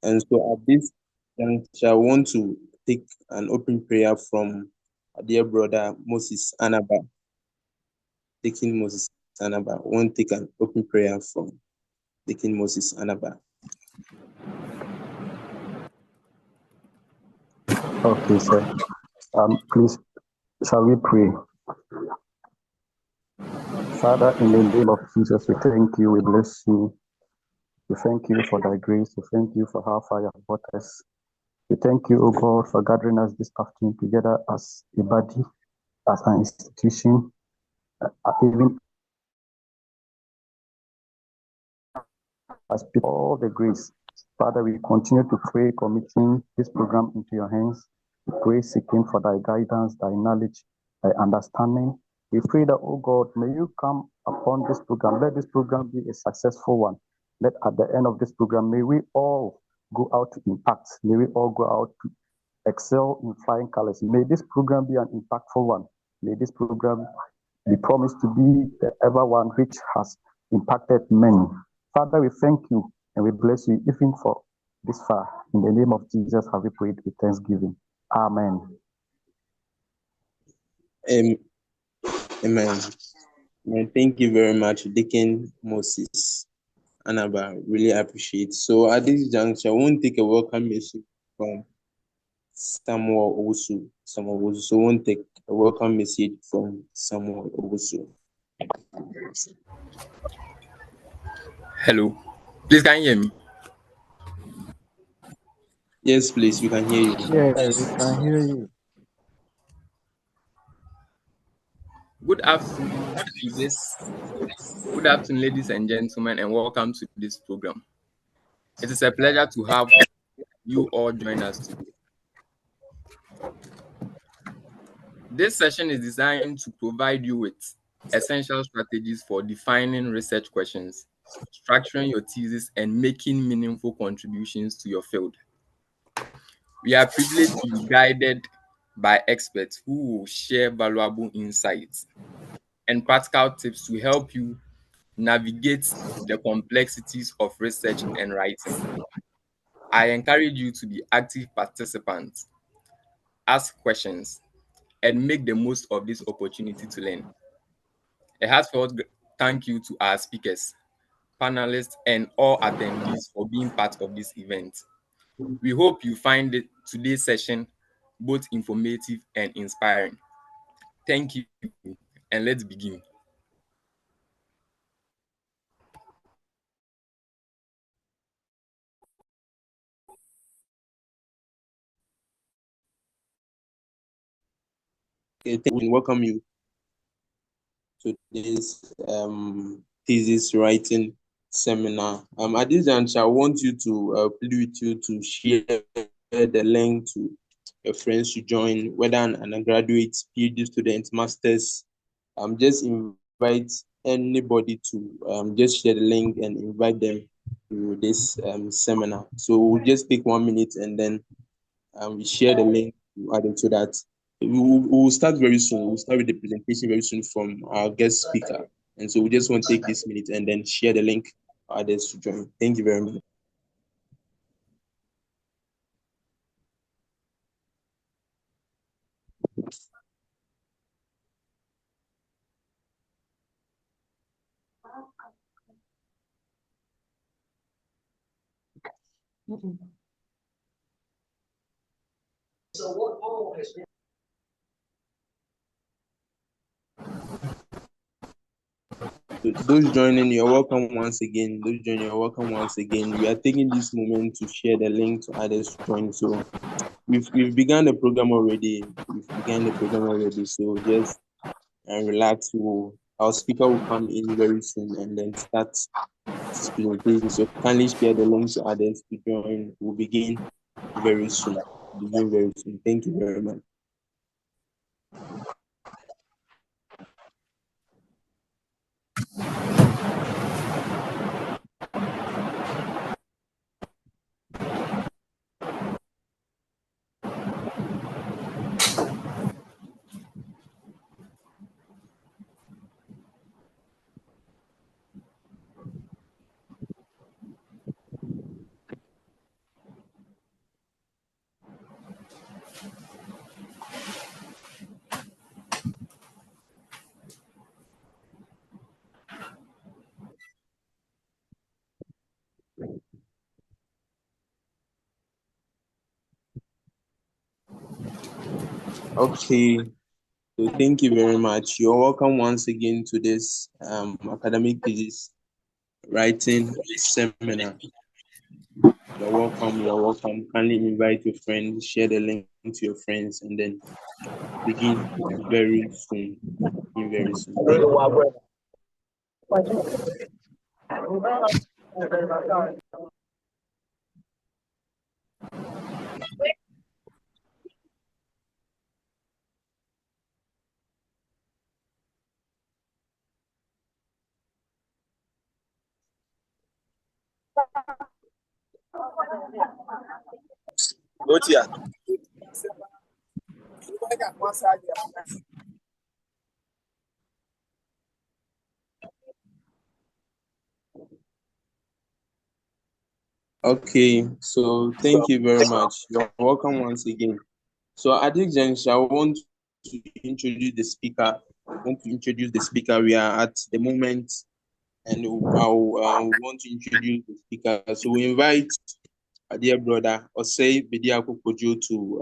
And so at this juncture, I want to take an open prayer from our dear brother Moses Anaba. Taking Moses Anaba. I want to take an open prayer from taking Moses Anaba. Okay, sir. Please, shall we pray? Father, in the name of Jesus, we thank you, we bless you. We thank you for thy grace. We thank you for how far you have brought us. We thank you, O God, for gathering us this afternoon together as a body, as an institution, even as people, all the grace. Father, we continue to pray, committing this program into your hands. We pray, seeking for thy guidance, thy knowledge, thy understanding. We pray that, oh God, may you come upon this program. Let this program be a successful one. Let at the end of this program, may we all go out to impact. May we all go out to excel in flying colors. May this program be an impactful one. May this program be promised to be the ever one which has impacted many. Father, we thank you and we bless you even for this far. In the name of Jesus, have we prayed with thanksgiving. Amen. Amen. Thank you very much, Deacon Moses Anaba. Really appreciate. So at this juncture, I won't take a welcome message from Samuel Owusu. So I won't take a welcome message from Samuel Owusu. Hello. Please, can you hear me? Yes, please, we can hear you. Yeah, we can hear you. Good afternoon, ladies and gentlemen, and welcome to this program. It is a pleasure to have you all join us today. This session is designed to provide you with essential strategies for defining research questions, structuring your thesis, and making meaningful contributions to your field. We are privileged to be guided by experts who will share valuable insights and practical tips to help you navigate the complexities of research and writing. I encourage you to be active participants, ask questions, and make the most of this opportunity to learn. A heartfelt thank you to our speakers, panelists, and all attendees for being part of this event. We hope you find today's session both informative and inspiring. Thank you, and let's begin. Okay, welcome you to this thesis writing seminar. At this juncture, I want you to plead with you to share the link to your friends to join, whether an undergraduate, PhD student, masters. Just invite anybody to just share the link and invite them to this seminar. So we'll just take 1 minute and then we share the link to add into that. We'll start very soon. We'll start with the presentation very soon from our guest speaker. And so we just want to take this minute and then share the link for others to join. Thank you very much. So what Paul has been. Those joining, you're welcome once again. Those joining, you're welcome once again. We are taking this moment to share the link to others to join. So we've begun the program already. So just relax. Our speaker will come in very soon and then start his presentation. So kindly share the link to others to join. We'll begin very soon. Thank you very much. Okay. So thank you very much. You're welcome once again to this academic thesis writing seminar. You're welcome. You're welcome. Kindly invite your friends, share the link to your friends, and then begin very soon. Begin very soon. Thank you. Okay, so thank you very much. You're welcome once again. So at this juncture, I want to introduce the speaker. We are at the moment, and I'll want to introduce the speaker. So we invite our dear brother Osei Bediako Kojo to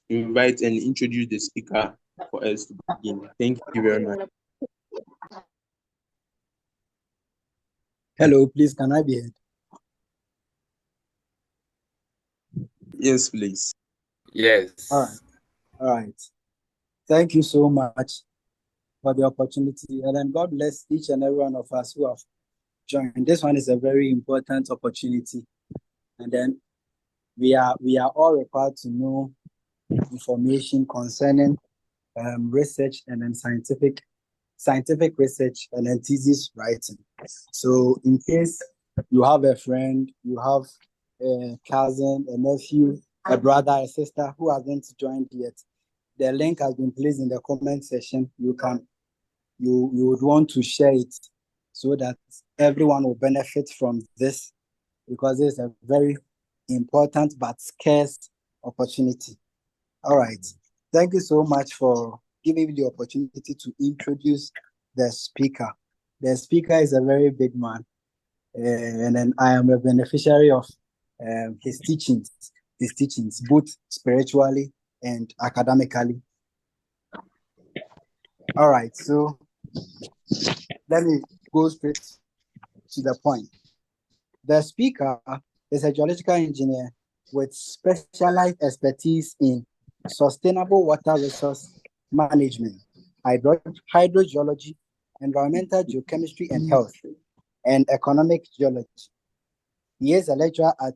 invite and introduce the speaker for us to begin. Thank you very much. Hello, please, can I be heard? Yes, please. Yes. All right. Thank you so much for the opportunity, and then God bless each and every one of us who have joined. This one is a very important opportunity, and then we are all required to know information concerning research and then scientific research and then thesis writing. So in case you have a friend, you have a cousin, a nephew, a brother, a sister who hasn't joined yet, the link has been placed in the comment section. You would want to share it so that everyone will benefit from this, because it's a very important but scarce opportunity. All right. Thank you so much for giving me the opportunity to introduce the speaker. The speaker is a very big man, and then I am a beneficiary of his teachings, both spiritually and academically. All right, so let me go straight to the point. The speaker is a geological engineer with specialized expertise in sustainable water resource management, hydrogeology, environmental geochemistry and health, and economic geology. He is a lecturer at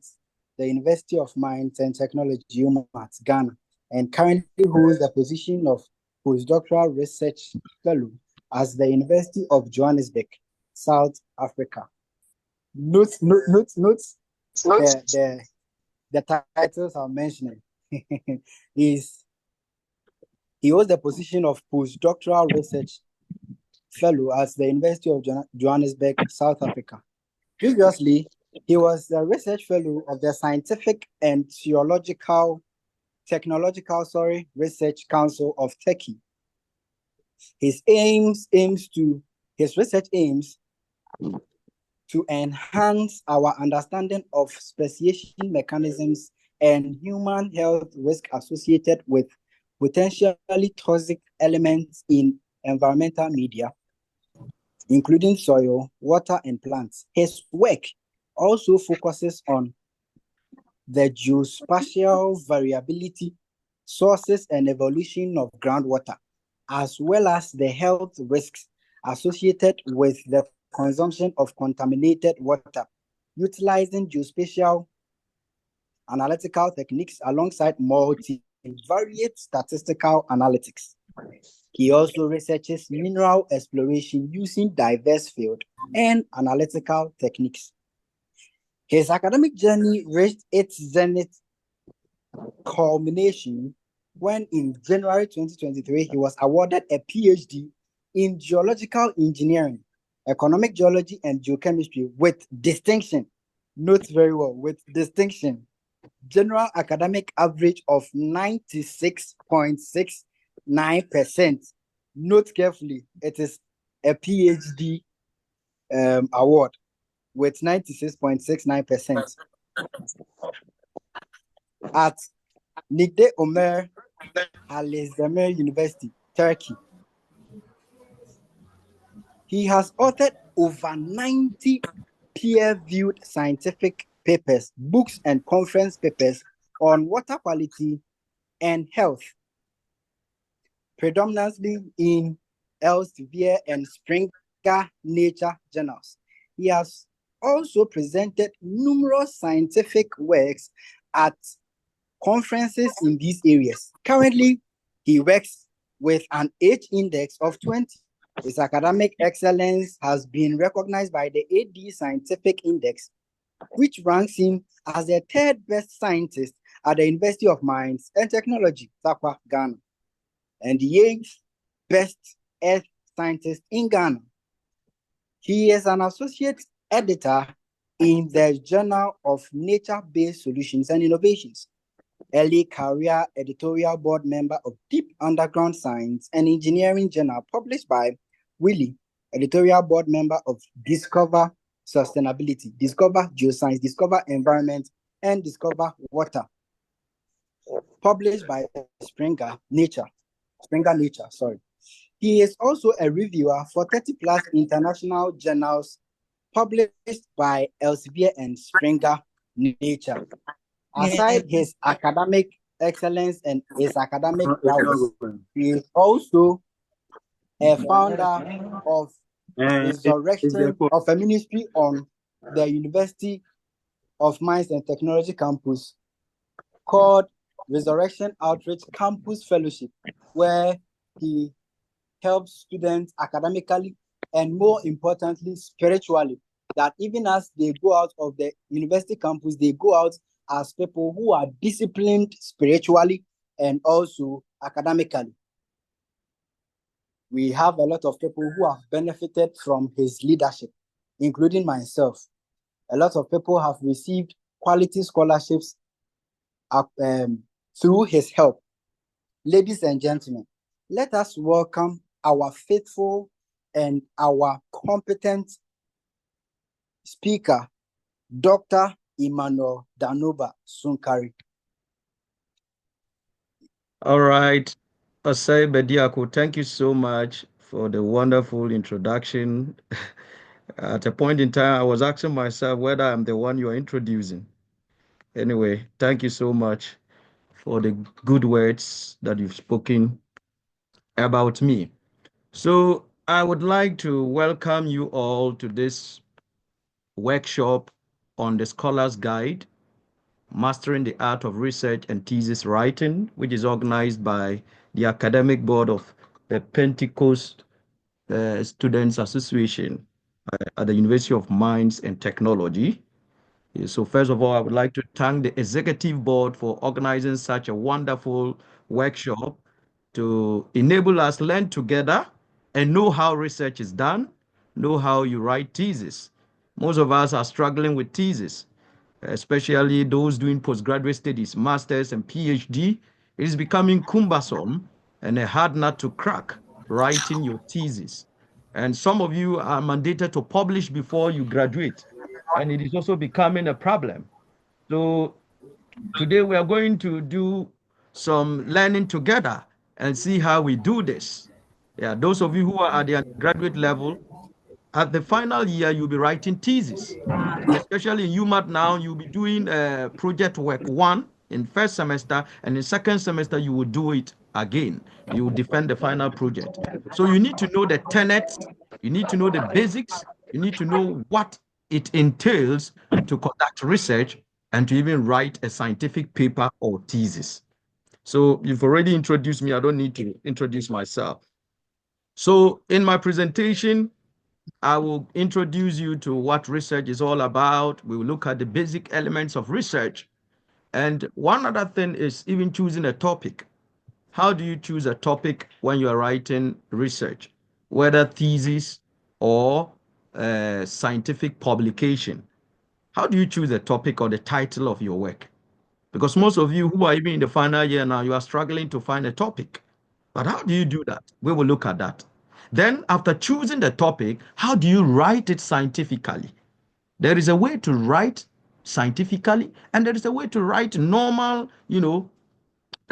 the University of Mines and Technology, UMass, Ghana, and currently holds the position of postdoctoral research fellow at the University of Johannesburg, South Africa. Note the titles I'm mentioning. He holds the position of postdoctoral research fellow at the University of Johannesburg, South Africa. Previously, he was the research fellow of the Scientific and Technological Research Council of Turkey. His research aims to enhance our understanding of speciation mechanisms and human health risk associated with potentially toxic elements in environmental media, including soil, water, and plants. His work also focuses on the geospatial variability, sources, and evolution of groundwater, as well as the health risks associated with the consumption of contaminated water, utilizing geospatial analytical techniques alongside multivariate statistical analytics. He also researches mineral exploration using diverse field and analytical techniques. His academic journey reached its zenith culmination when in January 2023, he was awarded a PhD in geological engineering, economic geology, and geochemistry with distinction. Note very well, with distinction. General academic average of 96.69%. Note carefully, it is a PhD award with 96.69%. At Nigde Omer Al-Azhar University, Turkey. He has authored over 90 peer-reviewed scientific papers, books, and conference papers on water quality and health, predominantly in Elsevier and Springer Nature journals. He has also presented numerous scientific works at conferences in these areas. Currently, he works with an H index of 20. His academic excellence has been recognized by the AD Scientific Index, which ranks him as the third best scientist at the University of Mines and Technology, Takwa, Ghana, and the eighth best earth scientist in Ghana. He is an associate editor in the Journal of Nature-Based Solutions and Innovations, early career editorial board member of Deep Underground Science and Engineering Journal, published by Willie, editorial board member of Discover Sustainability, Discover Geoscience, Discover Environment, and Discover Water, published by Springer Nature. He is also a reviewer for 30 plus international journals published by Elsevier and Springer Nature. Aside his academic excellence and his academic prowess, he is also a founder of Resurrection of a ministry on the University of Mines and Technology campus called Resurrection Outreach Campus Fellowship, where he helps students academically and, more importantly, spiritually, that even as they go out of the university campus, they go out as people who are disciplined spiritually and also academically. We have a lot of people who have benefited from his leadership, including myself. A lot of people have received quality scholarships through his help. Ladies and gentlemen, let us welcome our faithful and our competent speaker, Dr. Emmanuel Danuba Sunkari. All right. Osei Bediako, thank you so much for the wonderful introduction. At a point in time, I was asking myself whether I'm the one you're introducing. Anyway, thank you so much for the good words that you've spoken about me. So I would like to welcome you all to this workshop on the Scholar's Guide, Mastering the Art of Research and Thesis Writing, which is organized by the Academic Board of the Pentecost Students Association at the University of Mines and Technology. So first of all, I would like to thank the Executive Board for organizing such a wonderful workshop to enable us learn together and know how research is done, know how you write thesis. Most of us are struggling with thesis, especially those doing postgraduate studies, masters and PhD. It is becoming cumbersome and a hard nut to crack writing your thesis. And some of you are mandated to publish before you graduate, and it is also becoming a problem. So today we are going to do some learning together and see how we do this. Yeah, those of you who are at the undergraduate level, at the final year, you'll be writing thesis. And especially in UMAT now, you'll be doing project work one in first semester, and in second semester, you will do it again. You will defend the final project. So you need to know the tenets, you need to know the basics, you need to know what it entails to conduct research and to even write a scientific paper or thesis. So you've already introduced me, I don't need to introduce myself. So in my presentation, I will introduce you to what research is all about. We will look at the basic elements of research. And one other thing is even choosing a topic. How do you choose a topic when you are writing research, whether thesis or scientific publication? How do you choose a topic or the title of your work? Because most of you who are even in the final year now, you are struggling to find a topic. But how do you do that? We will look at that. Then after choosing the topic, how do you write it scientifically? There is a way to write scientifically, and there is a way to write normal,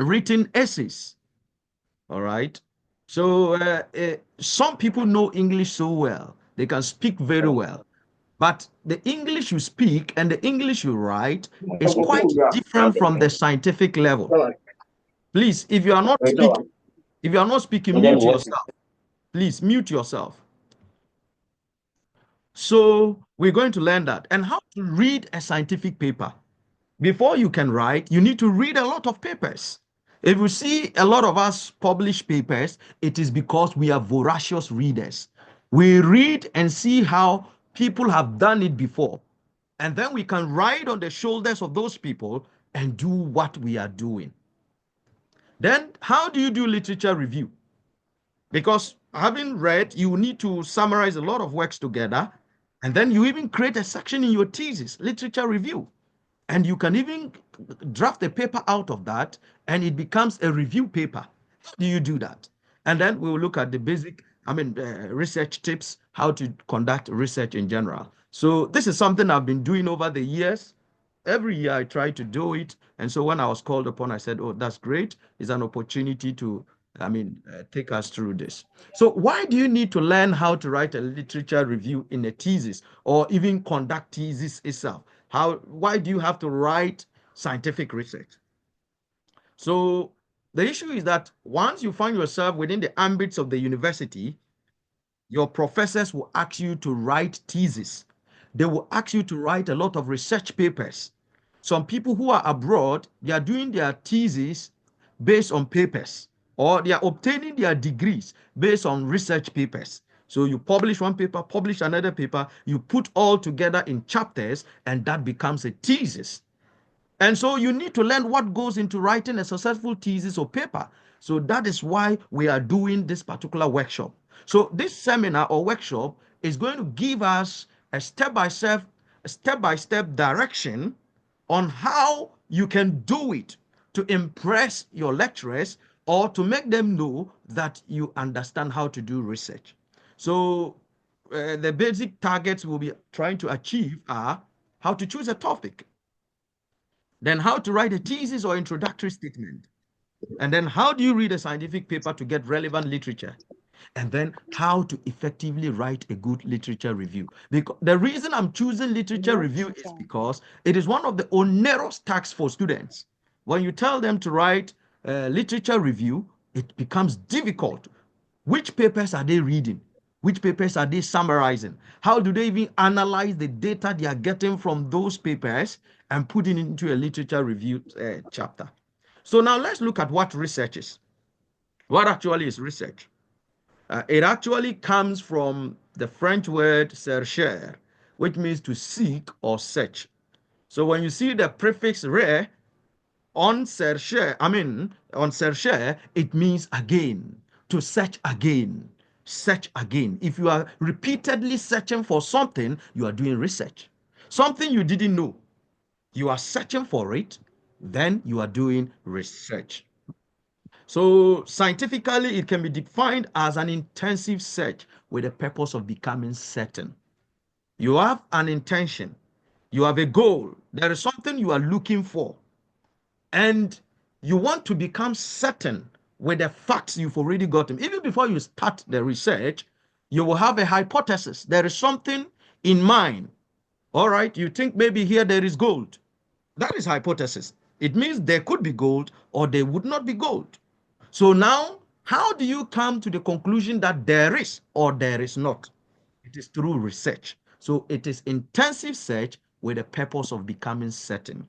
written essays. All right. So some people know English so well, they can speak very well. But the English you speak and the English you write is quite different from the scientific level. Please, if you are not speaking, mute yourself. Please mute yourself. So we're going to learn that and how to read a scientific paper. Before you can write, you need to read a lot of papers. If you see a lot of us publish papers, it is because we are voracious readers. We read and see how people have done it before. And then we can ride on the shoulders of those people and do what we are doing. Then, how do you do literature review? Because having read, you need to summarize a lot of works together. And then you even create a section in your thesis, literature review. And you can even draft a paper out of that, and it becomes a review paper. How do you do that? And then we will look at the basic, research tips, how to conduct research in general. So this is something I've been doing over the years. Every year I try to do it. And so when I was called upon, I said, oh, that's great. It's an opportunity to, take us through this. So why do you need to learn how to write a literature review in a thesis or even conduct thesis itself? Why do you have to write scientific research? So the issue is that once you find yourself within the ambits of the university, your professors will ask you to write thesis. They will ask you to write a lot of research papers. Some people who are abroad, they are doing their thesis based on papers, or they are obtaining their degrees based on research papers. So you publish one paper, publish another paper, you put all together in chapters, and that becomes a thesis. And so you need to learn what goes into writing a successful thesis or paper. So that is why we are doing this particular workshop. So this seminar or workshop is going to give us a step-by-step direction on how you can do it to impress your lecturers or to make them know that you understand how to do research. So the basic targets we'll be trying to achieve are how to choose a topic, then how to write a thesis or introductory statement, and then how do you read a scientific paper to get relevant literature, and then how to effectively write a good literature review. Because the reason I'm choosing literature review is because it is one of the onerous tasks for students. When you tell them to write literature review, it becomes difficult. Which papers are they reading? Which papers are they summarizing? How do they even analyze the data they are getting from those papers and putting it into a literature review chapter? So now let's look at what research is. What actually is research? It actually comes from the French word chercher, which means to seek or search. So when you see the prefix re on chercher, it means again, to search again, search again. If you are repeatedly searching for something, you are doing research. Something you didn't know, you are searching for it, then you are doing research. So scientifically, it can be defined as an intensive search with the purpose of becoming certain. You have an intention, you have a goal, there is something you are looking for, and you want to become certain with the facts you've already gotten. Even before you start the research, you will have a hypothesis. There is something in mind. All right, you think maybe here there is gold. That is hypothesis. It means there could be gold or there would not be gold. So now, how do you come to the conclusion that there is or there is not? It is through research. So it is intensive search with the purpose of becoming certain.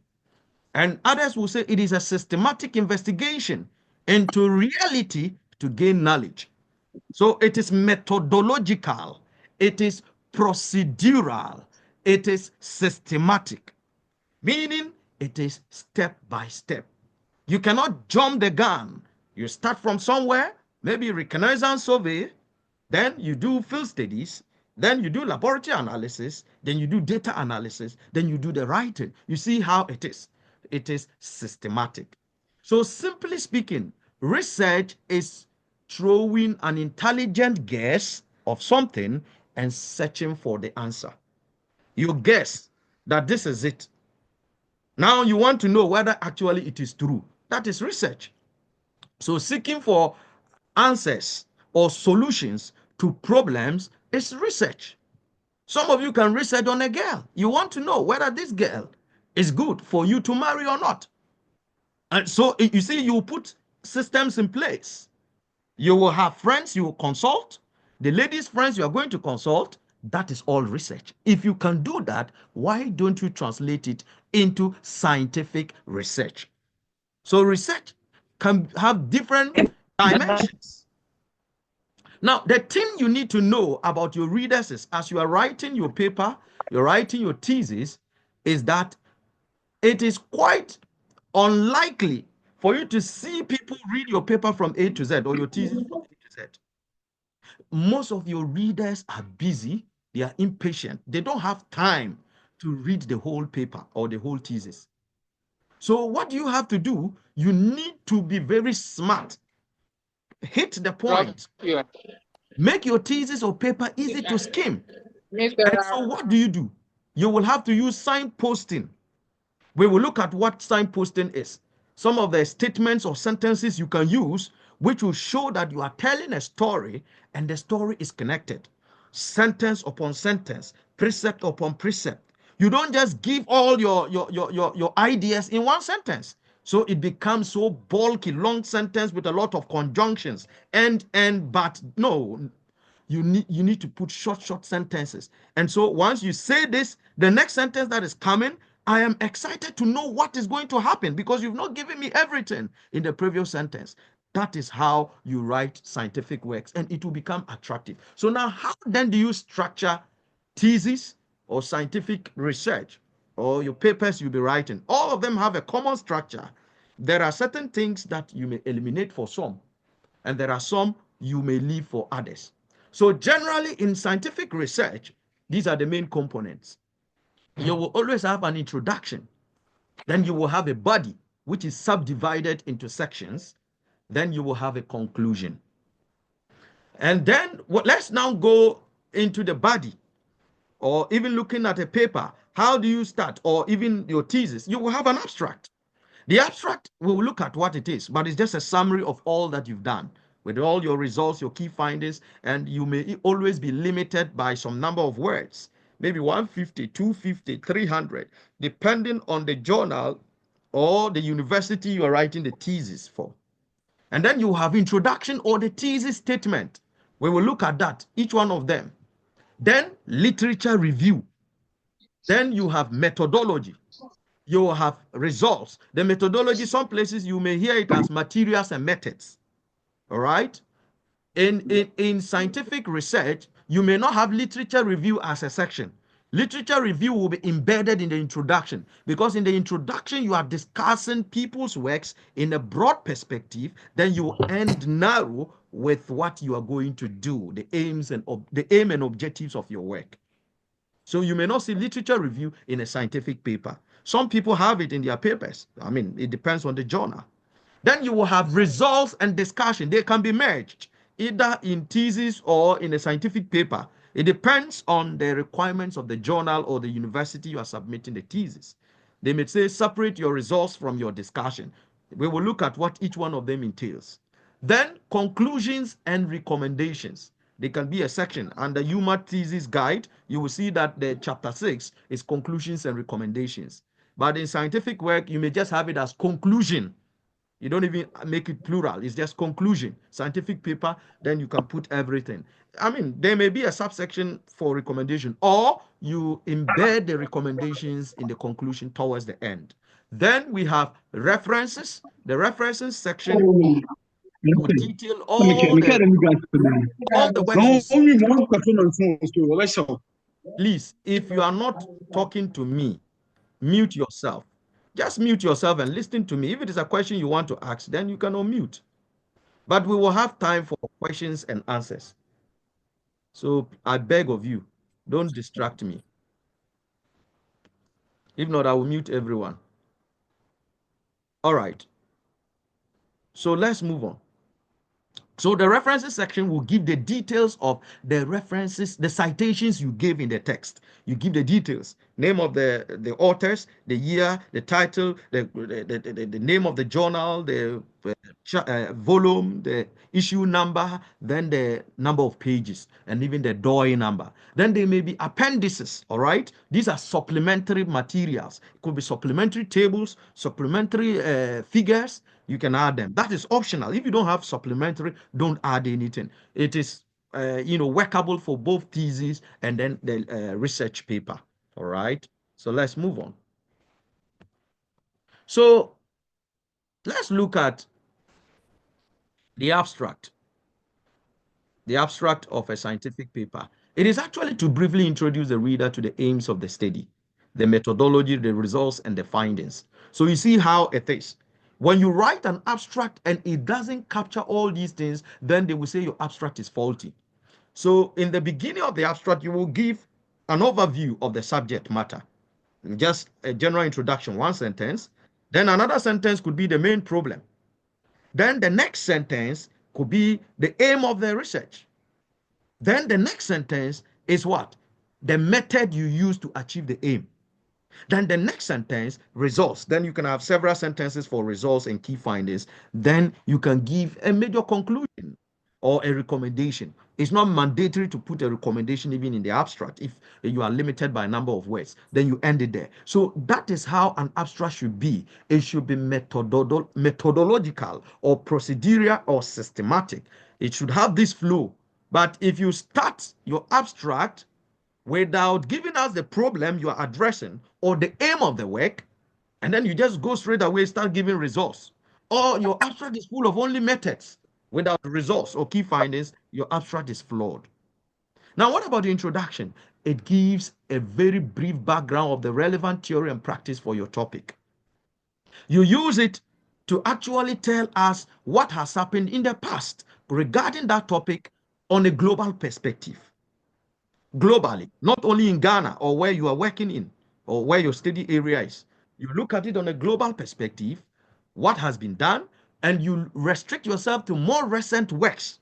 And others will say it is a systematic investigation into reality to gain knowledge. So it is methodological, it is procedural, it is systematic, meaning it is step by step. You cannot jump the gun. You start from somewhere, maybe reconnaissance survey, then you do field studies, then you do laboratory analysis, then you do data analysis, then you do the writing. You see how it is. It is systematic. So simply speaking, research is throwing an intelligent guess of something and searching for the answer. You guess that this is it. Now you want to know whether actually it is true. That is research. So seeking for answers or solutions to problems is research. Some of you can research on a girl. You want to know whether this girl is good for you to marry or not. And so you see, you put systems in place. You will have friends you will consult. The ladies' friends you are going to consult. That is all research. If you can do that, why don't you translate it into scientific research? So research can have different dimensions. Now, the thing you need to know about your readers is, as you are writing your paper, you're writing your thesis, is that it is quite unlikely for you to see people read your paper from A to Z or your thesis from A to Z. Most of your readers are busy, they are impatient, they don't have time to read the whole paper or the whole thesis. So what do you have to do? You need to be very smart. Hit the point. Make your thesis or paper easy to skim. And so what do? You will have to use signposting. We will look at what signposting is. Some of the statements or sentences you can use, which will show that you are telling a story and the story is connected. Sentence upon sentence, precept upon precept. You don't just give all your ideas in one sentence. So it becomes so bulky, long sentence with a lot of conjunctions. But no, you need to put short sentences. And so once you say this, the next sentence that is coming, I am excited to know what is going to happen because you've not given me everything in the previous sentence. That is how you write scientific works, and it will become attractive. So now, how then do you structure thesis or scientific research or your papers you'll be writing? All of them have a common structure. There are certain things that you may eliminate for some, and there are some you may leave for others. So generally in scientific research, these are the main components. You will always have an introduction. Then you will have a body, which is subdivided into sections. Then you will have a conclusion. And then let's now go into the body, or even looking at a paper. How do you start? Or even your thesis, you will have an abstract. The abstract, we will look at what it is, but it's just a summary of all that you've done with all your results, your key findings, and you may always be limited by some number of words, maybe 150, 250, 300, depending on the journal or the university you are writing the thesis for. And then you have introduction or the thesis statement. We will look at that, each one of them. Then literature review. Then you have methodology. You will have results. The methodology, some places you may hear it as materials and methods. All right? In scientific research, you may not have literature review as a section. Literature review will be embedded in the introduction because in the introduction, you are discussing people's works in a broad perspective. Then you end narrow with what you are going to do, the aim and objectives of your work. So you may not see literature review in a scientific paper. Some people have it in their papers. I mean, it depends on the journal. Then you will have results and discussion. They can be merged either in thesis or in a scientific paper. It depends on the requirements of the journal or the university you are submitting the thesis. They may say separate your results from your discussion. We will look at what each one of them entails. Then conclusions and recommendations. They can be a section. Under UMA thesis guide, you will see that the chapter 6 is conclusions and recommendations. But in scientific work, you may just have it as conclusion. You don't even make it plural. It's just conclusion. Scientific paper, then you can put everything. I mean, there may be a subsection for recommendation, or you embed the recommendations in the conclusion towards the end. Then we have references. The references section will detail all the works. Please, if you are not talking to me, mute yourself. Just mute yourself and listen to me. If it is a question you want to ask, then you can unmute. But we will have time for questions and answers. So I beg of you, don't distract me. If not, I will mute everyone. All right. So let's move on. So the references section will give the details of the references, the citations you gave in the text. You give the details. name of the authors, the year, the title, the name of the journal, the volume, the issue number, then the number of pages, and even the DOI number. Then there may be appendices, all right? These are supplementary materials. It could be supplementary tables, supplementary figures. You can add them. That is optional. If you don't have supplementary, don't add anything. It is workable for both thesis and then the research paper. All right. So let's move on. So let's look at the abstract. The abstract of a scientific paper. It is actually to briefly introduce the reader to the aims of the study, the methodology, the results, and the findings. So you see how it is. When you write an abstract and it doesn't capture all these things, then they will say your abstract is faulty. So in the beginning of the abstract, you will give an overview of the subject matter, just a general introduction, one sentence. Then another sentence could be the main problem. Then the next sentence could be the aim of the research. Then the next sentence is what? The method you use to achieve the aim. Then the next sentence, results. Then you can have several sentences for results and key findings. Then you can give a major conclusion or a recommendation. It's not mandatory to put a recommendation even in the abstract. If you are limited by a number of words, then you end it there. So that is how an abstract should be. It should be methodological or procedural or systematic. It should have this flow. But if you start your abstract without giving us the problem you are addressing or the aim of the work, and then you just go straight away, start giving results, or your abstract is full of only methods without results or key findings, your abstract is flawed. Now, what about the introduction? It gives a very brief background of the relevant theory and practice for your topic. You use it to actually tell us what has happened in the past regarding that topic on a global perspective. Globally, not only in Ghana or where you are working in or where your study area is. You look at it on a global perspective, what has been done, and you restrict yourself to more recent works.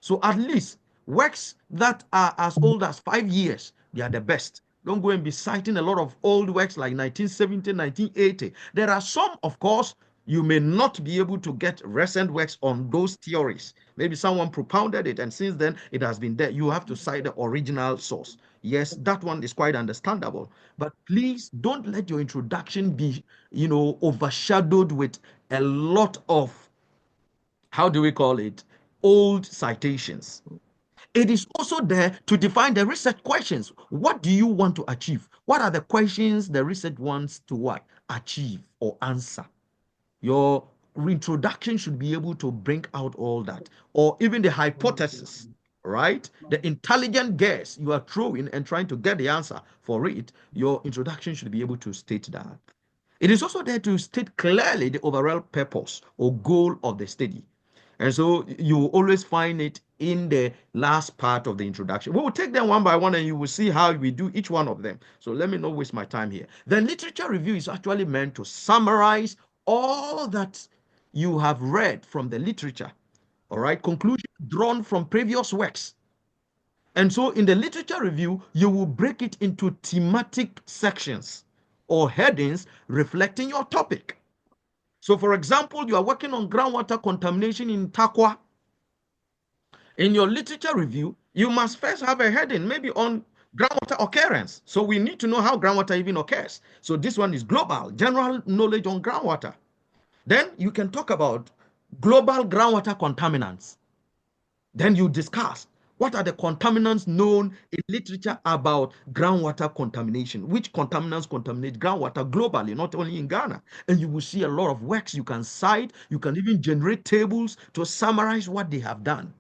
So at least works that are as old as 5 years, they are the best. Don't go and be citing a lot of old works like 1970, 1980. There are some, of course, you may not be able to get recent works on those theories. Maybe someone propounded it, and since then it has been there. You have to cite the original source. Yes, that one is quite understandable. But please don't let your introduction be, overshadowed with a lot of, how do we call it, old citations. It is also there to define the research questions. What do you want to achieve? What are the questions the research wants to what? Achieve or answer? Your introduction should be able to bring out all that, or even the hypothesis, right? The intelligent guess you are throwing and trying to get the answer for it. Your introduction should be able to state that. It is also there to state clearly the overall purpose or goal of the study. And so you will always find it in the last part of the introduction. We will take them one by one and you will see how we do each one of them. So let me not waste my time here. The literature review is actually meant to summarize all that you have read from the literature. All right, conclusion drawn from previous works. And so in the literature review, you will break it into thematic sections or headings reflecting your topic. So for example, you are working on groundwater contamination in Takwa. In your literature review, you must first have a heading, maybe on groundwater occurrence. So we need to know how groundwater even occurs. So this one is global, general knowledge on groundwater. Then you can talk about global groundwater contaminants. Then you discuss what are the contaminants known in literature about groundwater contamination, which contaminants contaminate groundwater globally, not only in Ghana. And you will see a lot of works you can cite. You can even generate tables to summarize what they have done.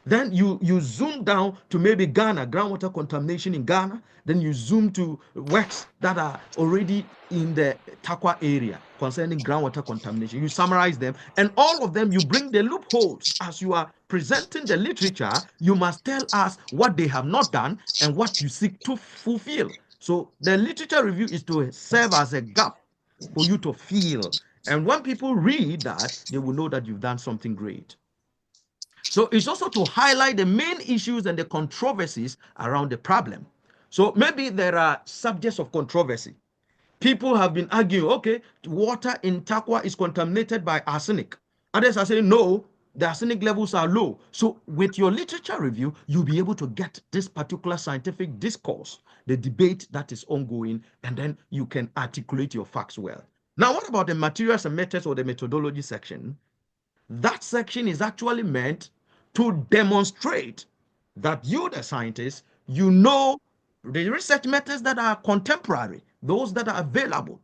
Then you zoom down to maybe Ghana, groundwater contamination in Ghana. Then you zoom to works that are already in the Takwa area concerning groundwater contamination. You summarize them, and all of them, you bring the loopholes. As you are presenting the literature, you must tell us what they have not done and what you seek to fulfill. So the literature review is to serve as a gap for you to fill. And when people read that, they will know that you've done something great. So it's also to highlight the main issues and the controversies around the problem. So maybe there are subjects of controversy. People have been arguing, okay, water in Takwa is contaminated by arsenic. Others are saying, no, the arsenic levels are low. So with your literature review, you'll be able to get this particular scientific discourse, the debate that is ongoing, and then you can articulate your facts well. Now, what about the materials and methods or the methodology section? That section is actually meant to demonstrate that you, the scientist, you know the research methods that are contemporary, those that are available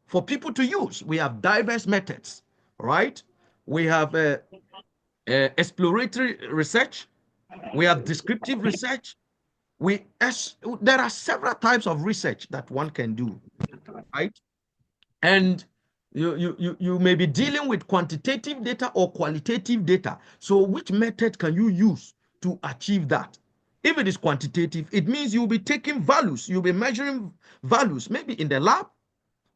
for people to use. We have diverse methods, right? We have exploratory research. We have descriptive research. There are several types of research that one can do, right? And you may be dealing with quantitative data or qualitative data. So which method can you use to achieve that? If it is quantitative, it means you'll be taking values, you'll be measuring values, maybe in the lab,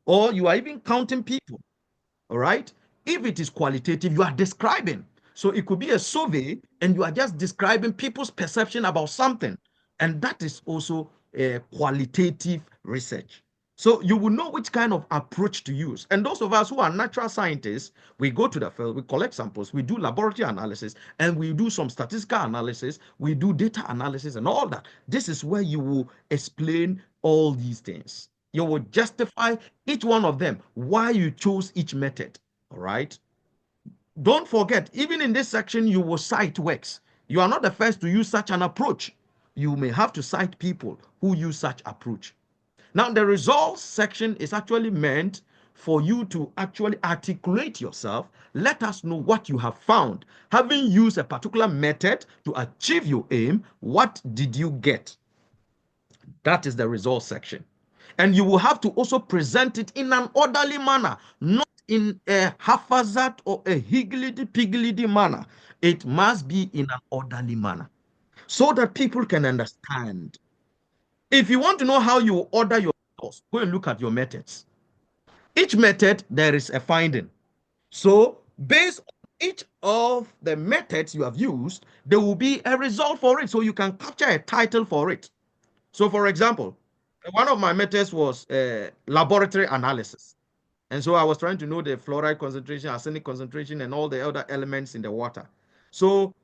or you are even counting people. All right. If it is qualitative, you are describing. So it could be a survey and you are just describing people's perception about something. And that is also a qualitative research. So you will know which kind of approach to use. And those of us who are natural scientists, we go to the field, we collect samples, we do laboratory analysis, and we do some statistical analysis, we do data analysis and all that. This is where you will explain all these things. You will justify each one of them, why you chose each method. All right. Don't forget, even in this section, you will cite works. You are not the first to use such an approach. You may have to cite people who use such approach. Now, the results section is actually meant for you to actually articulate yourself. Let us know what you have found. Having used a particular method to achieve your aim, what did you get? That is the results section. And you will have to also present it in an orderly manner, not in a haphazard or a higgledy-piggledy manner. It must be in an orderly manner so that people can understand. If you want to know how you order your results, go and look at your methods. Each method, there is a finding. So based on each of the methods you have used, there will be a result for it. So you can capture a title for it. So for example, one of my methods was laboratory analysis. And so I was trying to know the fluoride concentration, arsenic concentration, and all the other elements in the water. So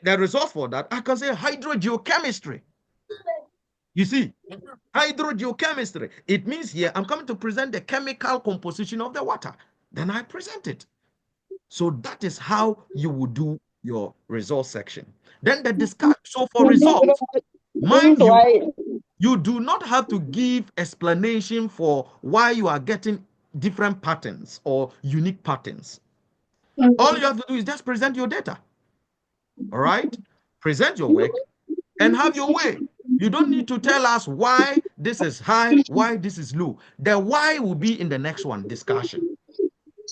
the result for that, I can say hydrogeochemistry. You see, hydrogeochemistry. It means here I'm coming to present the chemical composition of the water. Then I present it. So that is how you would do your result section. Then the discussion. So for results, mind you, you do not have to give explanation for why you are getting different patterns or unique patterns. All you have to do is just present your data. All right? Present your work and have your way. You don't need to tell us why this is high, why this is low. The why will be in the next one discussion.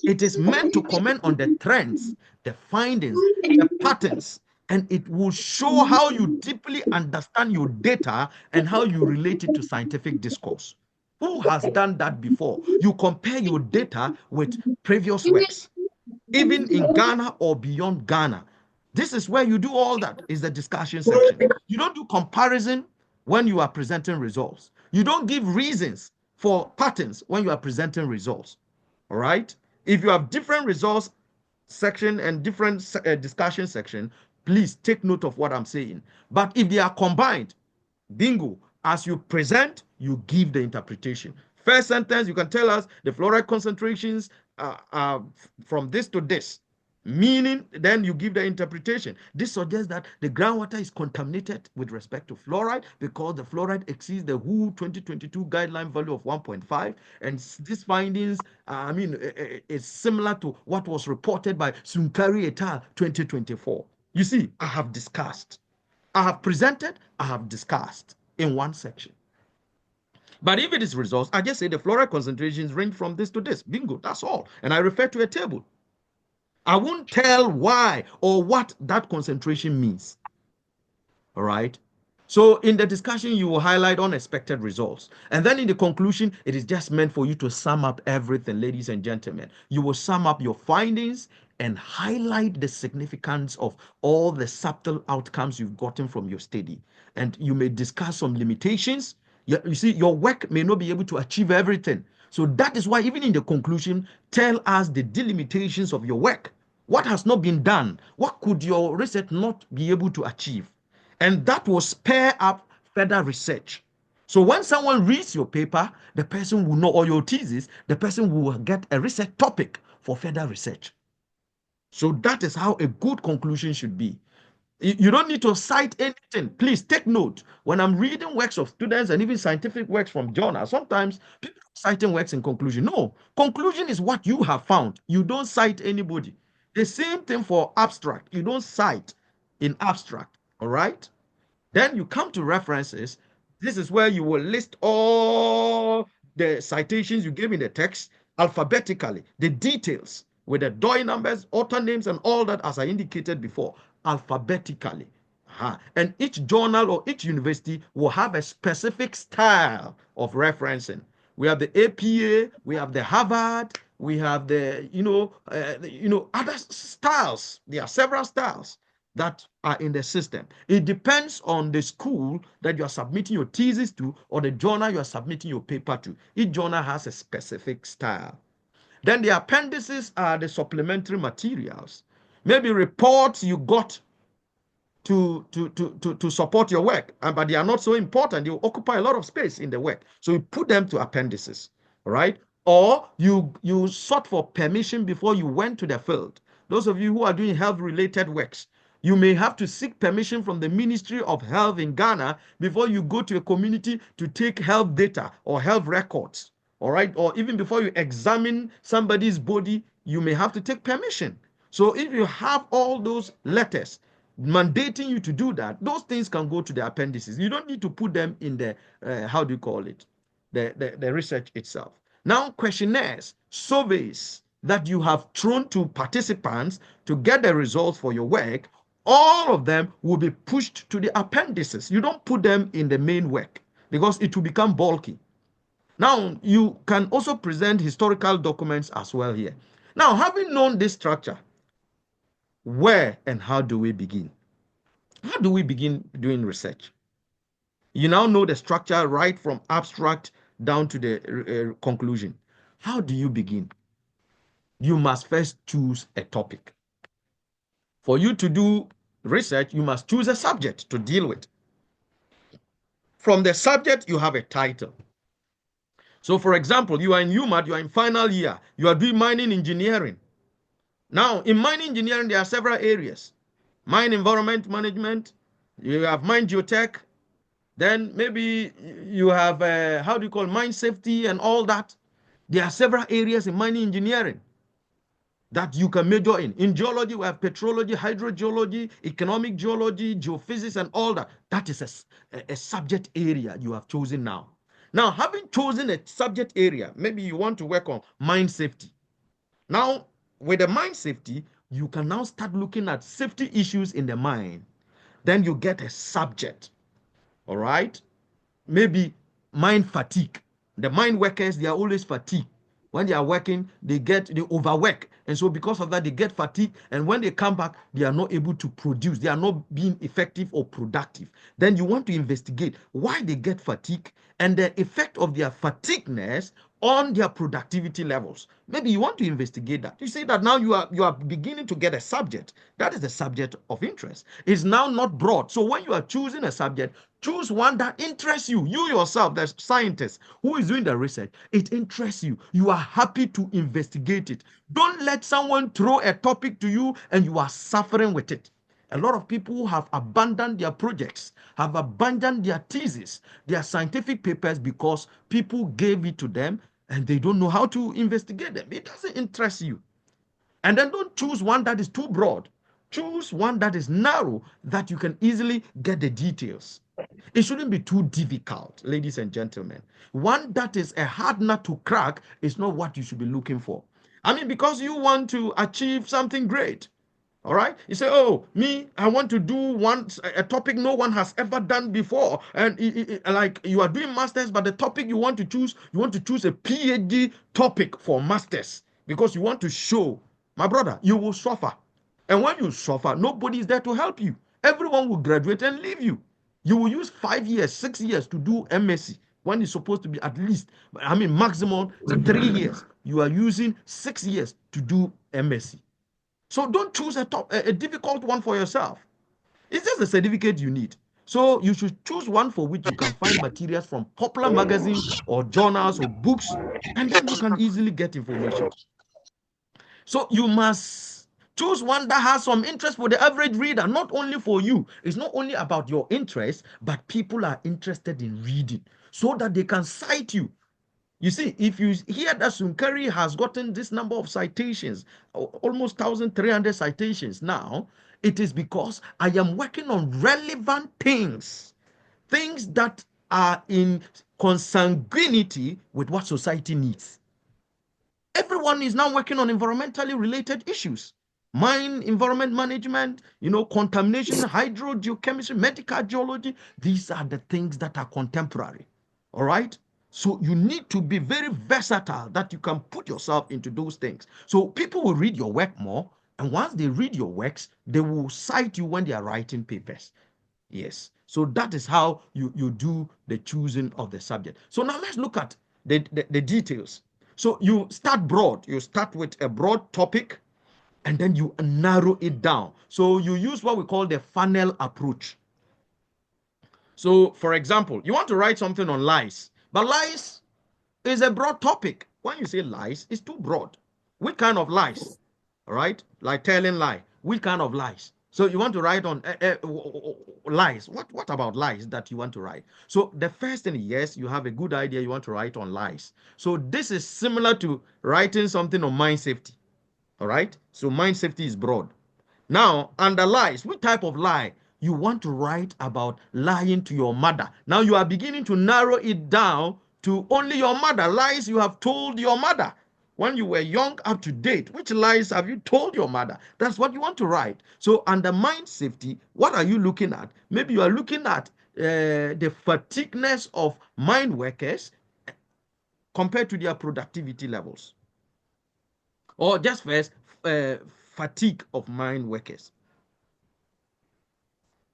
It is meant to comment on the trends, the findings, the patterns, and it will show how you deeply understand your data and how you relate it to scientific discourse. Who has done that before? You compare your data with previous works, even in Ghana or beyond Ghana. This is where you do all that, is the discussion section. You don't do comparison when you are presenting results. You don't give reasons for patterns when you are presenting results. All right? If you have different results section and different discussion section, please take note of what I'm saying. But if they are combined, bingo, as you present, you give the interpretation. First sentence, you can tell us the fluoride concentrations are from this to this. Meaning, then you give the interpretation. This suggests that the groundwater is contaminated with respect to fluoride because the fluoride exceeds the WHO 2022 guideline value of 1.5. And these findings, is similar to what was reported by Sunkari et al. 2024. You see, I have discussed, I have presented, I have discussed in one section. But if it is results, I just say the fluoride concentrations range from this to this. Bingo, that's all. And I refer to a table. I won't tell why or what that concentration means. All right. So in the discussion, you will highlight unexpected results. And then in the conclusion, it is just meant for you to sum up everything, ladies and gentlemen. You will sum up your findings and highlight the significance of all the subtle outcomes you've gotten from your study. And you may discuss some limitations You see, your work may not be able to achieve everything. So that is why, even in the conclusion, tell us the delimitations of your work. What has not been done? What could your research not be able to achieve? And that will spur up further research. So when someone reads your paper, the person will know, or your thesis, the person will get a research topic for further research. So that is how a good conclusion should be. You don't need to cite anything. Please take note. When I'm reading works of students and even scientific works from journals, sometimes people are citing works in conclusion. No, conclusion is what you have found. You don't cite anybody. The same thing for abstract. You don't cite in abstract. All right. Then you come to references. This is where you will list all the citations you gave in the text alphabetically, the details with the DOI numbers, author names, and all that, as I indicated before, alphabetically. And each journal or each university will have a specific style of referencing. We have the APA, we have the Harvard, we have the, other styles. There are several styles that are in the system. It depends on the school that you are submitting your thesis to or the journal you are submitting your paper to. Each journal has a specific style. Then the appendices are the supplementary materials. Maybe reports you got to support your work, but they are not so important. They will occupy a lot of space in the work. So you put them to appendices, right? Or you sought for permission before you went to the field. Those of you who are doing health-related works, you may have to seek permission from the Ministry of Health in Ghana before you go to a community to take health data or health records, all right? Or even before you examine somebody's body, you may have to take permission. So if you have all those letters mandating you to do that, those things can go to the appendices. You don't need to put them in the, how do you call it, the research itself. Now, questionnaires, surveys that you have thrown to participants to get the results for your work, all of them will be pushed to the appendices. You don't put them in the main work because it will become bulky. Now, you can also present historical documents as well here. Now, having known this structure, where and how do we begin? How do we begin doing research? You now know the structure right from abstract down to the conclusion. How do you begin? You must first choose a topic. For you to do research, you must choose a subject to deal with. From the subject, you have a title. So, for example, you are in UMAT, you are in final year, you are doing mining engineering. Now, in mining engineering, there are several areas. Mine environment management, you have mine geotech, then maybe you have, how do you call, mine safety and all that. There are several areas in mining engineering that you can major in. In geology, we have petrology, hydrogeology, economic geology, geophysics, and all that. That is a subject area you have chosen now. Now, having chosen a subject area, maybe you want to work on mine safety. Now, with the mine safety, you can now start looking at safety issues in the mine. Then you get a subject, all right? Maybe mine fatigue. The mine workers, they are always fatigued. When they are working, they overwork. And so because of that, they get fatigued. And when they come back, they are not able to produce. They are not being effective or productive. Then you want to investigate why they get fatigued and the effect of their fatigueness on their productivity levels. Maybe you want to investigate that. You see that now you are beginning to get a subject. That is the subject of interest. It's now not broad. So when you are choosing a subject, choose one that interests you. You yourself, the scientist who is doing the research, it interests you. You are happy to investigate it. Don't let someone throw a topic to you and you are suffering with it. A lot of people have abandoned their projects, have abandoned their thesis, their scientific papers because people gave it to them and they don't know how to investigate them. It doesn't interest you. And then don't choose one that is too broad. Choose one that is narrow, that you can easily get the details. It shouldn't be too difficult, ladies and gentlemen. One that is a hard nut to crack is not what you should be looking for. I mean, because you want to achieve something great. All right. You say, oh, me, I want to do a topic no one has ever done before. And like you are doing masters, but the topic you want to choose a PhD topic for masters because you want to show, my brother, you will suffer. And when you suffer, nobody is there to help you. Everyone will graduate and leave you. You will use 5 years, 6 years to do MSc. when it's supposed to be at least, maximum 3 years. You are using 6 years to do MSc. So don't choose a difficult one for yourself. It's just a certificate you need. So you should choose one for which you can find materials from popular magazines or journals or books, and then you can easily get information. So you must choose one that has some interest for the average reader, not only for you. It's not only about your interest, but people are interested in reading so that they can cite you. You see, if you hear that Sunkari has gotten this number of citations, almost 1,300 citations now, it is because I am working on relevant things that are in consanguinity with what society needs. Everyone is now working on environmentally related issues. Mine, environment management, contamination, hydrogeochemistry, medical geology. These are the things that are contemporary. All right? So you need to be very versatile that you can put yourself into those things. So people will read your work more. And once they read your works, they will cite you when they are writing papers. Yes. So that is how you do the choosing of the subject. So now let's look at the details. So you start broad. You start with a broad topic, and then you narrow it down. So you use what we call the funnel approach. So, for example, you want to write something on lies, but lies is a broad topic. When you say lies, it's too broad. What kind of lies? All right, like telling lie. What kind of lies? So you want to write on lies. What about lies that you want to write? So the first thing, yes, you have a good idea. You want to write on lies. So this is similar to writing something on mind safety. All right. So mind safety is broad. Now, under lies, what type of lie? You want to write about lying to your mother. Now you are beginning to narrow it down to only your mother. Lies you have told your mother when you were young, up to date. Which lies have you told your mother? That's what you want to write. So under mind safety, what are you looking at? Maybe you are looking at the fatigueness of mine workers compared to their productivity levels. Or just first, fatigue of mine workers.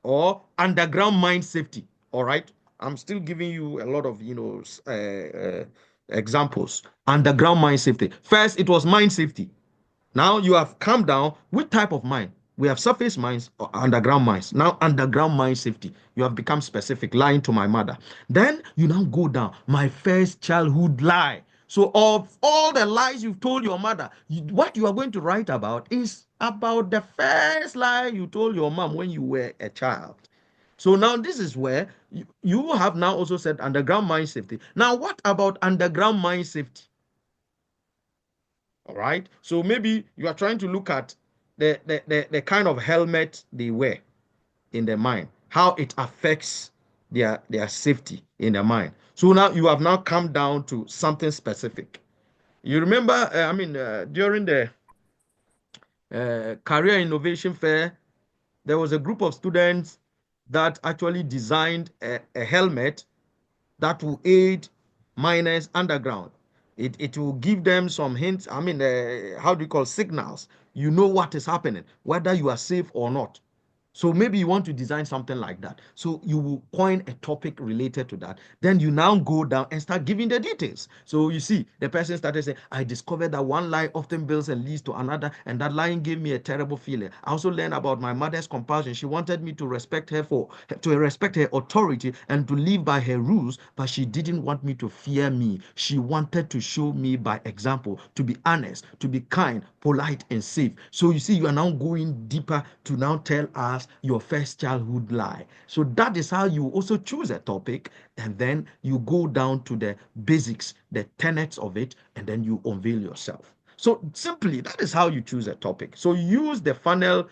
Or underground mine safety. All right. I'm still giving you a lot of, examples. Underground mine safety. First, it was mine safety. Now you have come down. Which type of mine? We have surface mines or underground mines. Now underground mine safety. You have become specific, lying to my mother. Then you now go down. My first childhood lie. So of all the lies you've told your mother, what you are going to write about is about the first lie you told your mom when you were a child. So now this is where you have now also said underground mine safety. Now what about underground mine safety? All right. So maybe you are trying to look at the kind of helmet they wear in the mine, how it affects their safety in the mine. So now you have now come down to something specific. You remember, during the career innovation fair, there was a group of students that actually designed a helmet that will aid miners underground. It will give them some hints. How do you call signals? You know what is happening, whether you are safe or not. So maybe you want to design something like that. So you will coin a topic related to that. Then you now go down and start giving the details. So you see, the person started saying, I discovered that one lie often builds and leads to another, and that lying gave me a terrible feeling. I also learned about my mother's compassion. She wanted me to respect her authority and to live by her rules, but she didn't want me to fear me. She wanted to show me by example, to be honest, to be kind, polite, and safe. So you see, you are now going deeper to now tell us your first childhood lie. So that is how you also choose a topic, and then you go down to the basics, the tenets of it, and then you unveil yourself. So simply, that is how you choose a topic. So use the funnel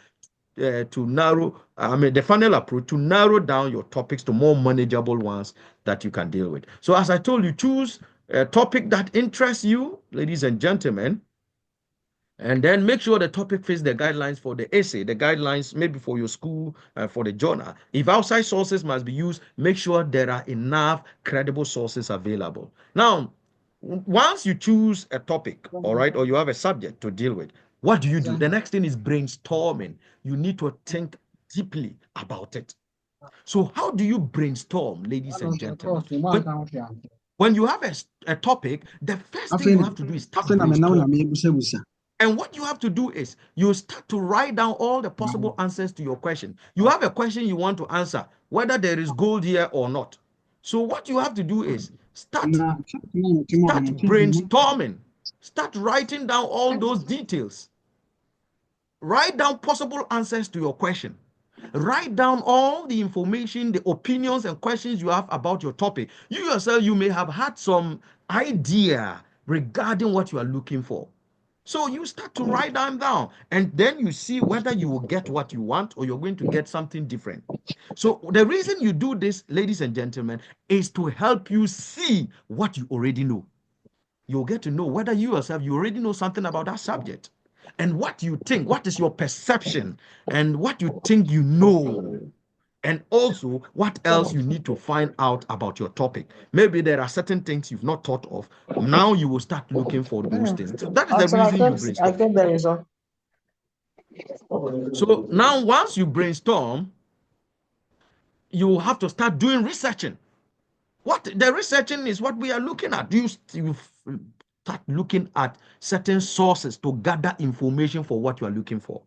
the funnel approach to narrow down your topics to more manageable ones that you can deal with. So as I told you, choose a topic that interests you, ladies and gentlemen, and then make sure the topic fits the guidelines for the essay, the guidelines maybe for your school, for the journal. If outside sources must be used, make sure there are enough credible sources available. Now, once you choose a topic, all right, or you have a subject to deal with, what do? The next thing is brainstorming. You need to think deeply about it. So how do you brainstorm, ladies and gentlemen? When you have a topic, the first thing you have to do is start brainstorming. And what you have to do is you start to write down all the possible answers to your question. You have a question you want to answer, whether there is gold here or not. So what you have to do is start brainstorming. Start writing down all those details. Write down possible answers to your question. Write down all the information, the opinions and questions you have about your topic. You yourself, you may have had some idea regarding what you are looking for. So you start to write them down, and then you see whether you will get what you want or you're going to get something different. So the reason you do this, ladies and gentlemen, is to help you see what you already know. You'll get to know whether you yourself, you already know something about that subject, and what you think, what is your perception, and what you think you know, and also what else you need to find out about your topic. Maybe there are certain things you've not thought of. Now you will start looking for those things. So that is the reason you brainstorm. I think there is a. So now once you brainstorm, you have to start doing researching. What the researching is what we are looking at. You start looking at certain sources to gather information for what you are looking for.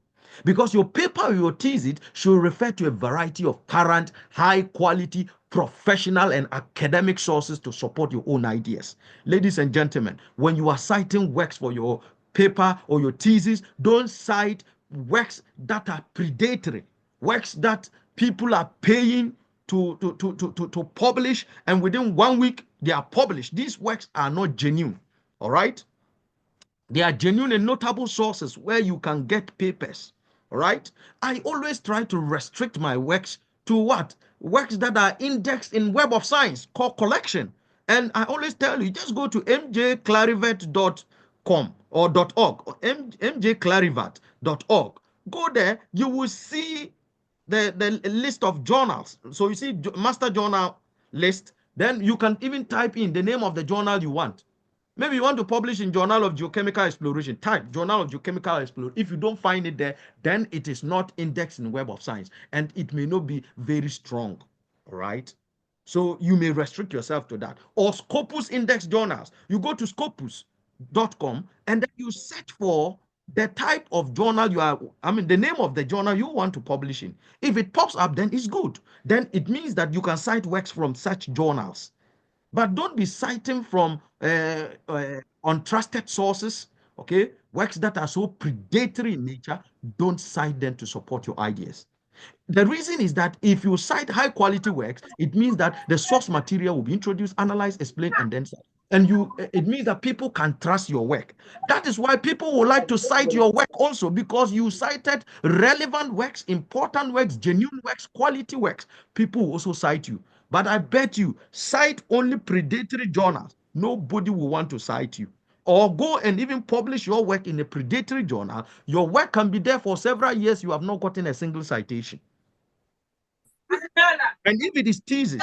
Because your paper or your thesis should refer to a variety of current, high quality, professional, and academic sources to support your own ideas. Ladies and gentlemen, when you are citing works for your paper or your thesis, don't cite works that are predatory, works that people are paying to publish, and within 1 week they are published. These works are not genuine. All right, they are genuine and notable sources where you can get papers. All right, I always try to restrict my works to what works that are indexed in Web of Science called collection. And I always tell you, just go to mjclarivet.com or .org or mjclarivet.org. Go there, you will see the list of journals. So you see master journal list, then you can even type in the name of the journal you want. Maybe you want to publish in Journal of Geochemical Exploration. Type Journal of Geochemical Exploration. If you don't find it there, then it is not indexed in Web of Science, and it may not be very strong. All right. So you may restrict yourself to that. Or Scopus Index Journals. You go to scopus.com and then you search for the type of journal you are, the name of the journal you want to publish in. If it pops up, then it's good. Then it means that you can cite works from such journals. But don't be citing from untrusted sources, okay? Works that are so predatory in nature, don't cite them to support your ideas. The reason is that if you cite high quality works, it means that the source material will be introduced, analyzed, explained, and then cited. And it means that people can trust your work. That is why people would like to cite your work also, because you cited relevant works, important works, genuine works, quality works. People will also cite you. But I bet you, cite only predatory journals. Nobody will want to cite you. Or go and even publish your work in a predatory journal. Your work can be there for several years. You have not gotten a single citation. And if it is thesis,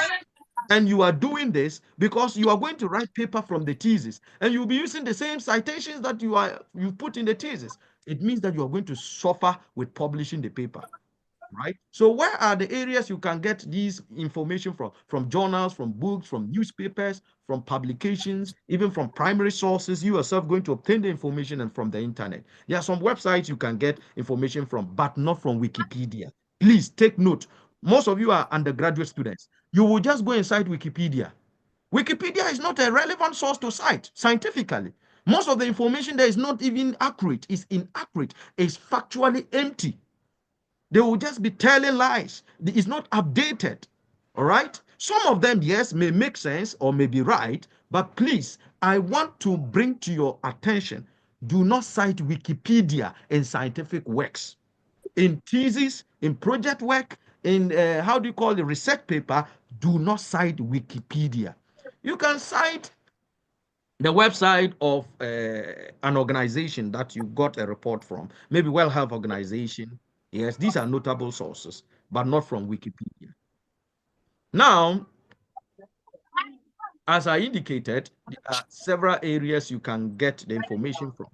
and you are doing this because you are going to write paper from the thesis, and you'll be using the same citations that you put in the thesis, it means that you are going to suffer with publishing the paper. Right? So where are the areas you can get these information from? From journals, from books, from newspapers, from publications, even from primary sources. You yourself going to obtain the information and from the internet. There are some websites you can get information from, but not from Wikipedia. Please take note. Most of you are undergraduate students. You will just go inside Wikipedia. Wikipedia is not a relevant source to cite scientifically. Most of the information there is not even accurate. It's inaccurate. It's factually empty. They will just be telling lies. It's not updated. All right? Some of them, yes, may make sense or may be right, but please, I want to bring to your attention, do not cite Wikipedia in scientific works. In thesis, in project work, in research paper, do not cite Wikipedia. You can cite the website of an organization that you got a report from, maybe World Health Organization. Yes, these are notable sources, but not from Wikipedia. Now, as I indicated, there are several areas you can get the information from.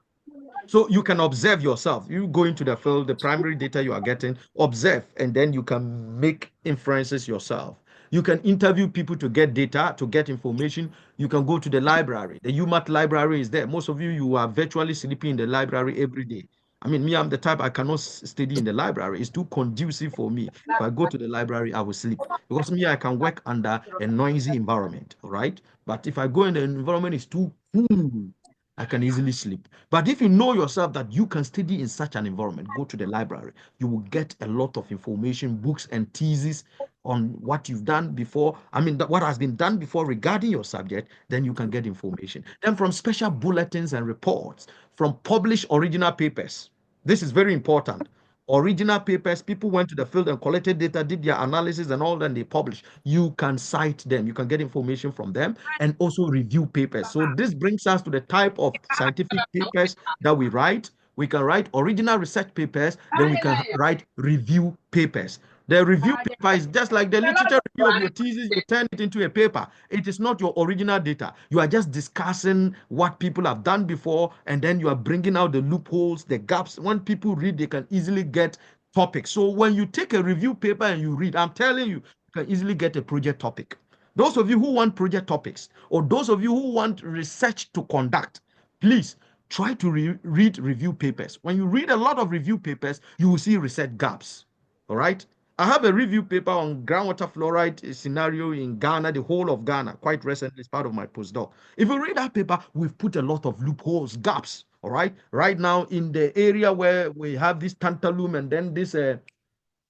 So you can observe yourself. You go into the field, the primary data you are getting, observe, and then you can make inferences yourself. You can interview people to get data, to get information. You can go to the library. The UMAT library is there. Most of you are virtually sleeping in the library every day. I mean, me, I'm the type I cannot study in the library. It's too conducive for me. If I go to the library, I will sleep because me, I can work under a noisy environment. All right. But if I go in the environment, it's too cool. I can easily sleep. But if you know yourself that you can study in such an environment, go to the library. You will get a lot of information, books, and theses on what you've done before. I mean, what has been done before regarding your subject. Then you can get information. Then from special bulletins and reports, from published original papers. This is very important. Original papers, people went to the field and collected data, did their analysis and all, then they publish. You can cite them, you can get information from them, and also review papers. So this brings us to the type of scientific papers that we write. We can write original research papers, then we can write review papers. The review paper is just like the literature review of your thesis. You turn it into a paper. It is not your original data. You are just discussing what people have done before, and then you are bringing out the loopholes, the gaps. When people read, they can easily get topics. So when you take a review paper and you read, I'm telling you, you can easily get a project topic. Those of you who want project topics, or those of you who want research to conduct, please try to read review papers. When you read a lot of review papers, you will see research gaps. All right. I have a review paper on groundwater fluoride scenario in Ghana, the whole of Ghana, quite recently as part of my postdoc. If you read that paper, we've put a lot of loopholes, gaps. All right. Right now, in the area where we have this tantalum and then this,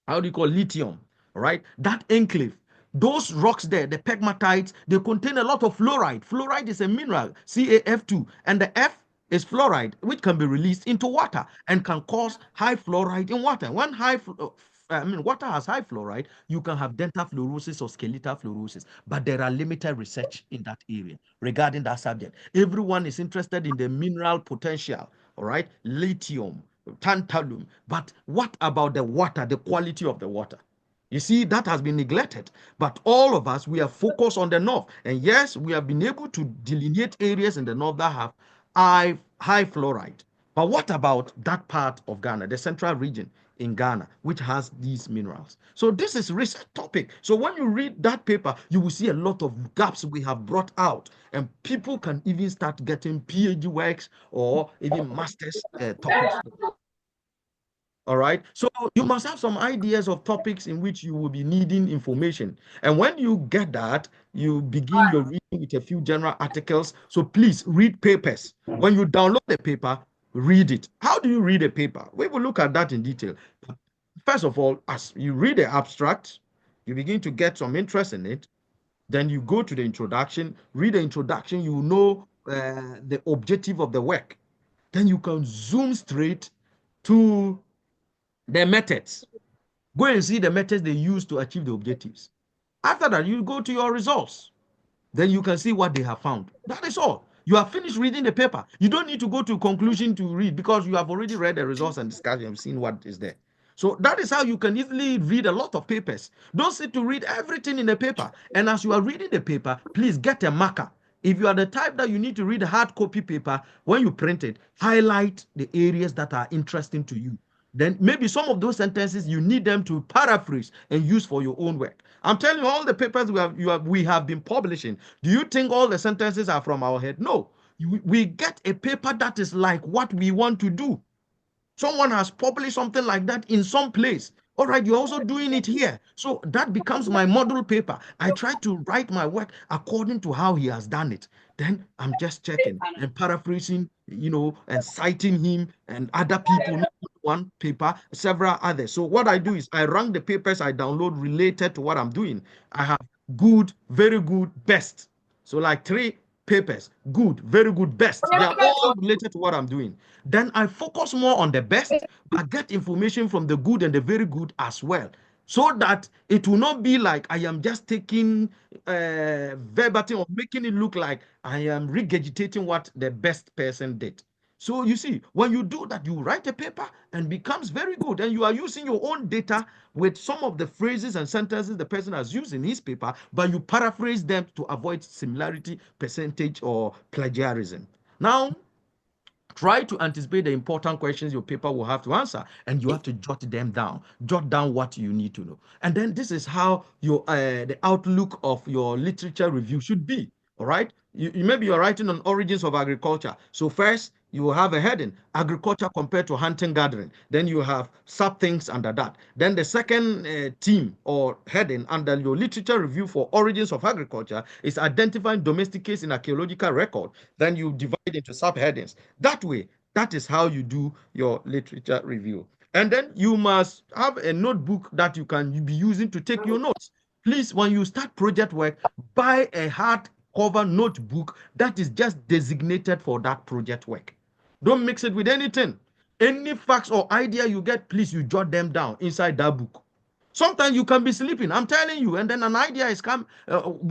how do you call lithium? All right. That enclave, those rocks there, the pegmatites, they contain a lot of fluoride. Fluoride is a mineral, CaF2, and the F is fluoride, which can be released into water and can cause high fluoride in water. When water has high fluoride, you can have dental fluorosis or skeletal fluorosis, but there are limited research in that area regarding that subject. Everyone is interested in the mineral potential, all right, lithium, tantalum, but what about the water, the quality of the water? You see, that has been neglected. But all of us, we are focused on the north. And yes, we have been able to delineate areas in the north that have high fluoride. But what about that part of Ghana, the central region in Ghana, which has these minerals? So this is research topic. So when you read that paper, you will see a lot of gaps we have brought out. And people can even start getting PhD works or even master's topics. All right. So you must have some ideas of topics in which you will be needing information. And when you get that, you begin your reading with a few general articles. So please read papers. When you download the paper, read it. How do you read a paper? We will look at that in detail. First of all, as you read the abstract, you begin to get some interest in it. Then you go to the introduction, read the introduction, you know the objective of the work. Then you can zoom straight to the methods. Go and see the methods they use to achieve the objectives. After that, you go to your results. Then you can see what they have found. That is all. You have finished reading the paper. You don't need to go to conclusion to read because you have already read the results and discussed and seen what is there. So that is how you can easily read a lot of papers. Don't sit to read everything in the paper. And as you are reading the paper, please get a marker. If you are the type that you need to read a hard copy paper, when you print it, highlight the areas that are interesting to you. Then maybe some of those sentences you need them to paraphrase and use for your own work. I'm telling you, all the papers we have been publishing. Do you think all the sentences are from our head? No. We get a paper that is like what we want to do. Someone has published something like that in some place. All right, you're also doing it here. So that becomes my model paper. I try to write my work according to how he has done it. Then I'm just checking and paraphrasing, and citing him and other people, not one paper, several others. So what I do is I rank the papers I download related to what I'm doing. I have good, very good, best. So like 3 papers, good, very good, best. They are all related to what I'm doing. Then I focus more on the best, but get information from the good and the very good as well. So that it will not be like I am just taking verbatim or making it look like I am regurgitating what the best person did. So you see, when you do that, you write a paper and becomes very good. And you are using your own data with some of the phrases and sentences the person has used in his paper, but you paraphrase them to avoid similarity, percentage, or plagiarism. Now, Try to anticipate the important questions your paper will have to answer, and you have to jot them down. Jot down what you need to know. And then this is how your the outlook of your literature review should be. All right. Maybe you're writing on origins of agriculture. So first you will have a heading, agriculture compared to hunting gathering. Then you have sub things under that. Then the second theme or heading under your literature review for origins of agriculture is identifying domestic case in archaeological record. Then you divide into subheadings. That way, that is how you do your literature review. And then you must have a notebook that you can be using to take your notes. Please, when you start project work, buy a hardcover notebook that is just designated for that project work. Don't mix it with anything. Any facts or idea you get, please, you jot them down inside that book. Sometimes you can be sleeping, I'm telling you, and then an idea is come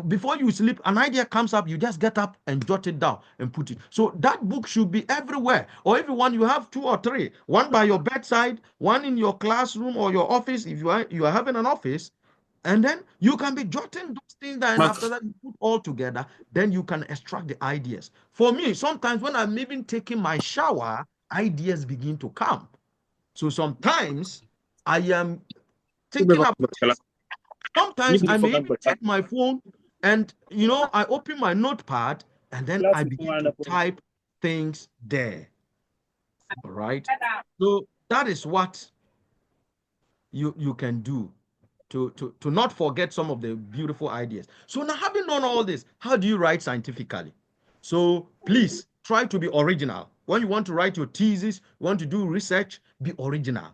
before you sleep, an idea comes up, you just get up and jot it down and put it. So that book should be everywhere. Or if you have 2 or 3, one by your bedside, one in your classroom or your office, if you are having an office, and then you can be jotting those things down, and after that you put all together, then you can extract the ideas. For me, sometimes when I'm even taking my shower, ideas begin to come. So sometimes I am thinking about this. Sometimes I may even take my phone and I open my notepad and then I begin to type things there. All right. So that is what you can do to not forget some of the beautiful ideas. So now, having done all this, how do you write scientifically? So please try to be original. When you want to write your thesis, you want to do research, be original.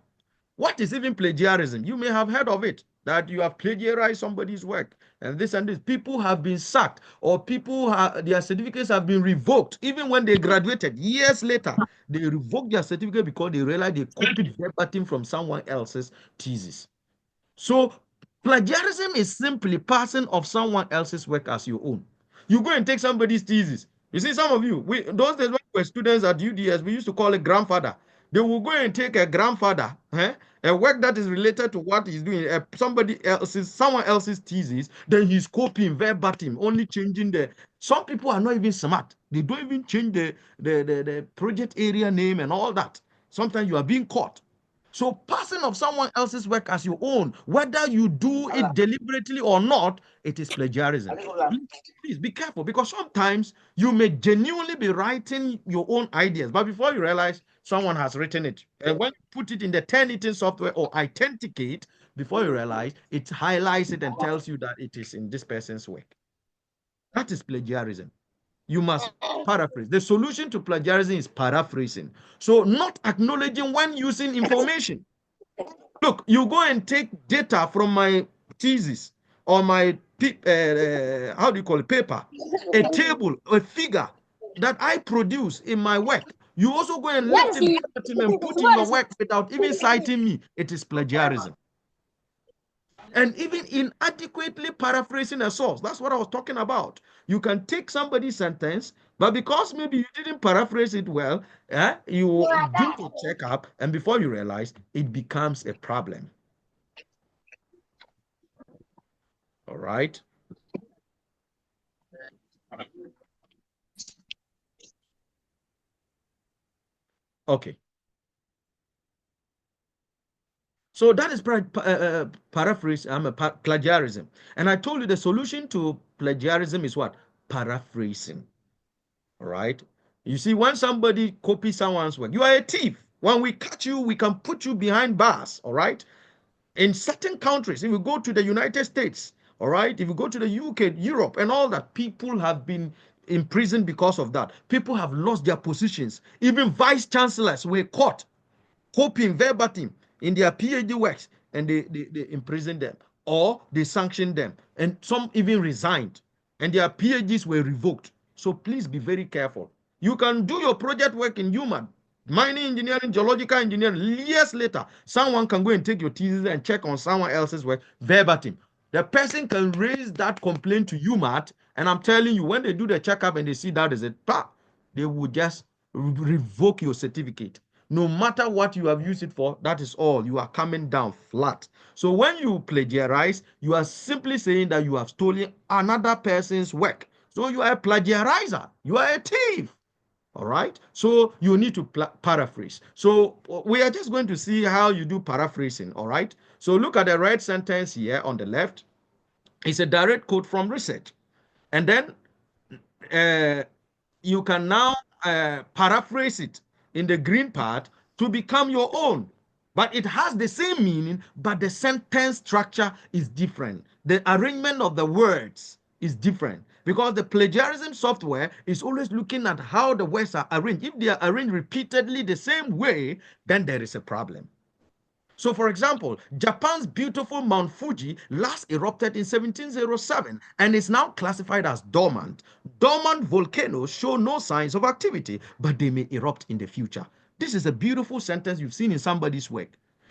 What is even plagiarism? You may have heard of it, that you have plagiarized somebody's work, and this. People have been sacked, or their certificates have been revoked. Even when they graduated, years later, they revoked their certificate because they realized they copied verbatim from someone else's thesis. So plagiarism is simply passing of someone else's work as your own. You go and take somebody's thesis. You see, some of you, those days when we were students at UDS, we used to call it grandfather. They will go and take a grandfather, a work that is related to what he's doing, someone else's thesis, then he's copying verbatim, only changing some people are not even smart. They don't even change the project area name and all that. Sometimes you are being caught. So passing of someone else's work as your own, whether you do it deliberately or not, it is plagiarism. Please be careful, because sometimes you may genuinely be writing your own ideas, but before you realize, someone has written it. And when you put it in the Turnitin software or authenticate, before you realize, it highlights it and tells you that it is in this person's work. That is plagiarism. You must paraphrase. The solution to plagiarism is paraphrasing. So not acknowledging when using information. Look, you go and take data from my thesis or my how do you call it, paper, a table, a figure that I produce in my work. You also go and lift it and put in your work without even citing me. It is plagiarism. And even inadequately paraphrasing a source. That's what I was talking about. You can take somebody's sentence, but because maybe you didn't paraphrase it well, you do a checkup, and before you realize, it becomes a problem. All right. Okay. So that is paraphrase, plagiarism. And I told you the solution to plagiarism is what? Paraphrasing. All right. You see, when somebody copies someone's work, you are a thief. When we catch you, we can put you behind bars. All right. In certain countries, if you go to the United States, all right, if you go to the UK, Europe, and all that, people have been imprisoned because of that. People have lost their positions. Even vice chancellors were caught copying verbatim in their PhD works, and they imprisoned them, or they sanctioned them, and some even resigned, and their PhDs were revoked. So please be very careful. You can do your project work in human, mining engineering, geological engineering. Years later, someone can go and take your thesis and check on someone else's work verbatim. The person can raise that complaint to UMAT, and I'm telling you, when they do the checkup and they see that is it, they will just revoke your certificate. No matter what you have used it for, that is all. You are coming down flat. So when you plagiarize, you are simply saying that you have stolen another person's work. So you are a plagiarizer. You are a thief. All right. So you need to paraphrase. So we are just going to see how you do paraphrasing. All right. So look at the red sentence here on the left. It's a direct quote from research. And then uh, you can now paraphrase it in the green part to become your own. But it has the same meaning, but the sentence structure is different. The arrangement of the words is different because the plagiarism software is always looking at how the words are arranged. If they are arranged repeatedly the same way, then there is a problem. So, for example, Japan's beautiful Mount Fuji last erupted in 1707 and is now classified as dormant. Dormant volcanoes show no signs of activity, but they may erupt in the future. This is a beautiful sentence you've seen in somebody's work.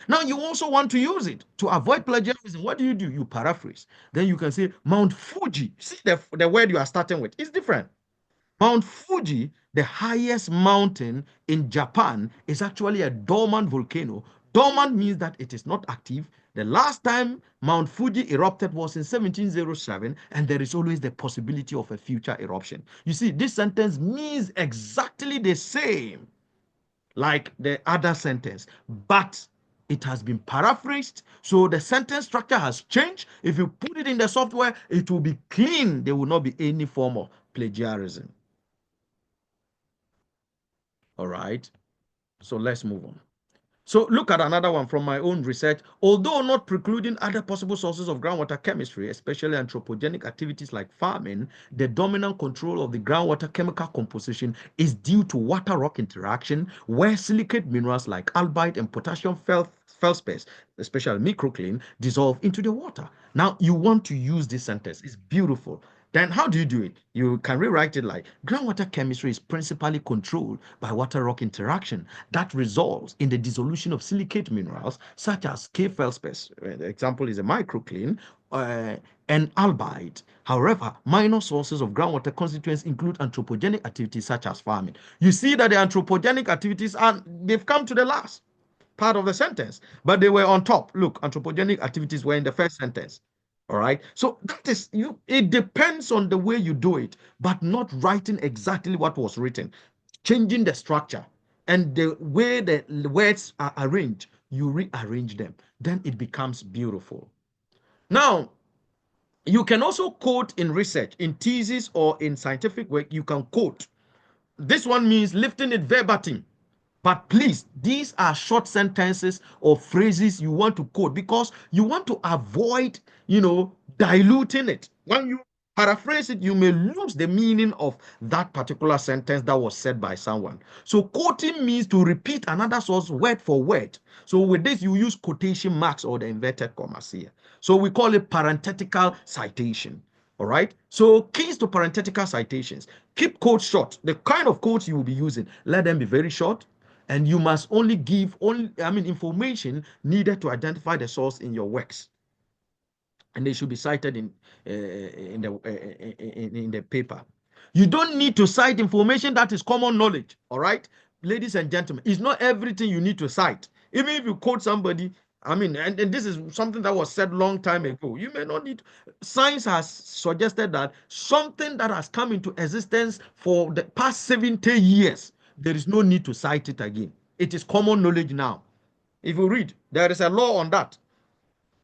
Now, you also want to use it to avoid plagiarism. What do? You paraphrase. Then you can say Mount Fuji. See the word you are starting with. It's different. Mount Fuji, the highest mountain in Japan, is actually a dormant volcano. Dormant means that it is not active. The last time Mount Fuji erupted was in 1707, and there is always the possibility of a future eruption. You see, this sentence means exactly the same like the other sentence, but it has been paraphrased. So the sentence structure has changed. If you put it in the software, it will be clean. There will not be any form of plagiarism. All right. So let's move on. So look at another one from my own research. Although not precluding other possible sources of groundwater chemistry, especially anthropogenic activities like farming, the dominant control of the groundwater chemical composition is due to water-rock interaction, where silicate minerals like albite and potassium feldspar, especially microcline, dissolve into the water. Now, you want to use this sentence. It's beautiful. Then how do you do it? You can rewrite it like groundwater chemistry is principally controlled by water rock interaction that results in the dissolution of silicate minerals such as K-feldspar. The example is a microcline and albite. However, minor sources of groundwater constituents include anthropogenic activities such as farming. You see that the anthropogenic activities they've come to the last part of the sentence, but they were on top. Look, anthropogenic activities were in the first sentence. All right. So that is you. It depends on the way you do it, but not writing exactly what was written, changing the structure and the way the words are arranged. You rearrange them, then it becomes beautiful. Now, you can also quote in research, in thesis, or in scientific work. You can quote. This one means lifting it verbatim. But please, these are short sentences or phrases you want to quote because you want to avoid, diluting it. When you paraphrase it, you may lose the meaning of that particular sentence that was said by someone. So quoting means to repeat another source word for word. So with this, you use quotation marks or the inverted commas here. So we call it parenthetical citation. All right. So keys to parenthetical citations. Keep quotes short. The kind of quotes you will be using, let them be very short. And you must only give information needed to identify the source in your works, and they should be cited in the paper. You don't need to cite information that is common knowledge. All right, ladies and gentlemen, it's not everything you need to cite. Even if you quote somebody, and this is something that was said long time ago. You may not need. Science has suggested that something that has come into existence for the past 70 years. There is no need to cite it again. It is common knowledge now. If you read, there is a law on that.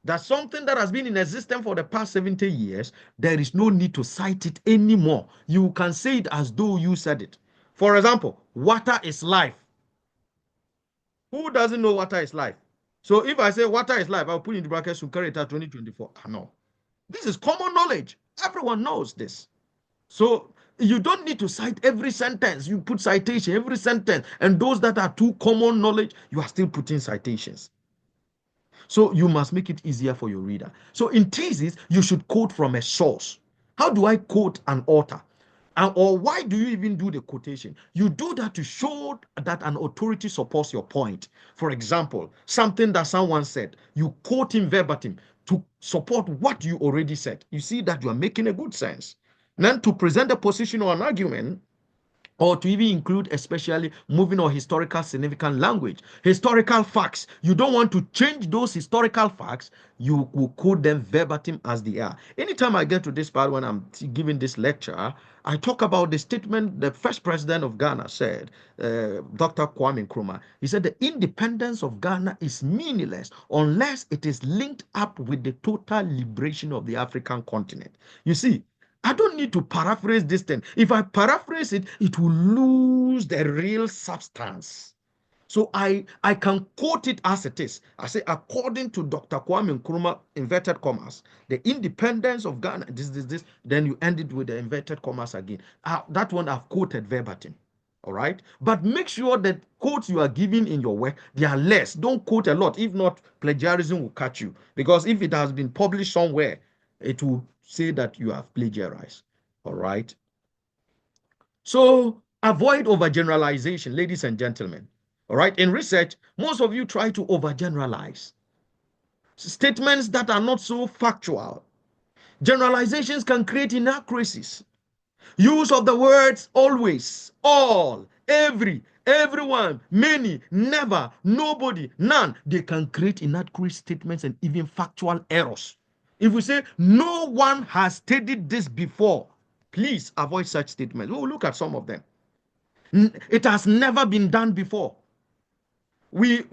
That's something that has been in existence for the past 70 years. There is no need to cite it anymore. You can say it as though you said it. For example, water is life. Who doesn't know water is life? So if I say water is life, I'll put in the bracket Sukarita 2024. No. This is common knowledge. Everyone knows this. So you don't need to cite every sentence. You put citation every sentence, and those that are too common knowledge, you are still putting citations. So you must make it easier for your reader. So in thesis, you should quote from a source. How do I quote an author? Or why do you even do the quotation? You do that to show that an authority supports your point. For example, something that someone said, you quote him verbatim to support what you already said. You see that you are making a good sense. Then to present a position or an argument, or to even include especially moving or historical significant language. Historical facts, you don't want to change those historical facts, you will quote them verbatim as they are. Anytime I get to this part when I'm giving this lecture, I talk about the statement the first president of Ghana said, Dr. Kwame Nkrumah. He said the independence of Ghana is meaningless unless it is linked up with the total liberation of the African continent. You see, I don't need to paraphrase this thing. If I paraphrase it, it will lose the real substance. So I can quote it as it is. I say, according to Dr. Kwame Nkrumah, inverted commas, the independence of Ghana, this, then you end it with the inverted commas again. That one I've quoted verbatim. All right. But make sure that quotes you are giving in your work, they are less. Don't quote a lot. If not, plagiarism will catch you. Because if it has been published somewhere, it will say that you have plagiarized. All right. So avoid overgeneralization, ladies and gentlemen. All right. In research, most of you try to overgeneralize statements that are not so factual. Generalizations can create inaccuracies. Use of the words always, all, every, everyone, many, never, nobody, none. They can create inaccurate statements and even factual errors. If we say no one has studied this before, please avoid such statements. We'll look at some of them. It has never been done before. We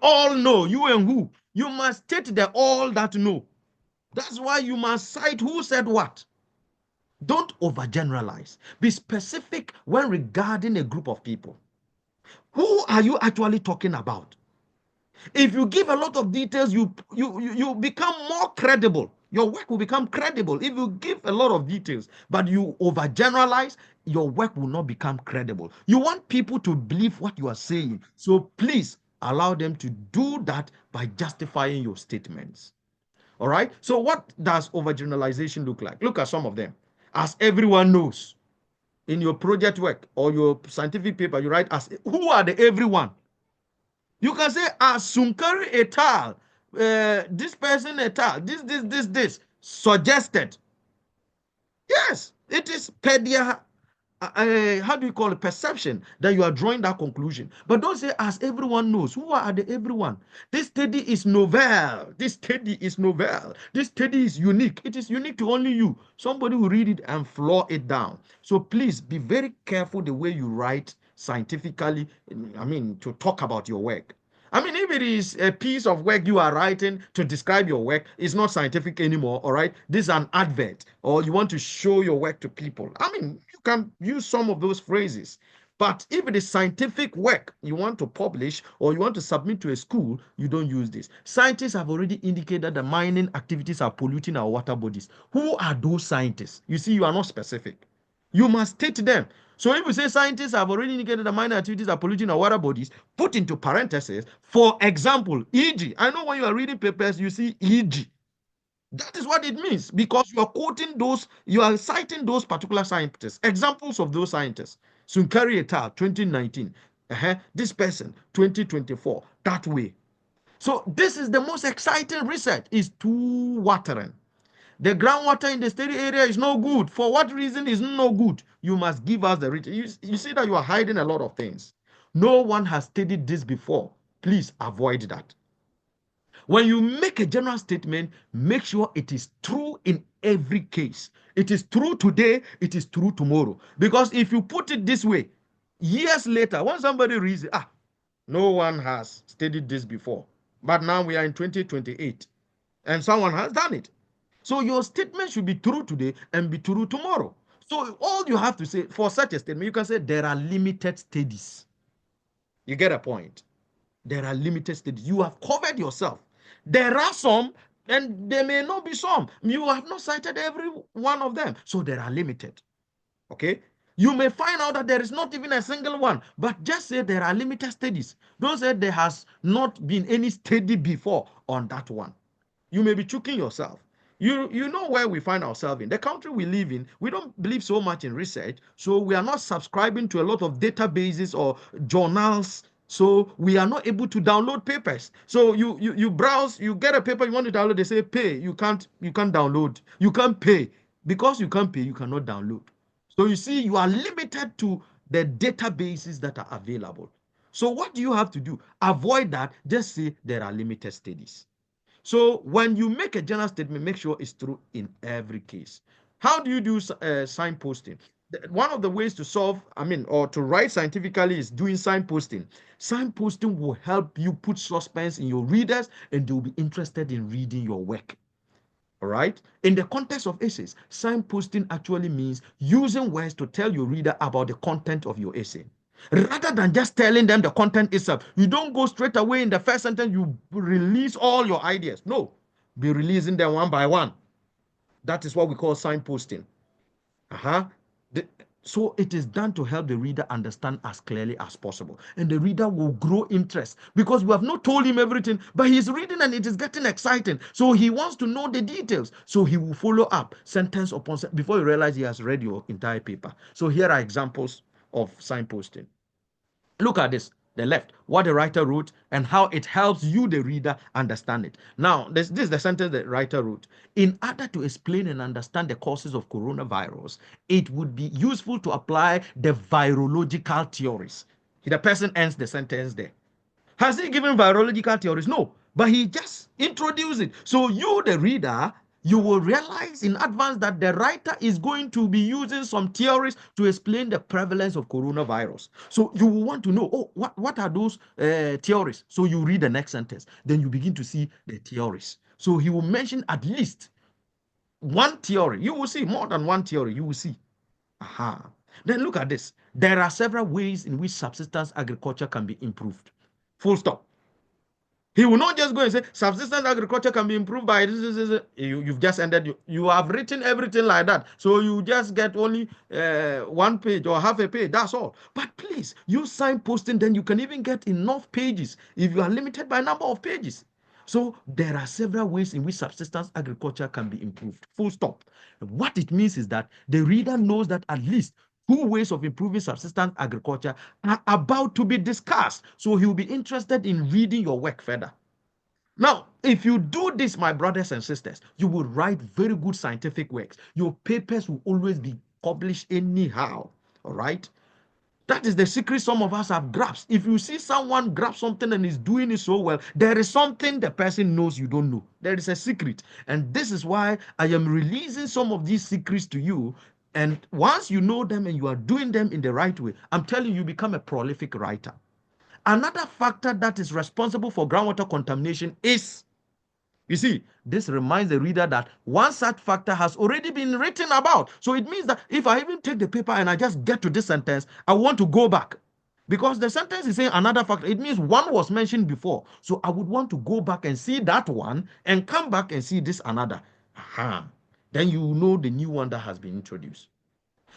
all know, you and who. You must state the all that know. That's why you must cite who said what. Don't overgeneralize. Be specific when regarding a group of people. Who are you actually talking about? If you give a lot of details, you become more credible. Your work will become credible if you give a lot of details, but you overgeneralize, your work will not become credible. You want people to believe what you are saying. So please allow them to do that by justifying your statements. All right. So what does overgeneralization look like? Look at some of them. As everyone knows, in your project work or your scientific paper, you write as who are the everyone. You can say as Sunkari et al. This person et al. This suggested. Yes, it is per their how do you call it, perception that you are drawing that conclusion. But don't say as everyone knows. Who are the everyone? This study is novel. This study is novel. This study is unique. It is unique to only you. Somebody will read it and flaw it down. So please be very careful the way you write scientifically, to talk about your work. If it is a piece of work you are writing to describe your work, it's not scientific anymore, all right? This is an advert, or you want to show your work to people. You can use some of those phrases. But if it is scientific work you want to publish or you want to submit to a school, you don't use this. Scientists have already indicated that mining activities are polluting our water bodies. Who are those scientists? You see, you are not specific. You must state them. So if you say scientists have already indicated that mining activities are polluting our water bodies, put into parentheses, for example, e.g. I know when you are reading papers, you see e.g. That is what it means, because you are quoting those, you are citing those particular scientists, examples of those scientists. Sunkari et al., 2019. This person, 2024, that way. So this is the most exciting research, is too watering. The groundwater in the study area is no good. For what reason is no good? You must give us the reason. You see that you are hiding a lot of things. No one has studied this before. Please avoid that. When you make a general statement, make sure it is true in every case. It is true today, it is true tomorrow. Because if you put it this way, years later, when somebody reads it, no one has studied this before. But now we are in 2028 and someone has done it. So your statement should be true today and be true tomorrow. So all you have to say for such a statement, you can say there are limited studies. You get a point. There are limited studies. You have covered yourself. There are some, and there may not be some. You have not cited every one of them. So there are limited. Okay? You may find out that there is not even a single one, but just say there are limited studies. Don't say there has not been any study before on that one. You may be choking yourself. You know where we find ourselves in. The country we live in, we don't believe so much in research, so we are not subscribing to a lot of databases or journals, so we are not able to download papers. So you browse, you get a paper you want to download, they say pay. You can't download. You can't pay. Because you can't pay, you cannot download. So you see, you are limited to the databases that are available. So what do you have to do? Avoid that. Just say there are limited studies. So when you make a general statement, make sure it's true in every case. How do you do signposting? One of the ways to solve, or to write scientifically is doing signposting. Signposting will help you put suspense in your readers and they'll be interested in reading your work. All right. In the context of essays, signposting actually means using words to tell your reader about the content of your essay. Rather than just telling them the content itself, you don't go straight away in the first sentence, you release all your ideas. No, be releasing them one by one. That is what we call signposting. Uh-huh. So it is done to help the reader understand as clearly as possible. And the reader will grow interest because we have not told him everything, but he's reading and it is getting exciting. So he wants to know the details. So he will follow up sentence upon sentence before you realize he has read your entire paper. So here are examples of signposting. Look at this, the left, what the writer wrote and how it helps you, the reader, understand it. Now, this is the sentence the writer wrote. In order to explain and understand the causes of coronavirus, it would be useful to apply the virological theories. The person ends the sentence there. Has he given virological theories? No, but he just introduced it. So you, the reader, you will realize in advance that the writer is going to be using some theories to explain the prevalence of coronavirus. So you will want to know, oh, what are those theories? So you read the next sentence. Then you begin to see the theories. So he will mention at least one theory. You will see more than one theory. You will see. Aha. Then look at this. There are several ways in which subsistence agriculture can be improved. Full stop. He will not just go and say subsistence agriculture can be improved by this. You've just ended. You have written everything like that. So you just get only 1 page or half a page. That's all. But please use signposting. Then you can even get enough pages if you are limited by number of pages. So there are several ways in which subsistence agriculture can be improved. Full stop. What it means is that the reader knows that at least 2 ways of improving subsistence agriculture are about to be discussed. So he will be interested in reading your work further. Now, if you do this, my brothers and sisters, you will write very good scientific works. Your papers will always be published anyhow. All right? That is the secret some of us have grasped. If you see someone grab something and is doing it so well, there is something the person knows you don't know. There is a secret. And this is why I am releasing some of these secrets to you. And once you know them and you are doing them in the right way, I'm telling you, become a prolific writer. Another factor that is responsible for groundwater contamination is, you see, this reminds the reader that one such factor has already been written about. So it means that if I even take the paper and I just get to this sentence, I want to go back. Because the sentence is saying another factor. It means one was mentioned before. So I would want to go back and see that one and come back and see this another. Aha. Then you know the new one that has been introduced.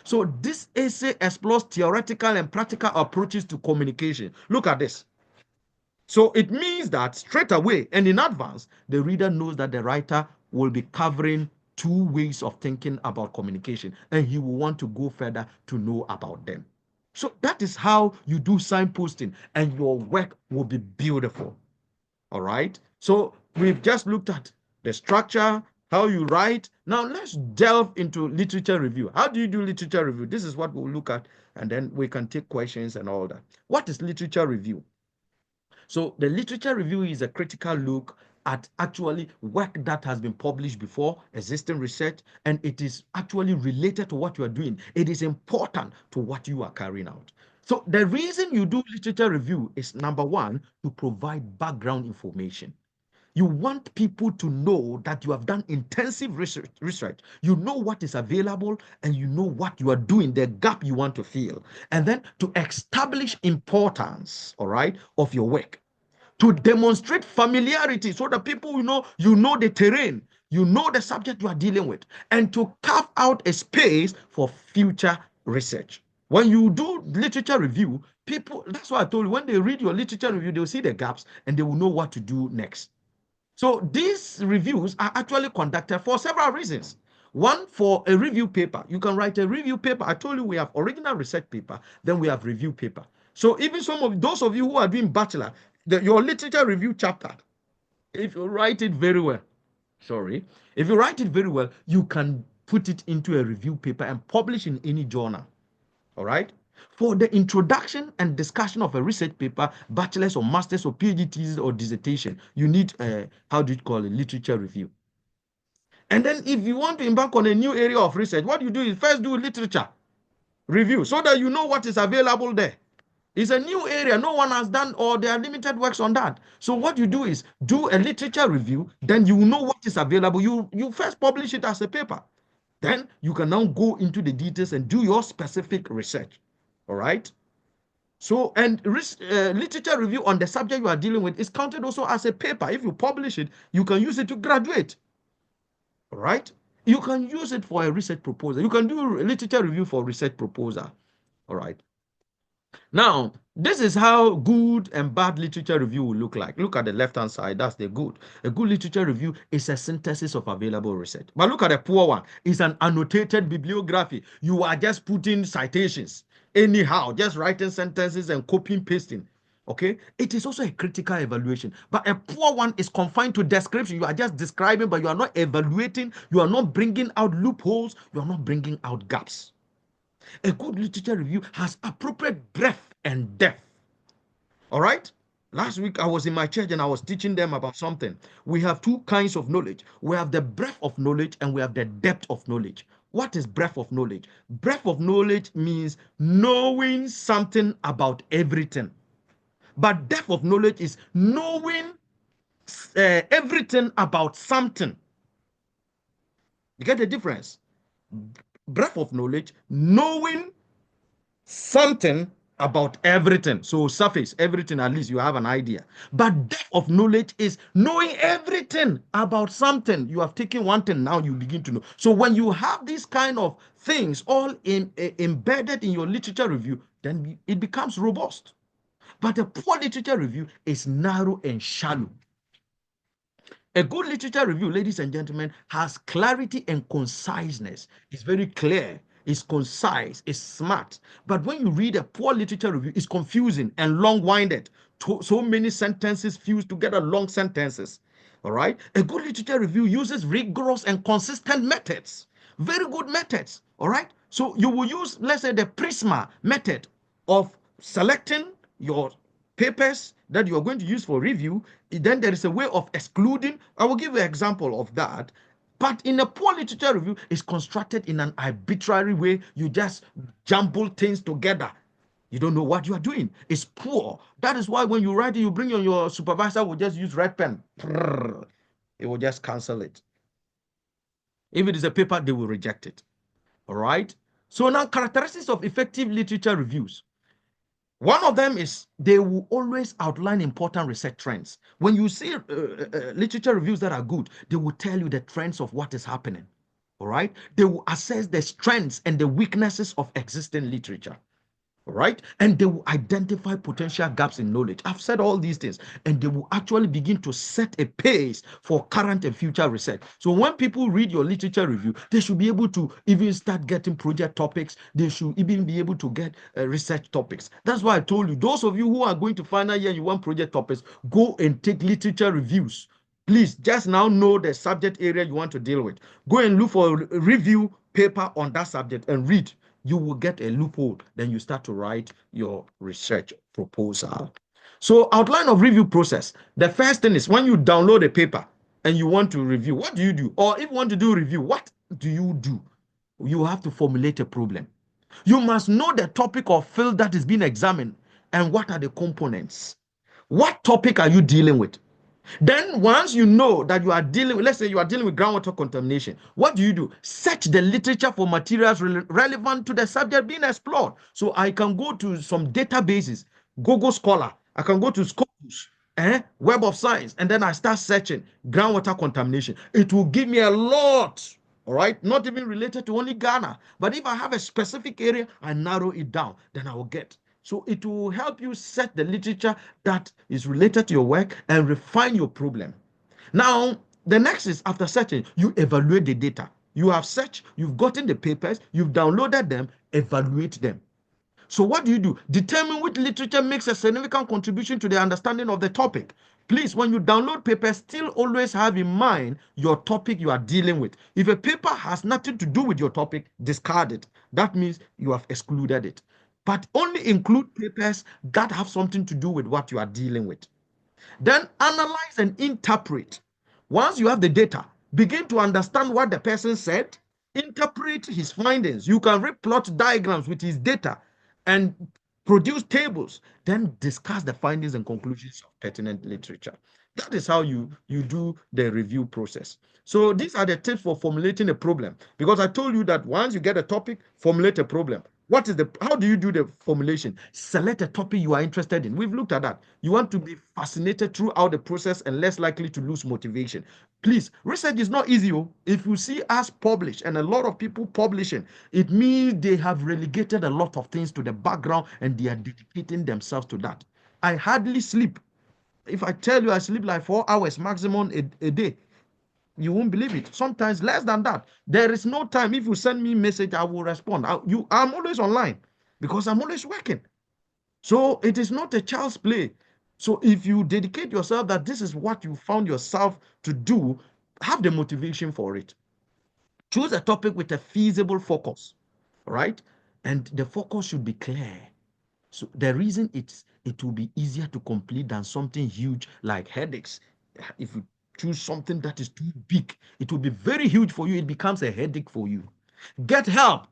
So this essay explores theoretical and practical approaches to communication. Look at this. So it means that straight away and in advance, the reader knows that the writer will be covering 2 ways of thinking about communication, and he will want to go further to know about them. So that is how you do signposting, and your work will be beautiful. All right. So we've just looked at the structure, how you write. Now let's delve into literature review. How do you do literature review? This is what we'll look at, and then we can take questions and all that. What is literature review? So the literature review is a critical look at actually work that has been published before, existing research, and it is actually related to what you are doing. It is important to what you are carrying out. So the reason you do literature review is, number one, to provide background information. You want people to know that you have done intensive research. You know what is available and you know what you are doing, the gap you want to fill. And then to establish importance, all right, of your work. To demonstrate familiarity so that people you know the terrain, you know the subject you are dealing with, and to carve out a space for future research. When you do literature review, people, that's why I told you, when they read your literature review, they'll see the gaps and they will know what to do next. So these reviews are actually conducted for several reasons. One, for a review paper. You can write a review paper. I told you we have original research paper, then we have review paper. So even some of those of you who are doing bachelor, your literature review chapter, if you write it very well, if you write it very well, you can put it into a review paper and publish in any journal. All right. For the introduction and discussion of a research paper, bachelor's or master's or PhD thesis or dissertation, you need, how do you call it, literature review. And then if you want to embark on a new area of research, what you do is first do literature review so that you know what is available there. It's a new area. No one has done, or there are limited works on that. So what you do is do a literature review, then you know what is available. You first publish it as a paper. Then you can now go into the details and do your specific research. All right? So, and literature review on the subject you are dealing with is counted also as a paper. If you publish it, you can use it to graduate. All right? You can use it for a research proposal. You can do a literature review for research proposal. All right? Now, this is how good and bad literature review will look like. Look at the left-hand side. That's the good. A good literature review is a synthesis of available research. But look at the poor one. It's an annotated bibliography. You are just putting citations anyhow, just writing sentences and copying, pasting. Okay? It is also a critical evaluation. But a poor one is confined to description. You are just describing, but you are not evaluating. You are not bringing out loopholes. You are not bringing out gaps. A good literature review has appropriate breadth and depth. All right? Last week, I was in my church and I was teaching them about something. We have two kinds of knowledge. We have the breadth of knowledge and we have the depth of knowledge. What is breadth of knowledge? Breadth of knowledge means knowing something about everything. But depth of knowledge is knowing everything about something. You get the difference? Breadth of knowledge, knowing something about everything. So surface, everything, at least you have an idea. But depth of knowledge is knowing everything about something. You have taken one thing, now you begin to know. So when you have these kind of things all embedded in your literature review, then it becomes robust. But a poor literature review is narrow and shallow. A good literature review, ladies and gentlemen, has clarity and conciseness. It's very clear, it's concise, it's smart. But when you read a poor literature review, it's confusing and long-winded. So many sentences fused together, long sentences. All right? A good literature review uses rigorous and consistent methods. Very good methods. All right? So you will use, let's say, the Prisma method of selecting your papers that you are going to use for review. Then there is a way of excluding. I will give you an example of that. But in a poor literature review, it's constructed in an arbitrary way. You just jumble things together. You don't know what you are doing. It's poor. That is why when you write it, you bring your supervisor will just use red pen. It will just cancel it. If it is a paper, they will reject it. All right? So now, characteristics of effective literature reviews. One of them is they will always outline important research trends. When you see literature reviews that are good, they will tell you the trends of what is happening. All right? They will assess the strengths and the weaknesses of existing literature. All right? And they will identify potential gaps in knowledge. I've said all these things, and they will actually begin to set a pace for current and future research. So when people read your literature review, they should be able to even start getting project topics. They should even be able to get research topics. That's why I told you, those of you who are going to final year, you want project topics, go and take literature reviews. Please just now know the subject area you want to deal with. Go and look for a review paper on that subject and read. You will get a loophole. Then you start to write your research proposal. So outline of review process. The first thing is when you download a paper and you want to review, what do you do? Or if you want to do review, what do you do? You have to formulate a problem. You must know the topic or field that is being examined and what are the components. What topic are you dealing with? Then once you know that you are dealing with, let's say you are dealing with groundwater contamination, what do? Search the literature for materials relevant to the subject being explored. So I can go to some databases, Google Scholar, I can go to Scopus, Web of Science, and then I start searching groundwater contamination. It will give me a lot, all right? Not even related to only Ghana. But if I have a specific area, I narrow it down, then I will get. So it will help you set the literature that is related to your work and refine your problem. Now, the next is after searching, you evaluate the data. You have searched, you've gotten the papers, you've downloaded them, evaluate them. So what do? Determine which literature makes a significant contribution to the understanding of the topic. Please, when you download papers, still always have in mind your topic you are dealing with. If a paper has nothing to do with your topic, discard it. That means you have excluded it. but only include papers that have something to do with what you are dealing with. Then analyze and interpret. Once you have the data, begin to understand what the person said, interpret his findings. You can replot diagrams with his data and produce tables, then discuss the findings and conclusions of pertinent literature. That is how you do the review process. So these are the tips for formulating a problem, because I told you that once you get a topic, formulate a problem. How do you do the formulation? Select a topic you are interested in. We've looked at that. You want to be fascinated throughout the process and less likely to lose motivation. Please, research is not easy. If you see us publish and a lot of people publishing, it means they have relegated a lot of things to the background and they are dedicating themselves to that. I hardly sleep. If I tell you I sleep like 4 hours maximum a day, you won't believe it. Sometimes less than that. There is no time. If you send me a message, I will respond. I'm always online because I'm always working. So it is not a child's play. So if you dedicate yourself that this is what you found yourself to do, have the motivation for it. Choose a topic with a feasible focus, right? And the focus should be clear. So the reason it will be easier to complete than something huge like headaches. If you choose something that is too big, it will be very huge for you. It becomes a headache for you. Get help.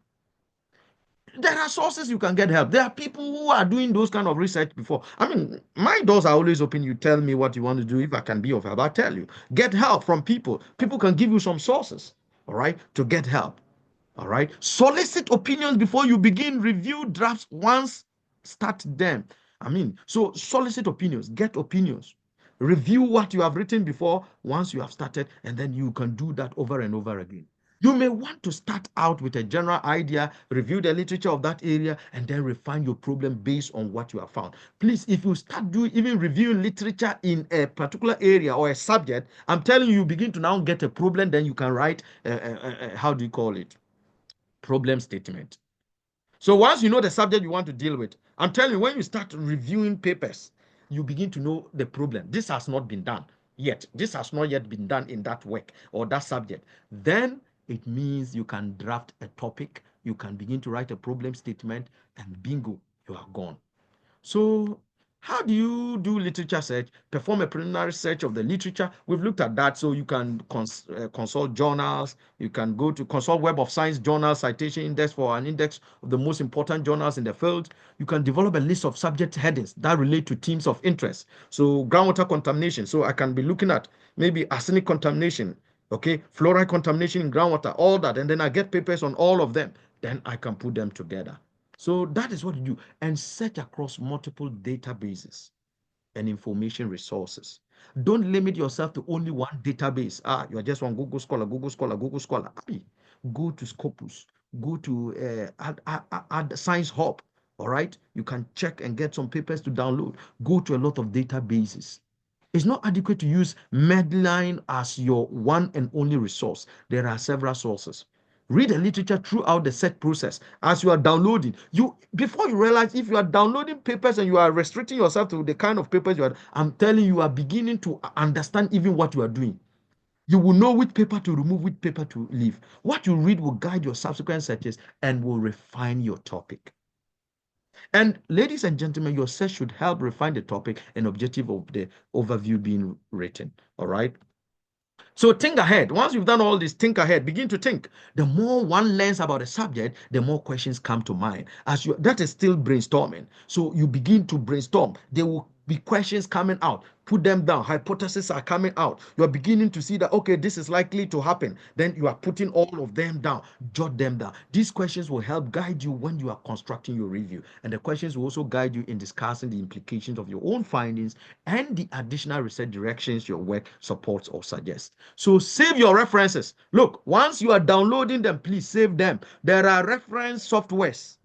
There are sources you can get help. There are people who are doing those kind of research before. I mean, my doors are always open. You tell me what you want to do. If I can be of help, I'll tell you. Get help from people. People can give you some sources, all right, to get help. All right. Solicit opinions before you begin. Review drafts once. Start them. So solicit opinions. Get opinions. Review what you have written before once you have started, and then you can do that over and over again. You may want to start out with a general idea, review the literature of that area, and then refine your problem based on what you have found. Please, if you start even reviewing literature in a particular area or a subject, I'm telling you, you begin to now get a problem, then you can write, how do you call it? Problem statement. So once you know the subject you want to deal with, I'm telling you, when you start reviewing papers, you begin to know the problem. This has not been done yet. This has not yet been done in that work or that subject. Then it means you can draft a topic, you can begin to write a problem statement, and bingo, you are gone. So how do you do literature search? Perform a preliminary search of the literature. We've looked at that. So you can consult journals. You can go to consult Web of Science journal citation index for an index of the most important journals in the field. You can develop a list of subject headings that relate to themes of interest. So groundwater contamination. So I can be looking at maybe arsenic contamination, okay, fluoride contamination in groundwater, all that. And then I get papers on all of them. Then I can put them together. So that is what you do, and search across multiple databases and information resources. Don't limit yourself to only one database. You are just on Google Scholar. Go to Scopus, go to Add Science Hub. All right, you can check and get some papers to download. Go to a lot of databases. It's not adequate to use Medline as your one and only resource. There are several sources. Read the literature throughout the search process as you are downloading. Before you realize, if you are downloading papers and you are restricting yourself to the kind of papers I'm telling you, are beginning to understand even what you are doing. You will know which paper to remove, which paper to leave. What you read will guide your subsequent searches and will refine your topic. And ladies and gentlemen, your search should help refine the topic and objective of the overview being written. All right. So think ahead. Once you've done all this, think ahead. Begin to think. The more one learns about a subject, the more questions come to mind. That is still brainstorming. So you begin to brainstorm. There will be questions coming out. Put them down. Hypotheses are coming out. You are beginning to see that, okay, this is likely to happen. Then you are putting all of them down. Jot them down. These questions will help guide you when you are constructing your review. And the questions will also guide you in discussing the implications of your own findings and the additional research directions your work supports or suggests. So save your references. Look, once you are downloading them, please save them. There are reference softwares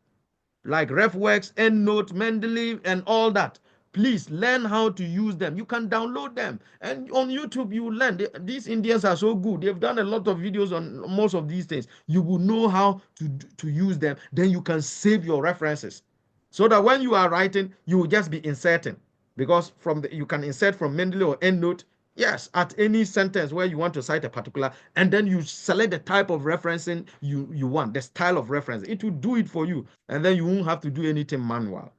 like RefWorks, EndNote, Mendeley, and all that. Please learn how to use them. You can download them. And on YouTube, you will learn. These Indians are so good. They've done a lot of videos on most of these things. You will know how to use them. Then you can save your references so that when you are writing, you will just be inserting. Because you can insert from Mendeley or EndNote Yes, at any sentence where you want to cite a particular, and then you select the type of referencing you want, the style of reference. It will do it for you, and then you won't have to do anything manual.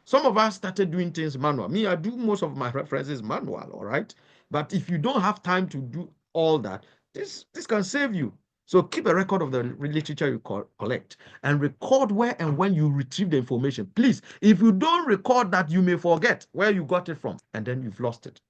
Some of us started doing things manual. Me, I do most of my references manual, all right? But if you don't have time to do all that, this can save you. So keep a record of the literature you collect and record where and when you retrieve the information. Please, if you don't record that, you may forget where you got it from, and then you've lost it.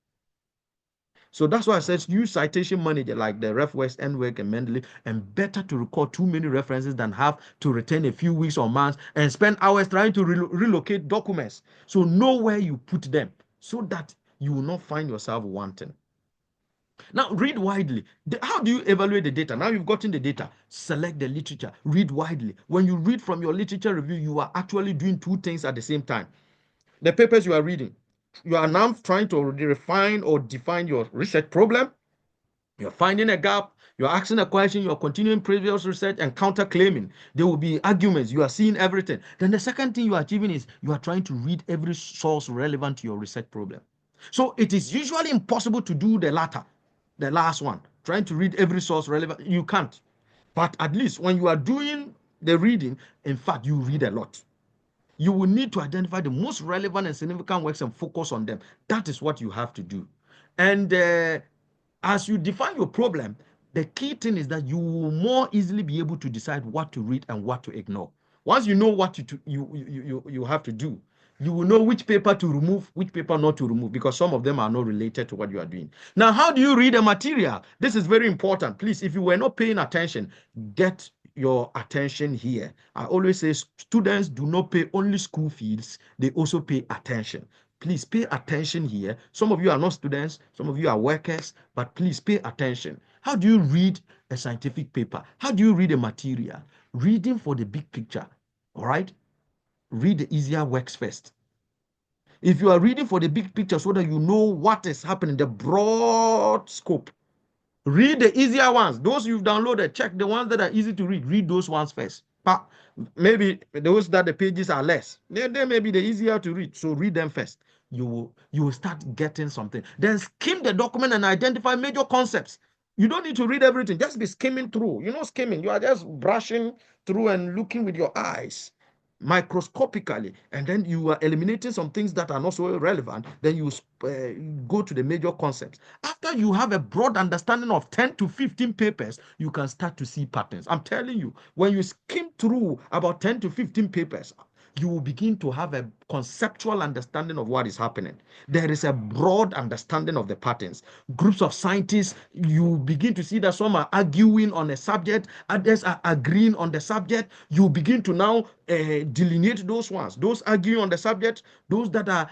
So that's why I said use citation manager like the RefWest, NWEC, and Mendeley, and better to record too many references than have to retain a few weeks or months and spend hours trying to relocate documents. So know where you put them so that you will not find yourself wanting. Now, read widely. How do you evaluate the data? Now you've gotten the data. Select the literature. Read widely. When you read from your literature review, you are actually doing two things at the same time. The papers you are reading, you are now trying to refine or define your research problem. You're finding a gap. You're asking a question. You're continuing previous research and counterclaiming. There will be arguments. You are seeing everything. Then the second thing you are achieving is you are trying to read every source relevant to your research problem. So it is usually impossible to do the latter, the last one, trying to read every source relevant. You can't. But at least when you are doing the reading, in fact, you read a lot. You will need to identify the most relevant and significant works and focus on them. That is what you have to do. And as you define your problem, the key thing is that you will more easily be able to decide what to read and what to ignore. Once you know what you have to do, you will know which paper to remove, which paper not to remove, because some of them are not related to what you are doing. Now, how do you read a material? This is very important. Please, if you were not paying attention, get your attention here. I always say students do not pay only school fees, they also pay attention. Please pay attention here. Some of you are not students, some of you are workers, but please pay attention. How do you read a scientific paper? How do you read a material? Reading for the big picture, all right? Read the easier works first. If you are reading for the big picture so that you know what is happening, the broad scope, read the easier ones. Those you've downloaded, check the ones that are easy to read. Read those ones first. Maybe those that the pages are less, they may be the easier to read. So read them first. You will start getting something. Then skim the document and identify major concepts. You don't need to read everything. Just be skimming through. You're not skimming. You are just brushing through and looking with your eyes microscopically, and then you are eliminating some things that are not so relevant. Then you go to the major concepts. After you have a broad understanding of 10 to 15 papers, you can start to see patterns. I'm telling you, when you skim through about 10 to 15 papers, you will begin to have a conceptual understanding of what is happening. There is a broad understanding of the patterns. Groups of scientists, you begin to see that some are arguing on a subject, others are agreeing on the subject. You begin to now delineate those ones, those arguing on the subject, those that are,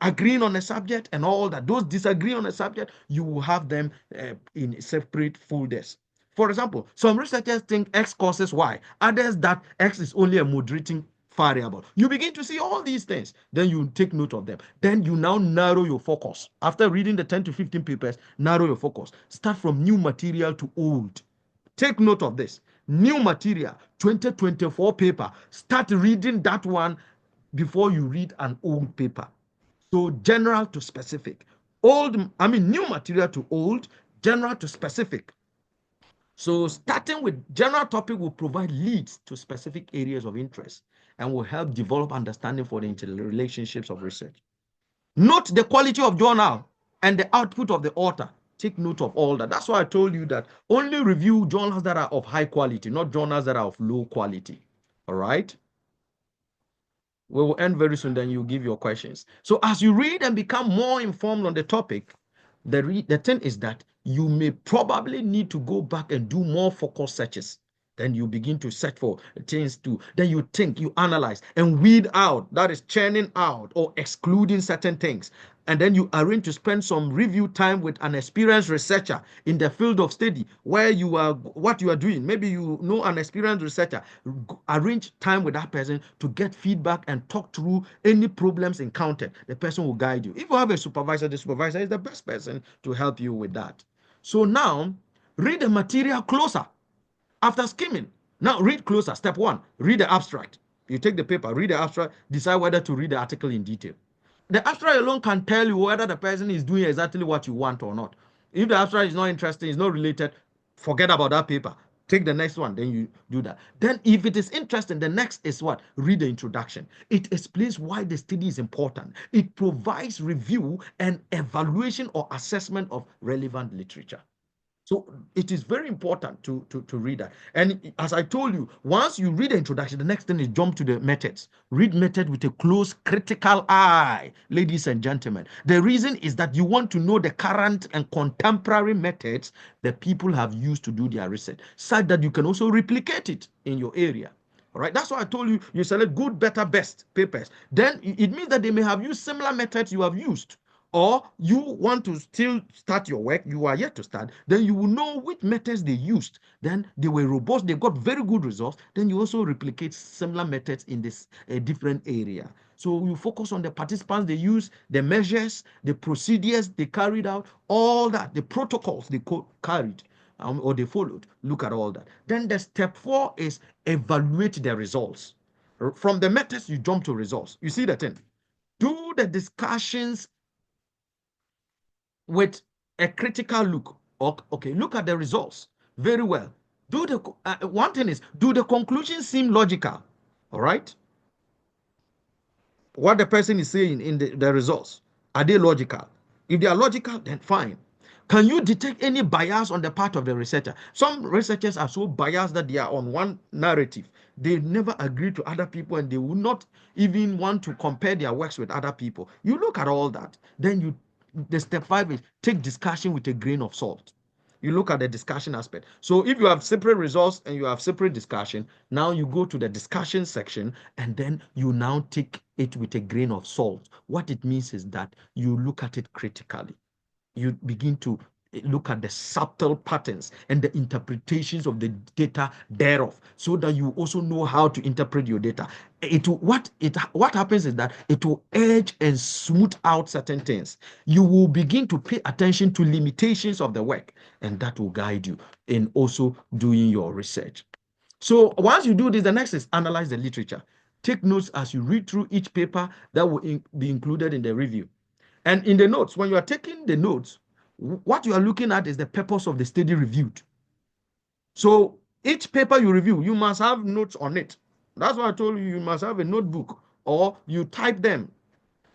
agreeing on a subject and all that, those disagreeing on a subject, you will have them in separate folders. For example, some researchers think X causes Y, others that X is only a moderating variable. You begin to see all these things. Then you take note of them. Then you now narrow your focus. After reading the 10 to 15 papers, narrow your focus. Start from new material to old. Take note of this. New material, 2024 paper. Start reading that one before you read an old paper. So general to specific. New material to old, general to specific. So starting with general topic will provide leads to specific areas of interest and will help develop understanding for the interrelationships of research. Note the quality of journal and the output of the author. Take note of all that. That's why I told you that only review journals that are of high quality, not journals that are of low quality. All right? We will end very soon, then you give your questions. So as you read and become more informed on the topic, the thing is that you may probably need to go back and do more focus searches. Then you begin to search for things to, then you think, you analyze and weed out, that is churning out or excluding certain things. And then you arrange to spend some review time with an experienced researcher in the field of study where you are, what you are doing. Maybe you know an experienced researcher. Arrange time with that person to get feedback and talk through any problems encountered. The person will guide you. If you have a supervisor, the supervisor is the best person to help you with that. So now, read the material closer. After skimming, now read closer. Step one, read the abstract. You take the paper, read the abstract, decide whether to read the article in detail. The abstract alone can tell you whether the person is doing exactly what you want or not. If the abstract is not interesting, is not related, forget about that paper. Take the next one, then you do that. Then, if it is interesting, the next is what? Read the introduction. It explains why the study is important. It provides review and evaluation or assessment of relevant literature. So it is very important to read that. And as I told you, once you read the introduction, the next thing is jump to the methods. Read method with a close critical eye, ladies and gentlemen. The reason is that you want to know the current and contemporary methods that people have used to do their research, such that you can also replicate it in your area. All right, that's why I told you you select good, better, best papers. Then it means that they may have used similar methods you have used, or you want to still start your work, you are yet to start, then you will know which methods they used. Then they were robust, they got very good results. Then you also replicate similar methods in this different area. So you focus on the participants they use, the measures, the procedures they carried out, all that, the protocols they carried or they followed. Look at all that. Then the step 4 is evaluate the results. From the methods, you jump to results. You see the thing. Do the discussions with a critical look. Okay, look at the results very well. Do the one thing is, do the conclusions seem logical? All right, what the person is saying in the results, are they logical? If they are logical, then fine. Can you detect any bias on the part of the researcher? Some researchers are so biased that they are on one narrative. They never agree to other people, and they will not even want to compare their works with other people. You look at all that. Then the step 5 is take discussion with a grain of salt. You look at the discussion aspect. So if you have separate results and you have separate discussion, now you go to the discussion section, and then you now take it with a grain of salt. What it means is that you look at it critically. You begin to look at the subtle patterns and the interpretations of the data thereof, so that you also know how to interpret your data. What happens is that it will edge and smooth out certain things. You will begin to pay attention to limitations of the work, and that will guide you in also doing your research. So once you do this, the next is analyze the literature. Take notes as you read through each paper that will be included in the review. And in the notes, when you are taking the notes, what you are looking at is the purpose of the study reviewed. So each paper you review, you must have notes on it. That's why I told you must have a notebook, or you type them.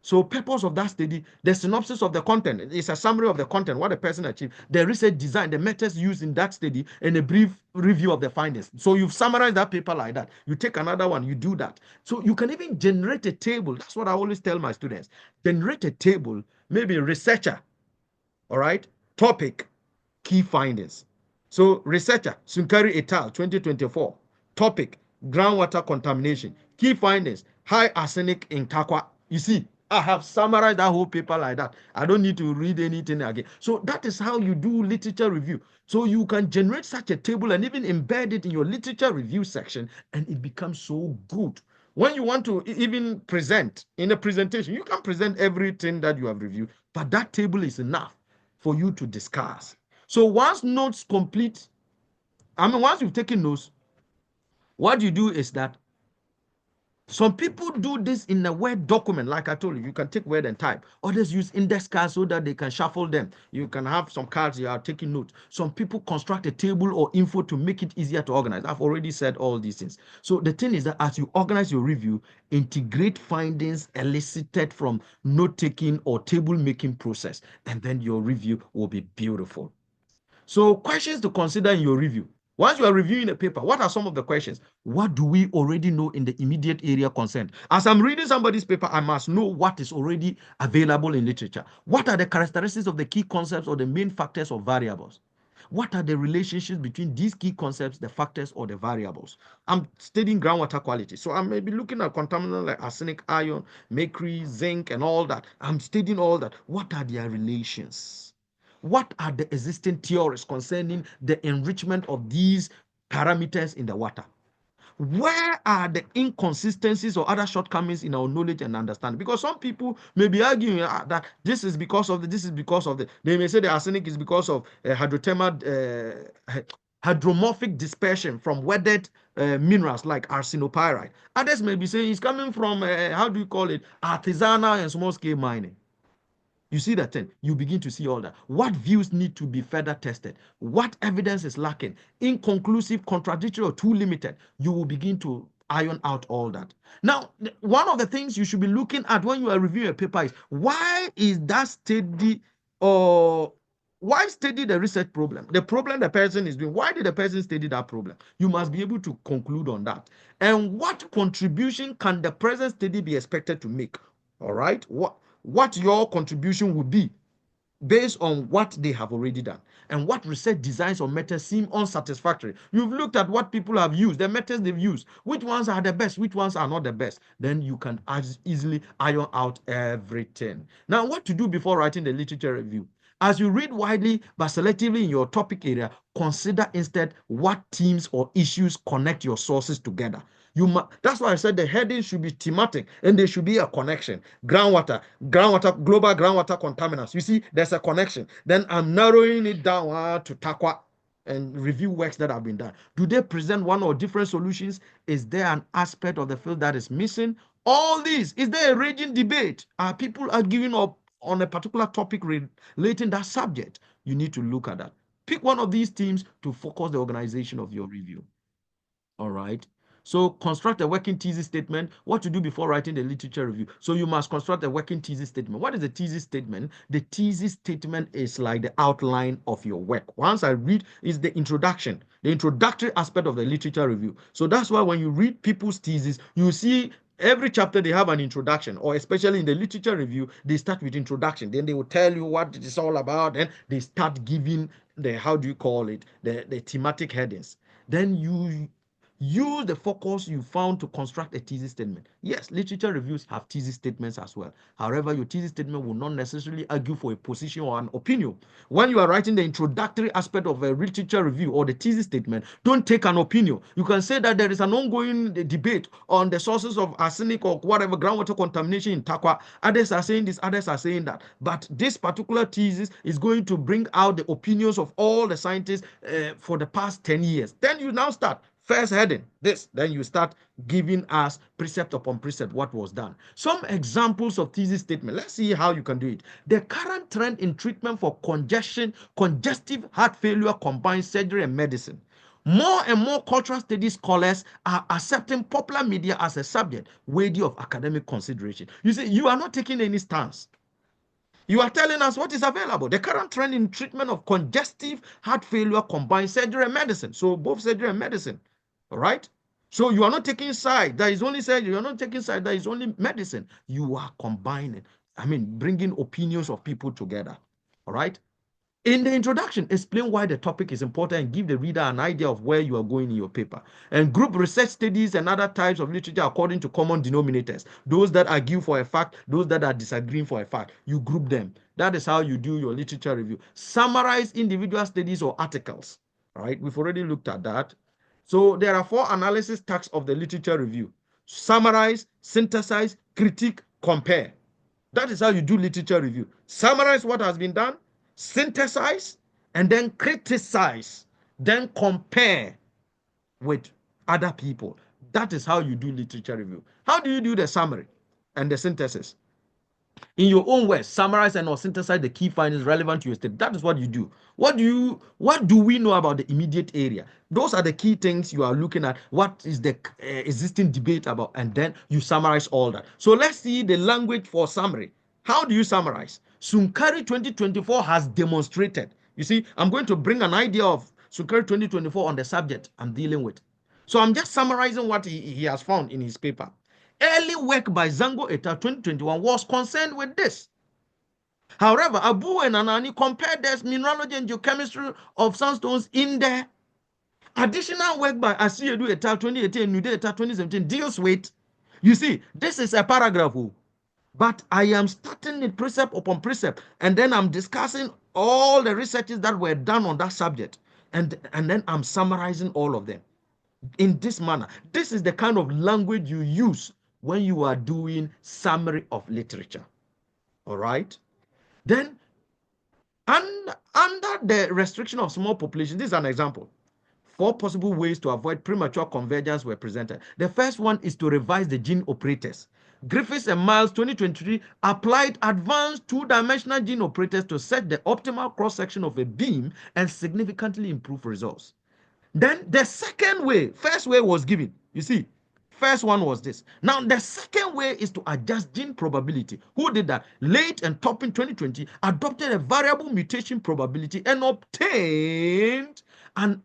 So purpose of that study, the synopsis of the content is a summary of the content, what the person achieved, the research design, the methods used in that study, and a brief review of the findings. So you've summarized that paper like that. You take another one, you do that. So you can even generate a table. That's what I always tell my students. Generate a table, maybe researcher, all right, topic, key findings. So researcher, Sunkari et al., 2024. Topic, groundwater contamination. Key findings, high arsenic in Takwa. You see, I have summarized that whole paper like that. I don't need to read anything again. So that is how you do literature review. So you can generate such a table and even embed it in your literature review section, and it becomes so good. When you want to even present in a presentation, you can present everything that you have reviewed, but that table is enough for you to discuss. So once notes complete, once you've taken notes, what you do is that some people do this in a Word document. Like I told you, you can take Word and type. Others use index cards so that they can shuffle them. You can have some cards you are taking notes. Some people construct a table or info to make it easier to organize. I've already said all these things. So the thing is that as you organize your review, integrate findings elicited from note-taking or table-making process, and then your review will be beautiful. So questions to consider in your review. Once you are reviewing a paper, what are some of the questions? What do we already know in the immediate area concerned? As I'm reading somebody's paper, I must know what is already available in literature. What are the characteristics of the key concepts or the main factors or variables? What are the relationships between these key concepts, the factors or the variables? I'm studying groundwater quality. So I may be looking at contaminants like arsenic, iron, mercury, zinc, and all that. I'm studying all that. What are their relations? What are the existing theories concerning the enrichment of these parameters in the water? Where are the inconsistencies or other shortcomings in our knowledge and understanding? Because some people may be arguing that this is because of this is because of the. They may say the arsenic is because of hydrothermal hydromorphic dispersion from weathered minerals like arsenopyrite. Others may be saying it's coming from, how do you call it, artisanal and small scale mining. You see that thing, you begin to see all that. What views need to be further tested? What evidence is lacking? Inconclusive, contradictory, or too limited? You will begin to iron out all that. Now, one of the things you should be looking at when you are reviewing a paper is why is that study or why study the research problem? The problem the person is doing, why did the person study that problem? You must be able to conclude on that. And what contribution can the present study be expected to make? All right. What your contribution would be based on what they have already done, and what research designs or methods seem unsatisfactory. You've looked at what people have used, the methods they've used, which ones are the best, which ones are not the best. Then you can as easily iron out everything. Now, what to do before writing the literature review? As you read widely but selectively in your topic area, consider instead what themes or issues connect your sources together. That's why I said the heading should be thematic and there should be a connection. Global groundwater contaminants. You see, there's a connection. Then I'm narrowing it down to TAQUA and review works that have been done. Do they present one or different solutions? Is there an aspect of the field that is missing? All these, is there a raging debate? Are people arguing up on a particular topic relating that subject? You need to look at that. Pick one of these themes to focus the organization of your review. All right. So construct a working thesis statement. What to do before writing the literature review. So you must construct a working thesis statement. What is the thesis statement? The thesis statement is like the outline of your work. Once I read is the introduction, the introductory aspect of the literature review. So that's why when you read people's thesis, you see every chapter they have an introduction, or especially in the literature review, they start with introduction. Then they will tell you what it is all about. Then they start giving the, how do you call it, the thematic headings. Then you use the focus you found to construct a thesis statement. Yes, literature reviews have thesis statements as well. However, your thesis statement will not necessarily argue for a position or an opinion. When you are writing the introductory aspect of a literature review or the thesis statement, don't take an opinion. You can say that there is an ongoing debate on the sources of arsenic or whatever groundwater contamination in TAQUA. Others are saying this, others are saying that. But this particular thesis is going to bring out the opinions of all the scientists for the past 10 years. Then you now start. First heading, this. Then you start giving us precept upon precept what was done. Some examples of thesis statement. Let's see how you can do it. The current trend in treatment for congestive heart failure combines surgery and medicine. More and more cultural studies scholars are accepting popular media as a subject worthy of academic consideration. You see, you are not taking any stance. You are telling us what is available. The current trend in treatment of congestive heart failure combines surgery and medicine. So both surgery and medicine. All right. So you are not taking side. There is only surgery. You are not taking side. There is only medicine. You are combining. Bringing opinions of people together. All right. In the introduction, explain why the topic is important and give the reader an idea of where you are going in your paper. And group research studies and other types of literature according to common denominators. Those that argue for a fact, those that are disagreeing for a fact. You group them. That is how you do your literature review. Summarize individual studies or articles. All right, we've already looked at that. So there are 4 analysis tasks of the literature review. Summarize, synthesize, critique, compare. That is how you do literature review. Summarize what has been done, synthesize, and then criticize, then compare with other people. That is how you do literature review. How do you do the summary and the synthesis? In your own words, summarize and or synthesize the key findings relevant to your study. That is what you do. What do we know about the immediate area? Those are the key things you are looking at. What is the existing debate about? And then you summarize all that. So let's see the language for summary. How do you summarize? Sunkari 2024 has demonstrated. You see, I'm going to bring an idea of Sunkari 2024 on the subject I'm dealing with. So I'm just summarizing what he has found in his paper. Early work by Zango et al. 2021 was concerned with this. However, Abu and Anani compared the mineralogy and geochemistry of sandstones in the additional work by Asiedu et al. 2018 and Nude et al. 2017 deals with. You see, this is a paragraph, but I am starting it precept upon precept, and then I'm discussing all the researches that were done on that subject, and then I'm summarizing all of them in this manner. This is the kind of language you use when you are doing summary of literature. All right. Then, under the restriction of small population, this is an example. 4 possible ways to avoid premature convergence were presented. The first one is to revise the gene operators. Griffiths and Miles 2023 applied advanced two-dimensional gene operators to set the optimal cross-section of a beam and significantly improve results. Then the second way, first way was given. You see, first one was this. Now the second way is to adjust gene probability. Who did that? Late and Toppin 2020 adopted a variable mutation probability and obtained an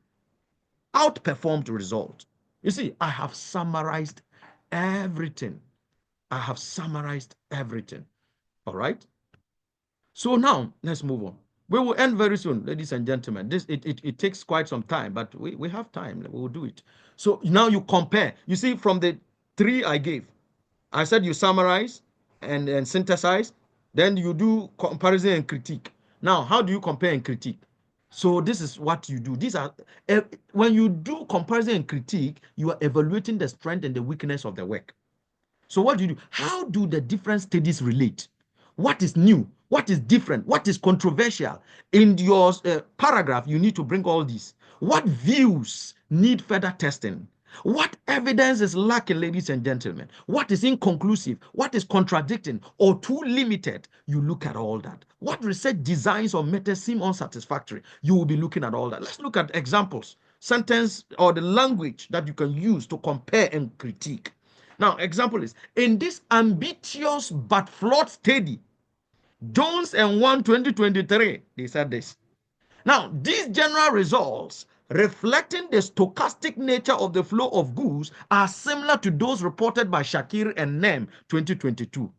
outperformed result. You see, I have summarized everything. I have summarized everything. All right. So now let's move on. We will end very soon, ladies and gentlemen. It takes quite some time, but we have time. We will do it. So now you compare. You see, from the 3 I gave, I said you summarize and synthesize, then you do comparison and critique. Now, how do you compare and critique? So this is what you do. These are when you do comparison and critique, you are evaluating the strength and the weakness of the work. So what do you do? How do the different studies relate? What is new? What is different? What is controversial? In your paragraph, you need to bring all these. What views need further testing? What evidence is lacking, ladies and gentlemen? What is inconclusive? What is contradicting or too limited? You look at all that. What research designs or methods seem unsatisfactory? You will be looking at all that. Let's look at examples, sentence, or the language that you can use to compare and critique. Now, example is, in this ambitious but flawed study, Jones and 1 2023, they said this. Now, these general results reflecting the stochastic nature of the flow of goods are similar to those reported by Shakir and Nem 2022.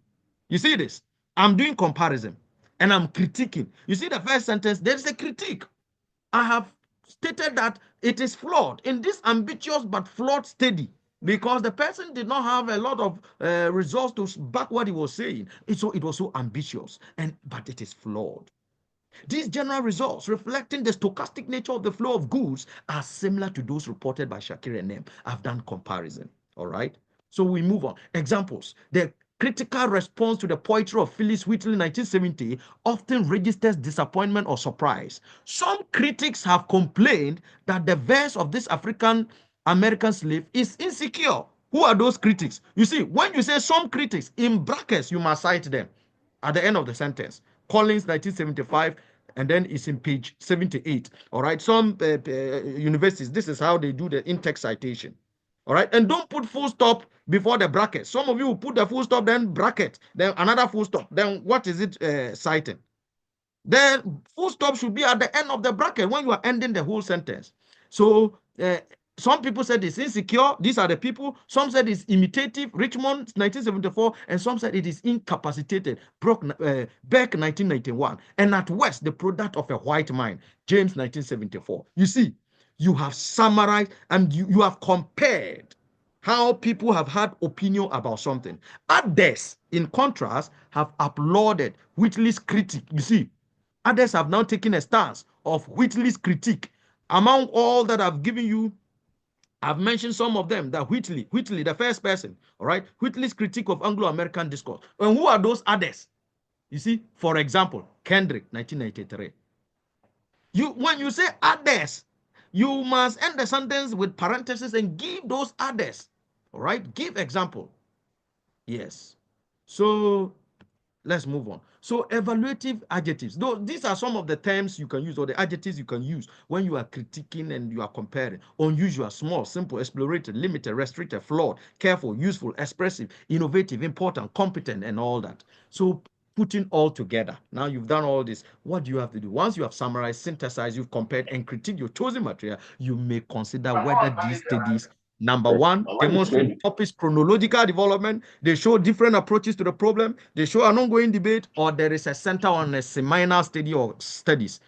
You see this? I'm doing comparison and I'm critiquing. You see the first sentence, there's a critique. I have stated that it is flawed in this ambitious but flawed study, because the person did not have a lot of results to back what he was saying. So it was so ambitious, but it is flawed. These general results reflecting the stochastic nature of the flow of goods are similar to those reported by Shakir and Nem. I've done comparison. All right. So we move on. Examples. The critical response to the poetry of Phyllis Wheatley 1970 often registers disappointment or surprise. Some critics have complained that the verse of this African American slave is insecure. Who are those critics? You see, when you say some critics, in brackets, you must cite them at the end of the sentence. Collins 1975, and then it's in page 78. All right. Some universities, this is how they do the in-text citation. All right. And don't put full stop before the bracket. Some of you will put the full stop, then bracket, then another full stop. Then what is it citing? The full stop should be at the end of the bracket when you are ending the whole sentence. So some people said it's insecure. These are the people. Some said it's imitative. Richmond, 1974. And some said it is incapacitated. Beck, 1991. And at West, the product of a white mind. James, 1974. You see, you have summarized and you have compared how people have had opinion about something. Others, in contrast, have applauded Whitley's critique. You see, others have now taken a stance of Whitley's critique. Among all that I've given you, I've mentioned some of them, that Whitley, the first person, all right? Whitley's critique of Anglo-American discourse. And who are those others? You see, for example, Kendrick, 1993. When you say others, you must end the sentence with parentheses and give those others, all right? Give example. Yes. So let's move on. So evaluative adjectives. These are some of the terms you can use, or the adjectives you can use when you are critiquing and you are comparing. Unusual, small, simple, exploratory, limited, restricted, flawed, careful, useful, expressive, innovative, important, competent, and all that. So putting all together. Now you've done all this. What do you have to do? Once you have summarized, synthesized, you've compared and critiqued your chosen material, you may consider whether these studies, number one, demonstrate topics chronological development. They show different approaches to the problem. They show an ongoing debate, or there is a center on a seminal study or studies,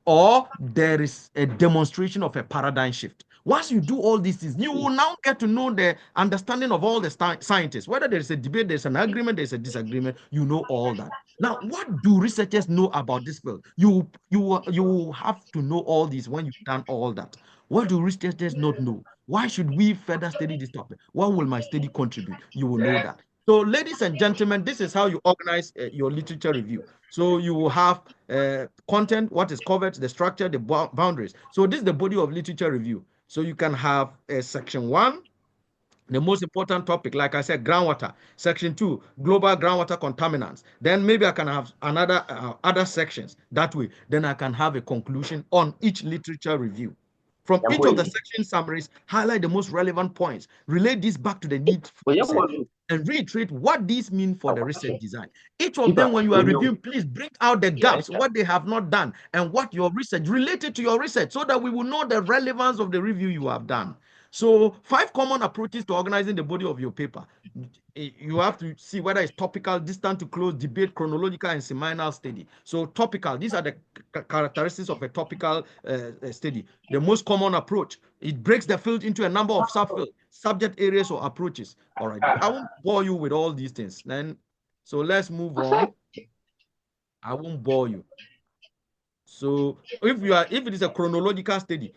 or there is a demonstration of a paradigm shift. Once you do all these things, you will now get to know the understanding of all the scientists. Whether there is a debate, there's an agreement, there's a disagreement, you know all that. Now, what do researchers know about this field? You have to know all these when you've done all that. What do researchers not know? Why should we further study this topic? What will my study contribute? You will know that. So, ladies and gentlemen, this is how you organize your literature review. So you will have content, what is covered, the structure, the boundaries. So this is the body of literature review. So you can have section 1, the most important topic, like I said, groundwater. Section 2, global groundwater contaminants. Then maybe I can have another other sections that way. Then I can have a conclusion on each literature review. From each of the section summaries, highlight the most relevant points, relate this back to the need for research, and reiterate what these mean for the research design. Each of them, when you are reviewing, please bring out the gaps, what they have not done, and what your research related to your research, so that we will know the relevance of the review you have done. So 5 common approaches to organizing the body of your paper. You have to see whether it's topical, distant to close, debate, chronological, and seminal study. So topical, these are the characteristics of a topical study. The most common approach, it breaks the field into a number of subfields, subject areas, or approaches. All right, I won't bore you with all these things. So let's move on. I won't bore you. So if it is a chronological study,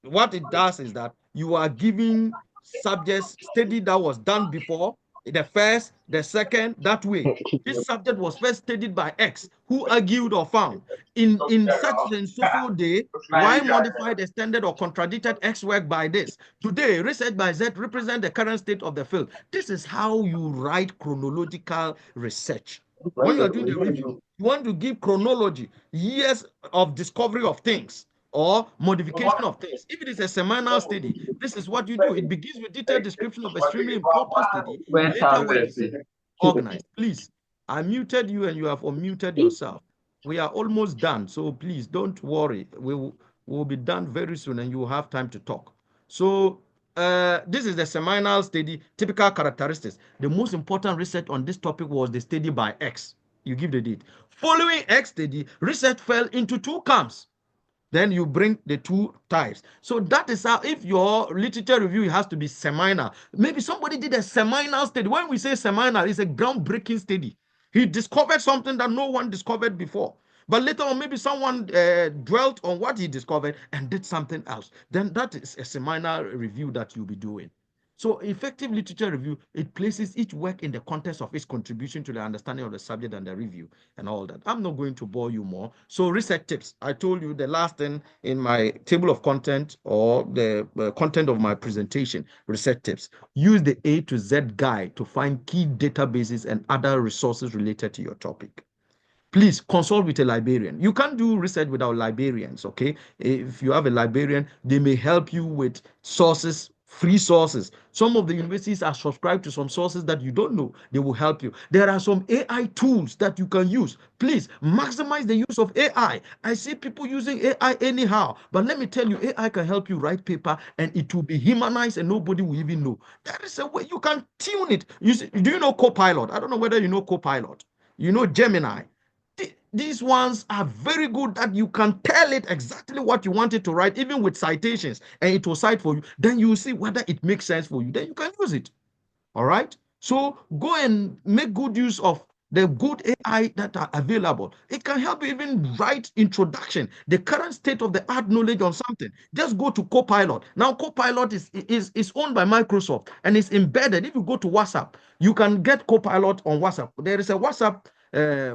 what it does is that you are giving subjects study that was done before, the first, the second, that way. This subject was first studied by X, who argued or found in such and so day, Y modified, extended, or contradicted X work by this. Today, research by Z represent the current state of the field. This is how you write chronological research. When you are doing the review, you want to give chronology, years of discovery of things, or modification of things. If it is a seminal study, this is what you do. It begins with detailed description of extremely important study. Later work is organized. Please, I muted you and you have unmuted yourself. We are almost done, so please don't worry. We will be done very soon and you will have time to talk. So this is the seminal study, typical characteristics. The most important research on this topic was the study by X. You give the date. Following X study, research fell into 2 camps. Then you bring the 2 types. So that is how, if your literature review has to be seminal. Maybe somebody did a seminal study. When we say seminal, it's a groundbreaking study. He discovered something that no one discovered before. But later on, maybe someone dwelt on what he discovered and did something else. Then that is a seminal review that you'll be doing. So effective literature review, it places each work in the context of its contribution to the understanding of the subject and the review and all that. I'm not going to bore you more. So research tips. I told you the last thing in my table of content or the content of my presentation, research tips. Use the A to Z guide to find key databases and other resources related to your topic. Please consult with a librarian. You can't do research without librarians, okay? If you have a librarian, they may help you with sources, free sources. Some of the universities are subscribed to some sources that you don't know. They will help you. There are some AI tools that you can use. Please maximize the use of AI. I see people using AI anyhow, but let me tell you, AI can help you write paper and it will be humanized and nobody will even know. There is a way you can tune it. Do you know Copilot? I don't know whether you know Copilot. You know Gemini. These ones are very good that you can tell it exactly what you want it to write, even with citations, and it will cite for you. Then you will see whether it makes sense for you. Then you can use it. All right. So go and make good use of the good AI that are available. It can help you even write introduction, the current state of the art knowledge on something. Just go to Copilot. Now, Copilot is owned by Microsoft and it's embedded. If you go to WhatsApp, you can get Copilot on WhatsApp. There is a WhatsApp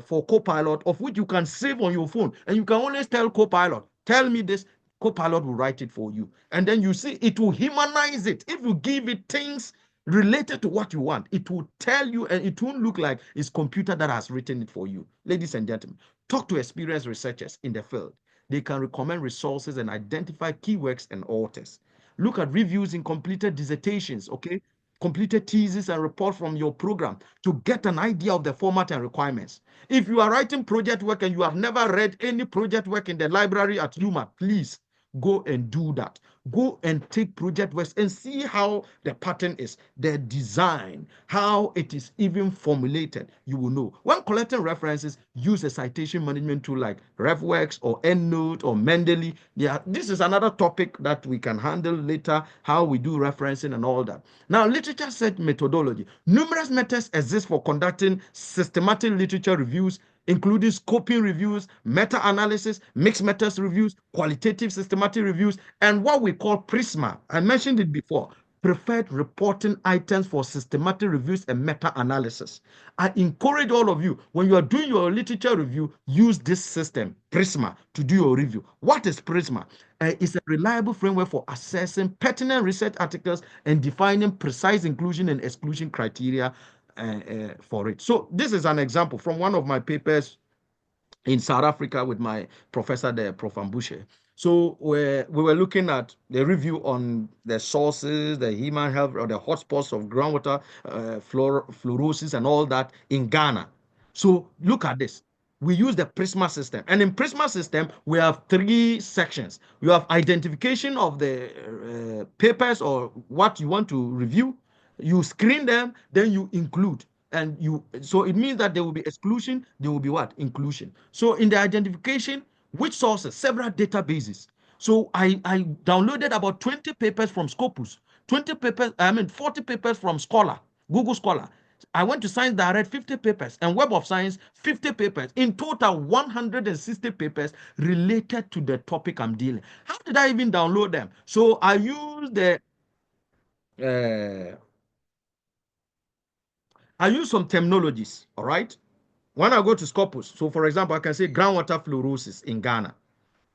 for Copilot of which you can save on your phone, and you can always tell Copilot, tell me this. Copilot will write it for you, and then you see it will humanize it. If you give it things related to what you want, it will tell you, and it won't look like it's computer that has written it for you. Ladies and gentlemen, talk to experienced researchers in the field. They can recommend resources and identify keywords and authors. Look at reviews in completed dissertations, okay? Completed thesis and report from your program to get an idea of the format and requirements. If you are writing project work and you have never read any project work in the library at UMA, please go and do that. Go and take project works and see how the pattern is, the design, how it is even formulated. You will know. When collecting references, use a citation management tool like RefWorks or EndNote or Mendeley. Yeah, this is another topic that we can handle later, how we do referencing and all that. Now, literature search methodology. Numerous methods exist for conducting systematic literature reviews, including scoping reviews, meta-analysis, mixed methods reviews, qualitative systematic reviews, and what we call PRISMA. I mentioned it before. preferred reporting items for systematic reviews and meta-analysis. I encourage all of you, when you are doing your literature review, use this system, Prisma, to do your review. What is Prisma? It's a reliable framework for assessing pertinent research articles and defining precise inclusion and exclusion criteria for it. So this is an example from one of my papers in South Africa with my professor there, Prof. Ambushe. So we were looking at the review on the sources, the human health, or the hotspots of groundwater fluorosis and all that in Ghana. So look at this. We use the Prisma system. And in Prisma system, we have 3 sections. You have identification of the papers or what you want to review. You screen them, then you include. And so it means that there will be exclusion, there will be what? Inclusion. So in the identification, which sources? Several databases. So I downloaded about 20 papers from Scopus, 40 papers from Scholar, Google Scholar. I went to Science Direct, 50 papers, and Web of Science, 50 papers. In total, 160 papers related to the topic I'm dealing. How did I even download them? So I used some terminologies, all right? When I go to Scopus, so for example, I can say groundwater fluorosis in Ghana,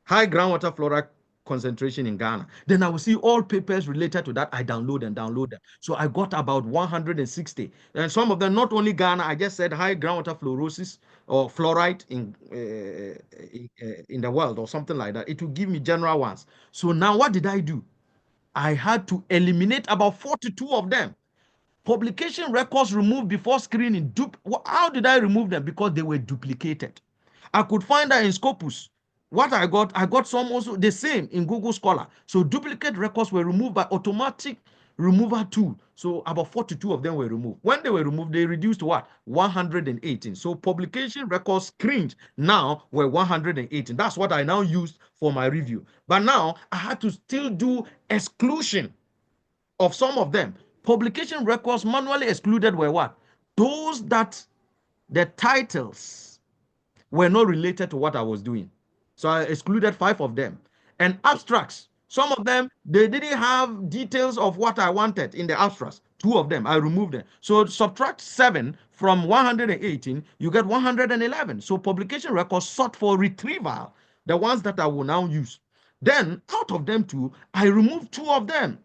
high groundwater fluoride concentration in Ghana. Then I will see all papers related to that. I download them. So I got about 160. And some of them, not only Ghana, I just said high groundwater fluorosis or fluoride in the world or something like that. It will give me general ones. So now what did I do? I had to eliminate about 42 of them. Publication records removed before screening. How did I remove them? Because they were duplicated. I could find that in Scopus. What I got some also the same in Google Scholar. So duplicate records were removed by automatic removal tool. So about 42 of them were removed. When they were removed, they reduced to what? 118. So publication records screened now were 118. That's what I now used for my review. But now I had to still do exclusion of some of them. Publication records manually excluded were what? Those that the titles were not related to what I was doing. So I excluded 5 of them. And abstracts, some of them, they didn't have details of what I wanted in the abstracts. 2 of them, I removed them. So subtract 7 from 118, you get 111. So publication records sought for retrieval, the ones that I will now use. Then out of them 2, I removed 2 of them.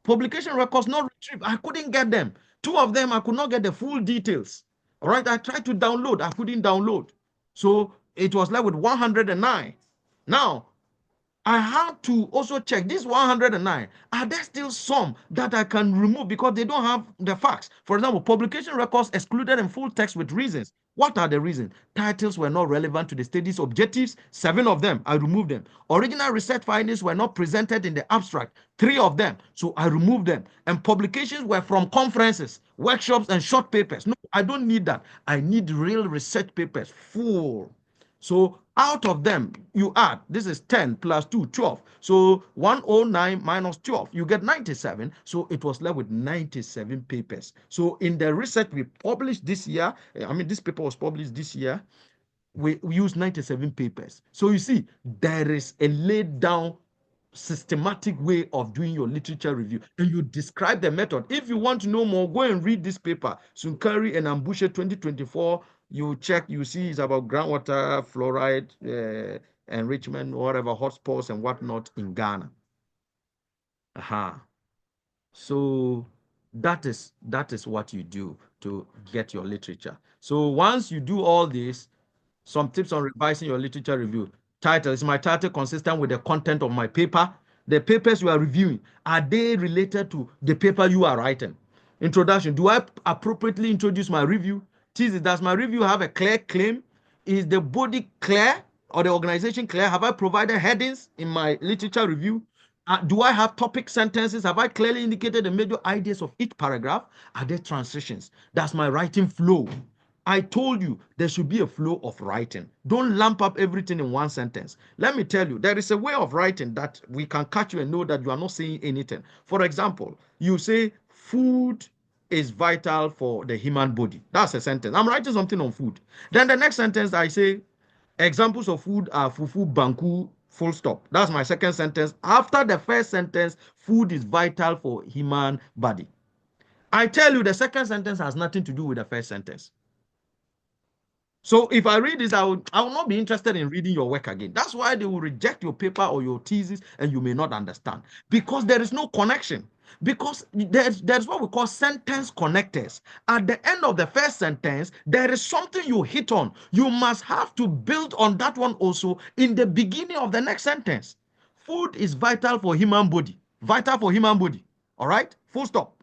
Publication records not retrieved. I couldn't get them. 2 of them, I could not get the full details. All right, I tried to download. I couldn't download. So it was left with 109. Now, I had to also check this 109. Are there still some that I can remove because they don't have the facts? For example, publication records excluded in full text with reasons. What are the reasons? Titles were not relevant to the study's objectives. 7 of them, I removed them. Original research findings were not presented in the abstract. 3 of them, so I removed them. And publications were from conferences, workshops, and short papers. No, I don't need that. I need real research papers, full. So out of them, you add, this is 10 plus 2, 12. So 109 minus 12, you get 97. So it was left with 97 papers. So in the research we published this year, this paper was published this year, we used 97 papers. So you see, there is a laid down systematic way of doing your literature review, and you describe the method. If you want to know more, go and read this paper, Sunkari and Ambushe 2024. You check, you see it's about groundwater fluoride enrichment, whatever, hotspots and whatnot in Ghana. So that is what you do to get your literature. So once you do all this, some tips on revising your literature review. Title, is my title consistent with the content of my paper? The papers you are reviewing, are they related to the paper you are writing? Introduction, do I appropriately introduce my review? Thesis, does my review have a clear claim? Is the body clear or the organization clear? Have I provided headings in my literature review? Do I have topic sentences? Have I clearly indicated the major ideas of each paragraph? Are there transitions? Does my writing flow? I told you there should be a flow of writing. Don't lump up everything in one sentence. Let me tell you, there is a way of writing that we can catch you and know that you are not saying anything. For example, you say food is vital for the human body. That's a sentence. I'm writing something on food. Then the next sentence I say, examples of food are fufu, banku, Full stop. That's my second sentence. After the first sentence, food is vital for human body. I tell you, the second sentence has nothing to do with the first sentence. So if I read this, I will not be interested in reading your work again. That's why they will reject your paper or your thesis and you may not understand. Because there is no connection. Because there's what we call sentence connectors. At the end of the first sentence, there is something you hit on. You must have to build on that one also in the beginning of the next sentence. Food is vital for human body. Vital for human body. All right? Full stop.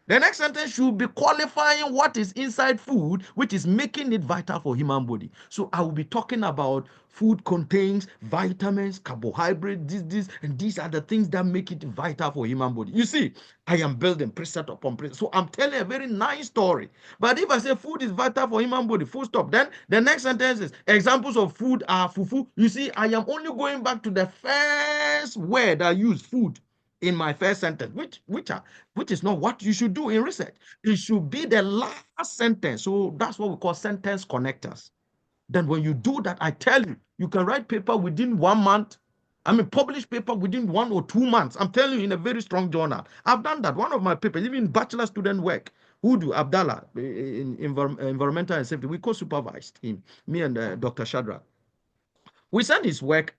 The next sentence should be qualifying what is inside food, which is making it vital for human body. So I will be talking about food contains vitamins, carbohydrates, this, and these are the things that make it vital for human body. You see, I am building precept upon precept. So I'm telling a very nice story. But if I say food is vital for human body, full stop, then the next sentence is examples of food are fufu. You see, I am only going back to the first word I use, food, in my first sentence, which is not what you should do in research. It should be the last sentence. So that's what we call sentence connectors. Then when you do that, I tell you, you can write paper within 1 month. I mean, publish paper within 1 or 2 months. I'm telling you, in a very strong journal. I've done that. One of my papers, even bachelor student work, Hudu Abdallah in environmental and safety, we co-supervised him, me and Dr. Shadrach. We sent his work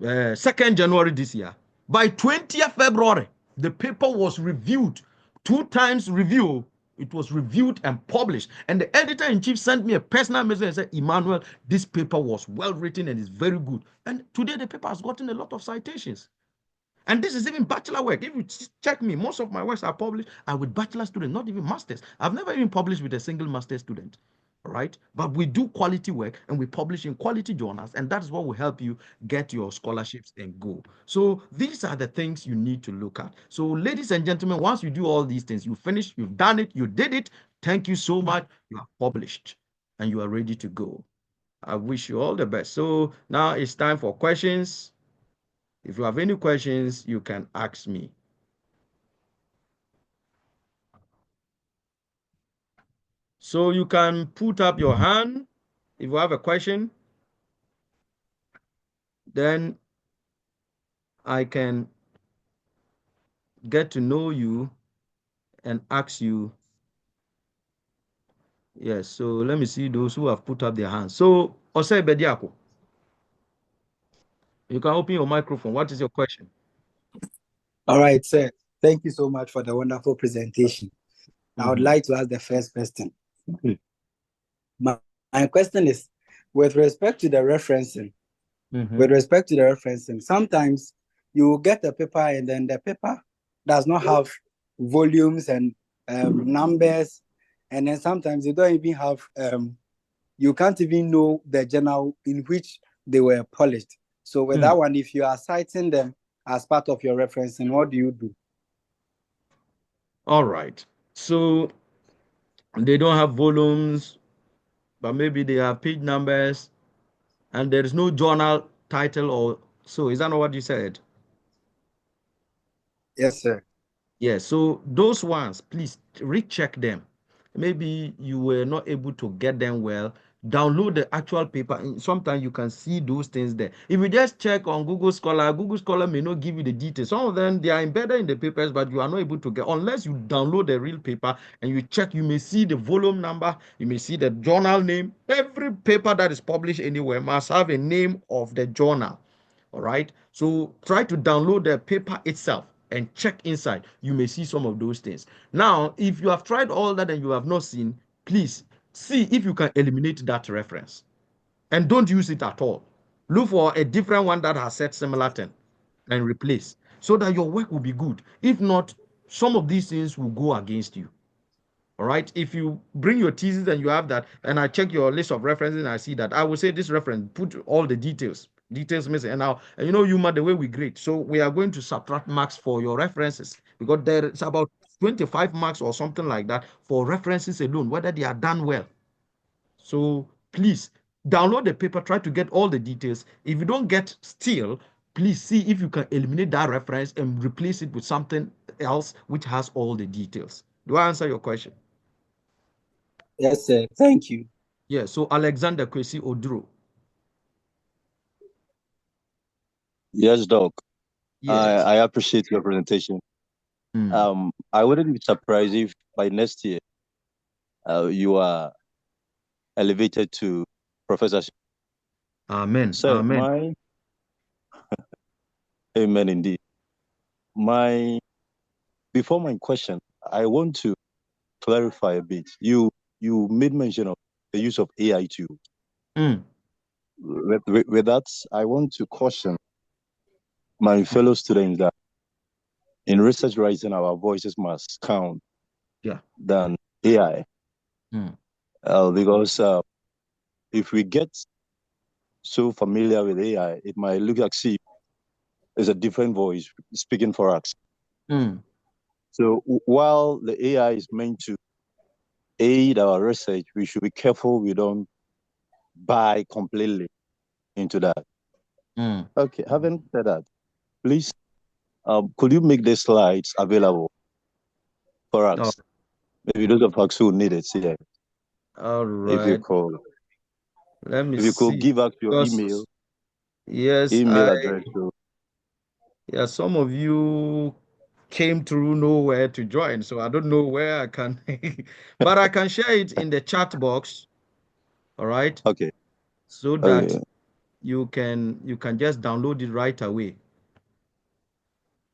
2nd January this year. By 20th February, the paper was reviewed, 2 times review. It was reviewed and published. And the editor-in-chief sent me a personal message and said, Emmanuel, this paper was well written and is very good. And today the paper has gotten a lot of citations. And this is even bachelor work. If you check me, most of my works are published are with bachelor students, not even masters. I've never even published with a single master student. All right, but we do quality work and we publish in quality journals, and that's what will help you get your scholarships and go. So these are the things you need to look at. So ladies and gentlemen, once you do all these things, you finish, you've done it, you did it. Thank you so much. You are published and you are ready to go. I wish you all the best. So now it's time for questions. If you have any questions, you can ask me. So you can put up your hand if you have a question. Then I can get to know you and ask you. Yes, so let me see those who have put up their hands. So, Osei Bediako, you can open your microphone. What is your question? All right, sir. Thank you so much for the wonderful presentation. I would like to ask the first question. My question is, with respect to the referencing, sometimes you will get a paper and then the paper does not have volumes and numbers, and then sometimes you don't even have, you can't even know the journal in which they were published. So with that one, if you are citing them as part of your referencing, what do you do? All right. So they don't have volumes, but maybe they have page numbers, and there is no journal title or so. Is that not what you said? Yes, sir. Yes. So those ones, please recheck them. Maybe you were not able to get them well. Download the actual paper. Sometimes you can see those things there. If you just check on Google Scholar may not give you the details. Some of them, they are embedded in the papers, but you are not able to get, unless you download the real paper and you check, you may see the volume number, you may see the journal name. Every paper that is published anywhere must have a name of the journal. All right. So try to download the paper itself and check inside. You may see some of those things. Now, if you have tried all that and you have not seen, please see if you can eliminate that reference and don't use it at all. Look for a different one that has said similar thing and replace so that your work will be good. If not, some of these things will go against you. All right. If you bring your thesis and you have that, and I check your list of references and I see that, I will say this reference, put all the details missing. And now, and you know, Yuma, the way we grade. So we are going to subtract marks for your references because there's about 25 marks or something like that for references alone, whether they are done well. So please download the paper, try to get all the details. If you don't get still, please see if you can eliminate that reference and replace it with something else which has all the details. Do I answer your question? Yes, sir. Thank you. Yeah, so Alexander Kwesi Oduro. Yes, Doc. Yes. I appreciate your presentation. I wouldn't be surprised if by next year you are elevated to professorship. Amen. So Amen. amen indeed. Before my question, I want to clarify a bit. You made mention of the use of AI too. With that, I want to caution my fellow students that in research writing, our voices must count than AI. Because if we get so familiar with AI, it might look like see there's a different voice speaking for us. So while the AI is meant to aid our research, we should be careful we don't buy completely into that. Okay, having said that, please, could you make the slides available for us? Maybe those of us who need it, yeah. All right. If you could. Let me if you could see. give us your email. Yes. Email address. So. Yeah, some of you came through nowhere to join, so I don't know where I can, but I can share it in the chat box. All right. Okay. So that you can just download it right away.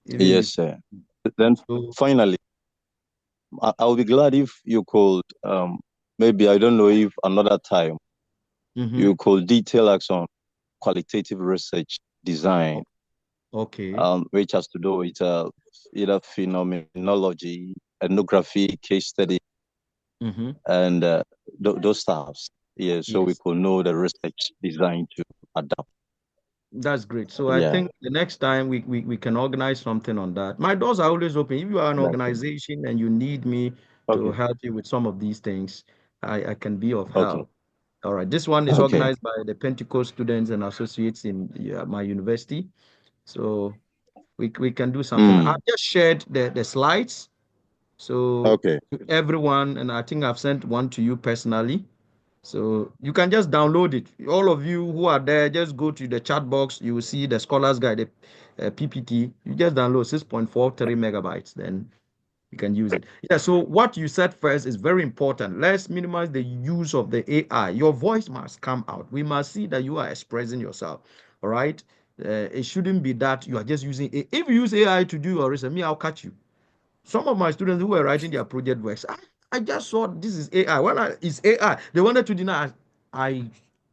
Yes, sir. Then finally, I'll be glad if you could, maybe, I don't know if another time, you could detail us on qualitative research design. Okay. Which has to do with either phenomenology, ethnography, case study, and those stuffs. Yeah, so we could know the research design to adapt. That's great. So I think the next time we can organize something on that. My doors are always open. If you are an organization and you need me to help you with some of these things, I can be of help. All right. This one is organized by the Pentecost students and associates in my university. So we can do something. I've just shared the slides. So to everyone, and I think I've sent one to you personally. So you can just download it. All of you who are there, just go to the chat box. You will see the Scholars Guide, the PPT. You just download 6.43 megabytes. Then you can use it. Yeah. So what you said first is very important. Let's minimize the use of the AI. Your voice must come out. We must see that you are expressing yourself. All right. It shouldn't be that you are just using it. If you use AI to do your research, me, I'll catch you. Some of my students who were writing their project works, I just saw this is AI. It's AI. They wanted to deny. I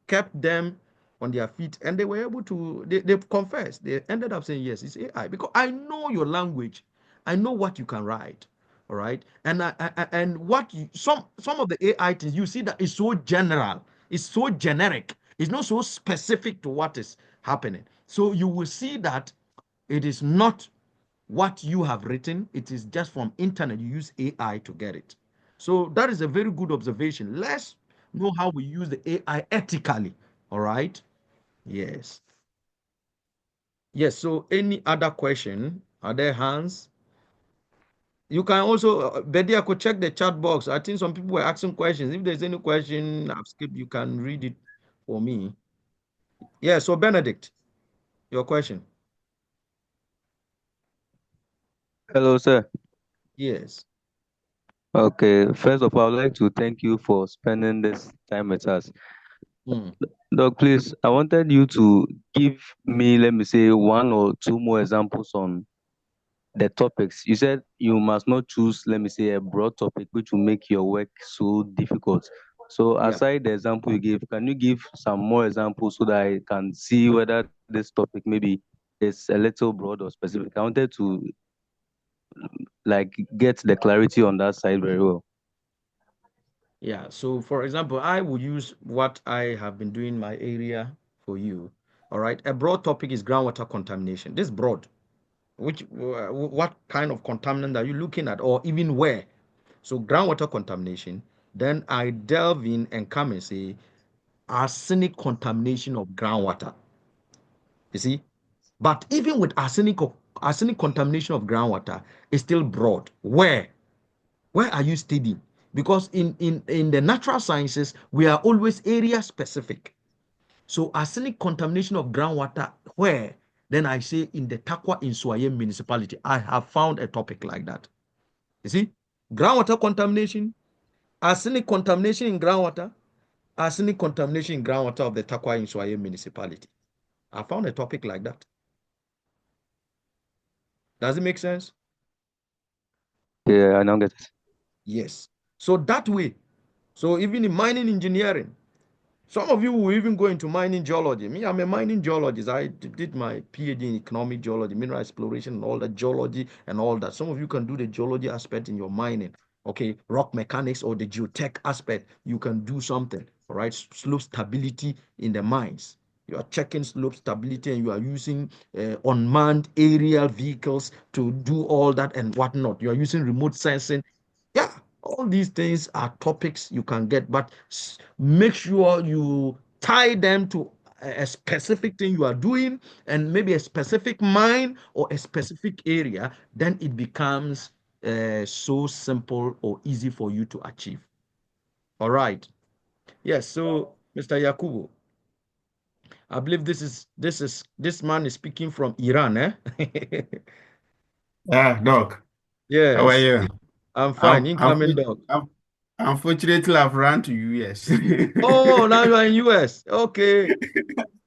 kept them on their feet and they were able to, they confessed. They ended up saying, yes, it's AI because I know your language. I know what you can write. All right. And what some of the AI things you see that is so general, it's so generic, it's not so specific to what is happening. So you will see that it is not what you have written, it is just from internet. You use AI to get it. So that is a very good observation. Let's know how we use the AI ethically. All right. Yes. Yes. So any other question? Are there hands? You can also, Betty, I could check the chat box. I think some people were asking questions. If there's any question I've skipped, you can read it for me. Yeah. So Benedict, your question. Hello, sir. Yes. Okay, first of all, I'd like to thank you for spending this time with us. Doc, please, I wanted you to give me, let me say, one or two more examples on the topics. You said you must not choose, let me say, a broad topic which will make your work so difficult. So aside the example you gave, can you give some more examples so that I can see whether this topic maybe is a little broad or specific? I wanted to like get the clarity on that side very well. Yeah. So, for example, I will use what I have been doing in my area for you. All right. A broad topic is groundwater contamination. This broad. What kind of contaminant are you looking at, or even where? So, groundwater contamination. Then I delve in and come and say arsenic contamination of groundwater. You see, but even with arsenic contamination of groundwater, is still broad. Where are you studying? Because in the natural sciences, we are always area specific. So arsenic contamination of groundwater, where? Then I say in the Takwa Inswaye municipality, I have found a topic like that. You see, groundwater contamination, arsenic contamination in groundwater, arsenic contamination in groundwater of the Takwa Inswaye municipality. I found a topic like that. Does it make sense? Yeah, I now get it. Yes. So that way, so even in mining engineering, some of you will even go into mining geology. Me, I'm a mining geologist. I did my PhD in economic geology, mineral exploration, and all that geology and all that. Some of you can do the geology aspect in your mining. Okay, rock mechanics or the geotech aspect, you can do something. All right, slope stability in the mines. You are checking slope stability and you are using unmanned aerial vehicles to do all that and whatnot. You are using remote sensing. Yeah, all these things are topics you can get, but make sure you tie them to a specific thing you are doing and maybe a specific mine or a specific area. Then it becomes so simple or easy for you to achieve. All right. Yes. So, Mr. Yakubu, I believe this man is speaking from Iran, eh? Doc, how are Yes. you? I'm fine. Incoming, Unfortunately, dog. unfortunately, I've run to US. Oh, now you are in US. Okay.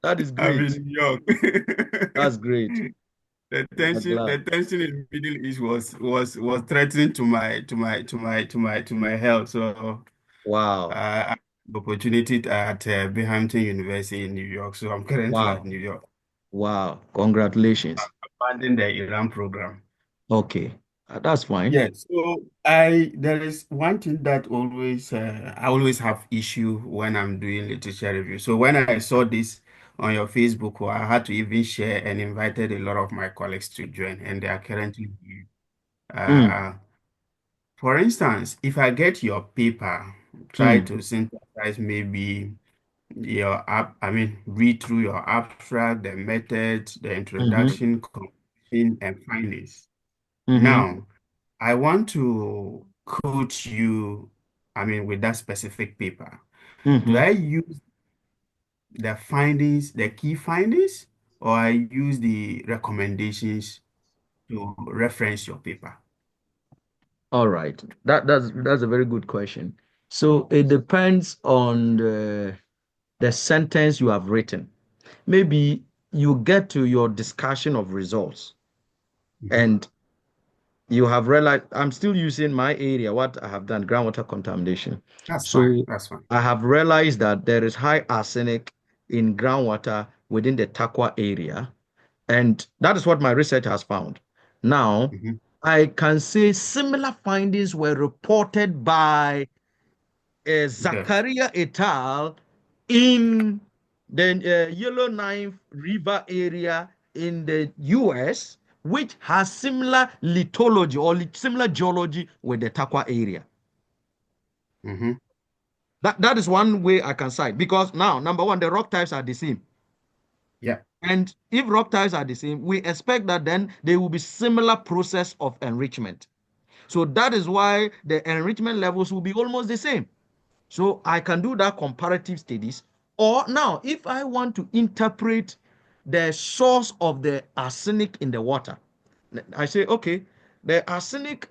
That is I'm great. in New York. That's great. The I'm tension, glad. the tension in Middle East was threatening to my health. So Wow. I had the opportunity at Binghamton University in New York. So I'm currently at Wow. New York. Wow. Congratulations. Funding the Iran program. Okay. That's fine. Yeah, so there is one thing that I always have issue when I'm doing literature review. So when I saw this on your Facebook, I had to even share and invited a lot of my colleagues to join, and they are currently here. Mm, Uh, for instance, if I get your paper, try mm, to synthesize maybe read through your abstract, the methods, the mm-hmm, introduction, conclusion, and findings. mm-hmm. Now, I want to quote you, with that specific paper. Do Mm-hmm. I use the findings, the key findings, or I use the recommendations to reference your paper? All right. That's a very good question. So it depends on the sentence you have written. Maybe you get to your discussion of results Mhm. and you have realized I'm still using my area, what I have done, groundwater contamination. That's fine. So That's fine. I have realized that there is high arsenic in groundwater within the Takwa area. And that is what my research has found. Now, Mhm. I can say similar findings were reported by Okay. Zakaria et al. In the Yellowknife River area in the US, which has similar lithology or similar geology with the Takwa area. Mhm. That is one way I can cite because now, number one, the rock types are the same. Yeah. And if rock types are the same, we expect that then there will be similar process of enrichment. So that is why the enrichment levels will be almost the same. So I can do that comparative studies. Or now, if I want to interpret the source of the arsenic in the water, I say, okay, the arsenic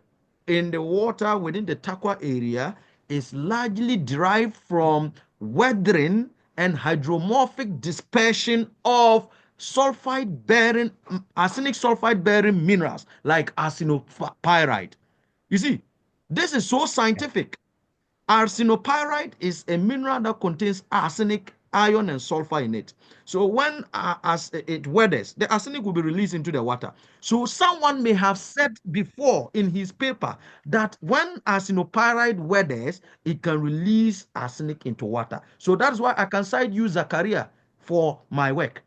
in the water within the Takwa area is largely derived from weathering and hydromorphic dispersion of sulfide bearing, arsenic sulfide bearing minerals like arsenopyrite. You see, this is so scientific. Arsenopyrite is a mineral that contains arsenic, iron, and sulfur in it. So when as it weathers, the arsenic will be released into the water. So someone may have said before in his paper that when arsenopyrite weathers, it can release arsenic into water. So that's why I can cite you, Zakaria, for my work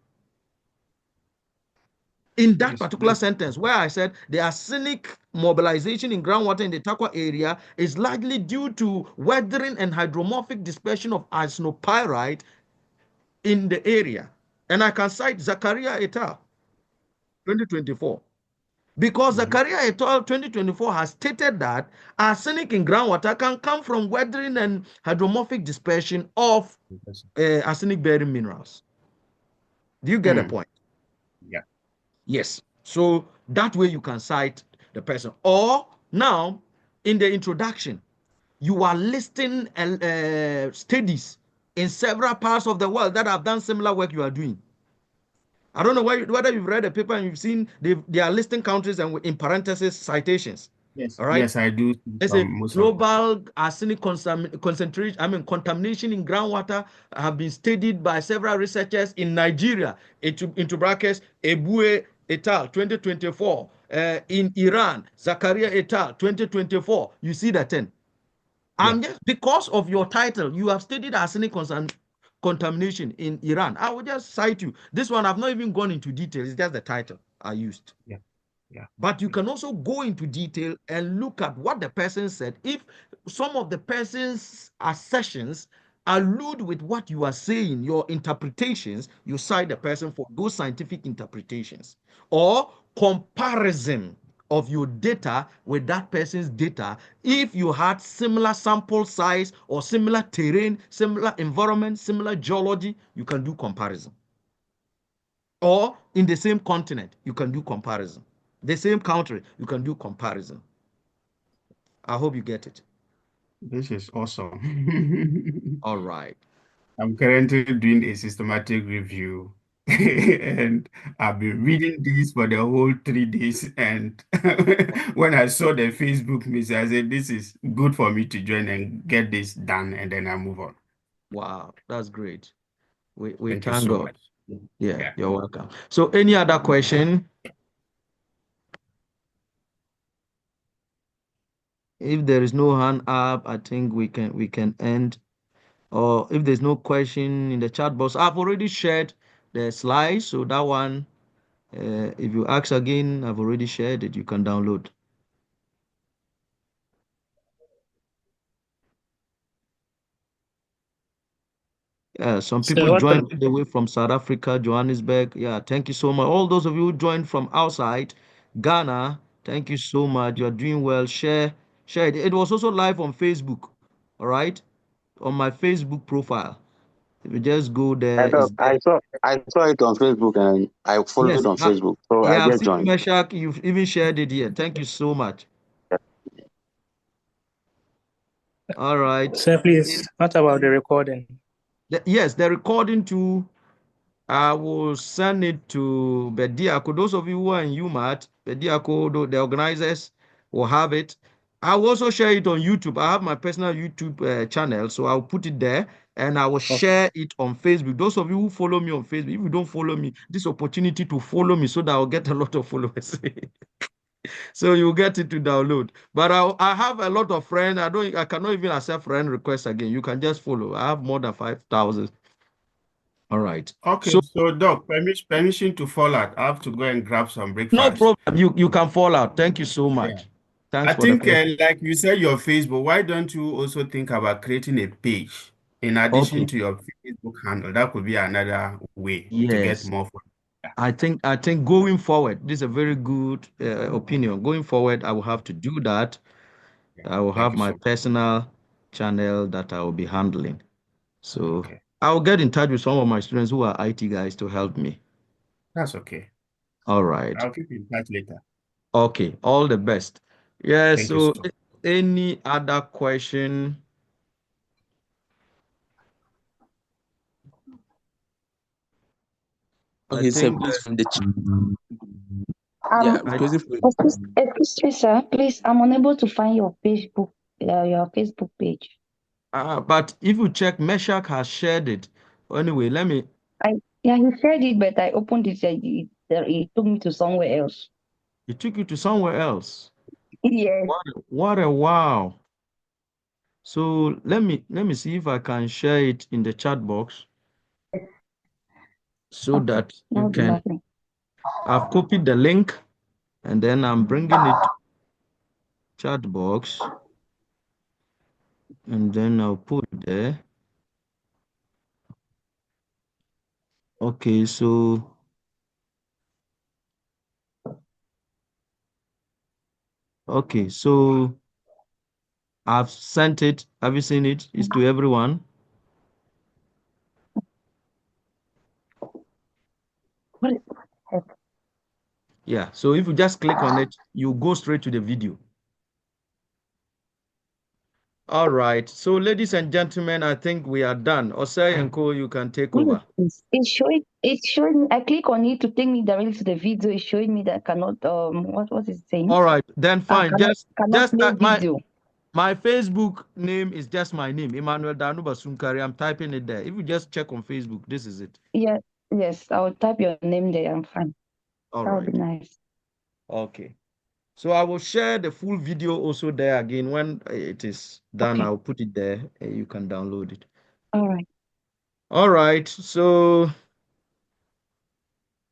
in that Nice. particular Nice. sentence where I said the arsenic mobilization in groundwater in the Takwa area is largely due to weathering and hydromorphic dispersion of arsenopyrite in the area. And I can cite Zakaria et al. 2024. Because Mhm. Zakaria et al. 2024 has stated that arsenic in groundwater can come from weathering and hydromorphic dispersion of Interesting. arsenic bearing minerals. Do you get a Hmm. point? Yeah. Yes. So that way you can cite the person. Or now, in the introduction, you are listing studies in several parts of the world that have done similar work you are doing. I don't know whether you've read a paper and you've seen they are listing countries and in parentheses citations. Yes, All right. yes, I do Let's say from most of them. global arsenic concentration, contamination in groundwater have been studied by several researchers in Nigeria, into brackets, Ebue et al. 2024. In Iran, Zakaria et al. 2024. You see that thing. And Yeah. just because of your title, you have studied arsenic contamination in Iran. I will just cite you. This one, I've not even gone into detail. It's just the title I used. Yeah. Yeah. But you can also go into detail and look at what the person said. If some of the person's assertions allude with what you are saying, your interpretations, you cite the person for those scientific interpretations or comparison of your data with that person's data. If you had similar sample size or similar terrain, similar environment, similar geology, you can do comparison. Or in the same continent, you can do comparison. The same country, you can do comparison. I hope you get it. This is awesome. All right. I'm currently doing a systematic review, and I've been reading this for the whole 3 days. And when I saw the Facebook message, I said, "This is good for me to join and get this done, and then I move on." Wow, that's great. We Thank you thank so God. much. Yeah, Yeah. you're welcome. So any other question? If there is no hand up, I think we can end. Or if there's no question in the chat box, I've already shared the slides. So that one, if you ask again, I've already shared it. You can download. Yeah, some people joined all the way from South Africa, Johannesburg. Yeah, thank you so much. All those of you who joined from outside Ghana, thank you so much. You're doing well. Share it. It was also live on Facebook. All right, on my Facebook profile. If you just go there, I it's thought there. I saw it on Facebook and I Yes, followed on Facebook, so I yeah, I've just seen joined. Meshach. You've even shared it here. Thank you so much. All right. Sir, please, what about the recording? Yes, the recording too. I will send it to Bediako. Those of you who are in UMAT, Bediako, the organizers will have it. I will also share it on YouTube. I have my personal YouTube channel, so I'll put it there and I will share it on Facebook. Those of you who follow me on Facebook, if you don't follow me, this opportunity to follow me so that I'll get a lot of followers. So you get it to download. But I have a lot of friends. I cannot even accept friend requests again. You can just follow. I have more than 5,000. All right. Okay, So so Doc, permission to fall out. I have to go and grab some no breakfast. problem. You can fall out. Thank you so Yeah. much. Thanks I for the think, question. like you said, your Facebook, why don't you also think about creating a page in addition Okay. to your Facebook handle? That could be another way to get Yes. more followers. I think going forward, this is a very good opinion. Going forward, I will have to do that. Yeah. I will Thank have you my so much. personal channel that I will be handling. So Okay. I'll get in touch with some of my students who are IT guys to help me. That's okay. All right. I'll keep in touch later. Okay. All the best. Yeah. Thank you So so much. any other question? I Okay, sir, think please from the chat. Um, I, excuse me, sir. Please, I'm unable to find your Facebook page. but if you check, Meshach has shared it. Anyway, Yeah, he shared it, but I opened it. It took me to somewhere else. it took you to somewhere else. Yes. What a wow. So let me see if I can share it in the chat box so Okay, that that you would be can. lovely. I've copied the link and then I'm bringing it to chat box and then I'll put it there. Okay, so I've sent it. Have you seen it? It's to everyone. What is heck? Yeah. So if you just click on it, you go straight to the video. All right. So, ladies and gentlemen, I think we are done. Osei and Co, you can take over. It's showing. I click on it to take me directly to the video. It's showing me that I cannot. What is it saying? All right, then fine. Cannot play video. My Facebook name is just my name, Emmanuel Danuba Sunkari. I'm typing it there. If you just check on Facebook, this is it. Yes. I'll type your name there. I'm fine. All That right. would be nice. Okay. So I will share the full video also there again. When it is done, Okay. I'll put it there. You can download it. All right. All right. So,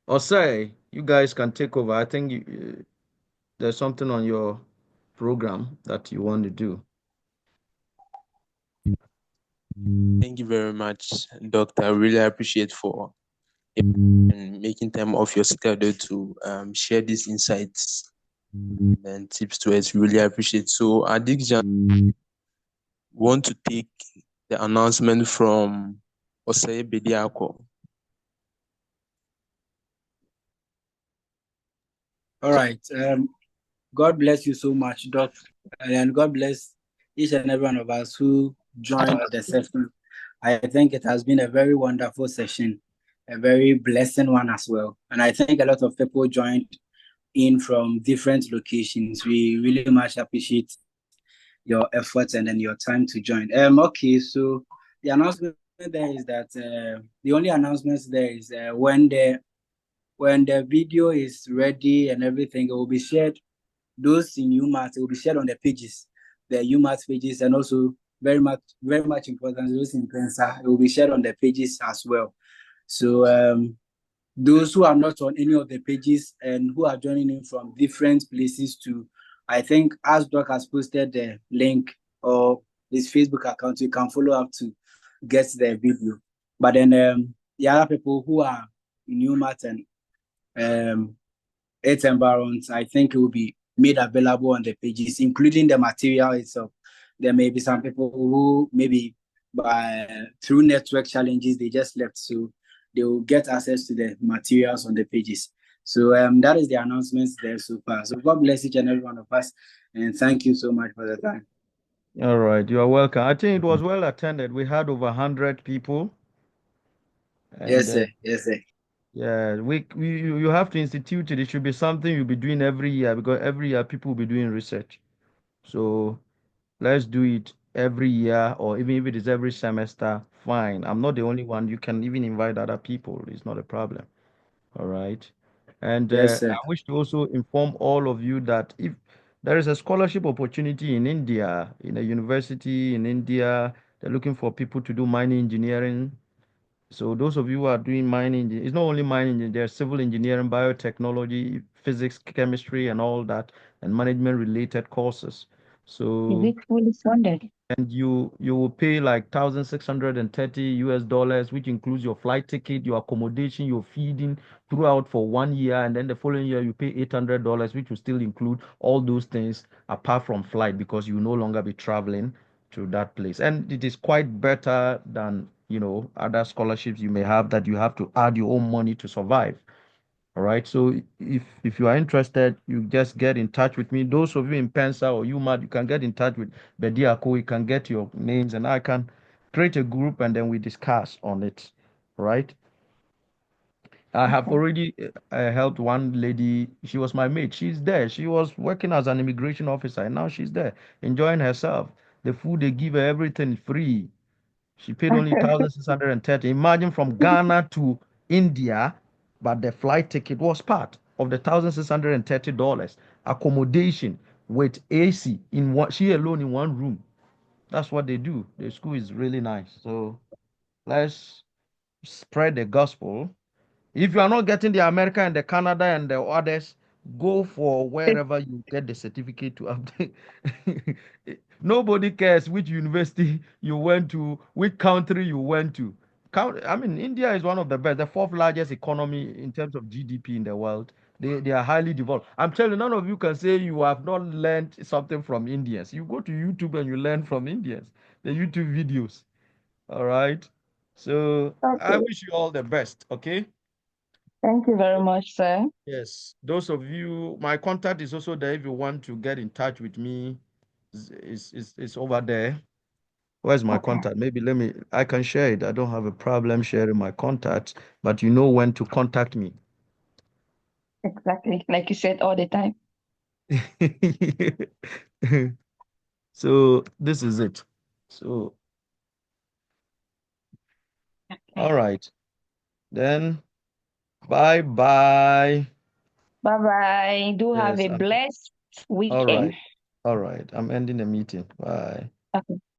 Osei, you guys can take over. I think there's something on your program that you want to do. Thank you very much, Doctor. I really appreciate for making time off your schedule to share these insights and tips to us. Really appreciate. So, Adikjan, want to take the announcement from Osei Bediako. All right. God bless you so much, Doc, and God bless each and every one of us who joined the session. I think it has been a very wonderful session, a very blessing one as well. And I think a lot of people joined in from different locations. We really much appreciate your efforts and then your time to join. Okay, so the announcement there is that the only announcements there is when the video is ready and everything, it will be shared. Those in UMAT, it will be shared on the pages, the UMAT pages, and also very much important, those in Pensa, it will be shared on the pages as well. So those who are not on any of the pages and who are joining in from different places to, I think as Doc has posted the link or his Facebook account, you can follow up to get the video. But then the other people who are in UMAT and its environs, I think it will be made available on the pages, including the material itself. There may be some people who maybe through network challenges, they just left, so they will get access to the materials on the pages. So that is the announcements there so far. So God bless each and every one of us, and thank you so much for the time. All right, you are welcome. I think it was well attended. We had over 100 people. And, yes, sir. Yes, sir. Yeah, you have to institute it. It should be something you'll be doing every year, because every year people will be doing research. So let's do it every year, or even if it is every semester, fine. I'm not the only one. You can even invite other people. It's not a problem. All right. And Yes, sir. I wish to also inform all of you that if there is a scholarship opportunity in India, in a university in India, they're looking for people to do mining engineering. So those of you who are doing mining, it's not only mining, there's civil engineering, biotechnology, physics, chemistry, and all that, and management related courses. So Is it fully funded? and you will pay like 1,630 US dollars, which includes your flight ticket, your accommodation, your feeding throughout for 1 year, and then the following year you pay $800, which will still include all those things apart from flight, because you will no longer be traveling to that place. And it is quite better than other scholarships you may have that you have to add your own money to survive. All right. So if you are interested, you just get in touch with me. Those of you in Pensa or UMAD, you can get in touch with Bediako. You can get your names, and I can create a group, and then we discuss on it. Right. I have already helped one lady. She was my mate. She's there. She was working as an immigration officer, and now she's there enjoying herself. The food they give her, everything free. She paid only 1,630. Imagine, from Ghana to India, but the flight ticket was part of the $1,630. Accommodation with AC in one, she alone in one room. That's what they do. The school is really nice. So let's spread the gospel. If you are not getting the America and the Canada and the others, go for wherever you get the certificate to update. Nobody cares which university you went to, which country you went to. I mean, India is one of the best, the fourth largest economy in terms of GDP in the world. They are highly developed. I'm telling you, none of you can say you have not learned something from Indians. You go to YouTube and you learn from Indians, the YouTube videos. All right. So I Okay. wish you all the best. Okay. Thank you very much, sir. Yes, those of you, my contact is also there if you want to get in touch with me. It's over there. Where's my Okay. contact? Maybe I can share it. I don't have a problem sharing my contact, but you know when to contact me. Exactly. Like you said all the time. So this is it. So, all right. Then bye bye. Bye bye. Do have Yes, a blessed all weekend. right. All right. I'm ending the meeting. Bye. Okay.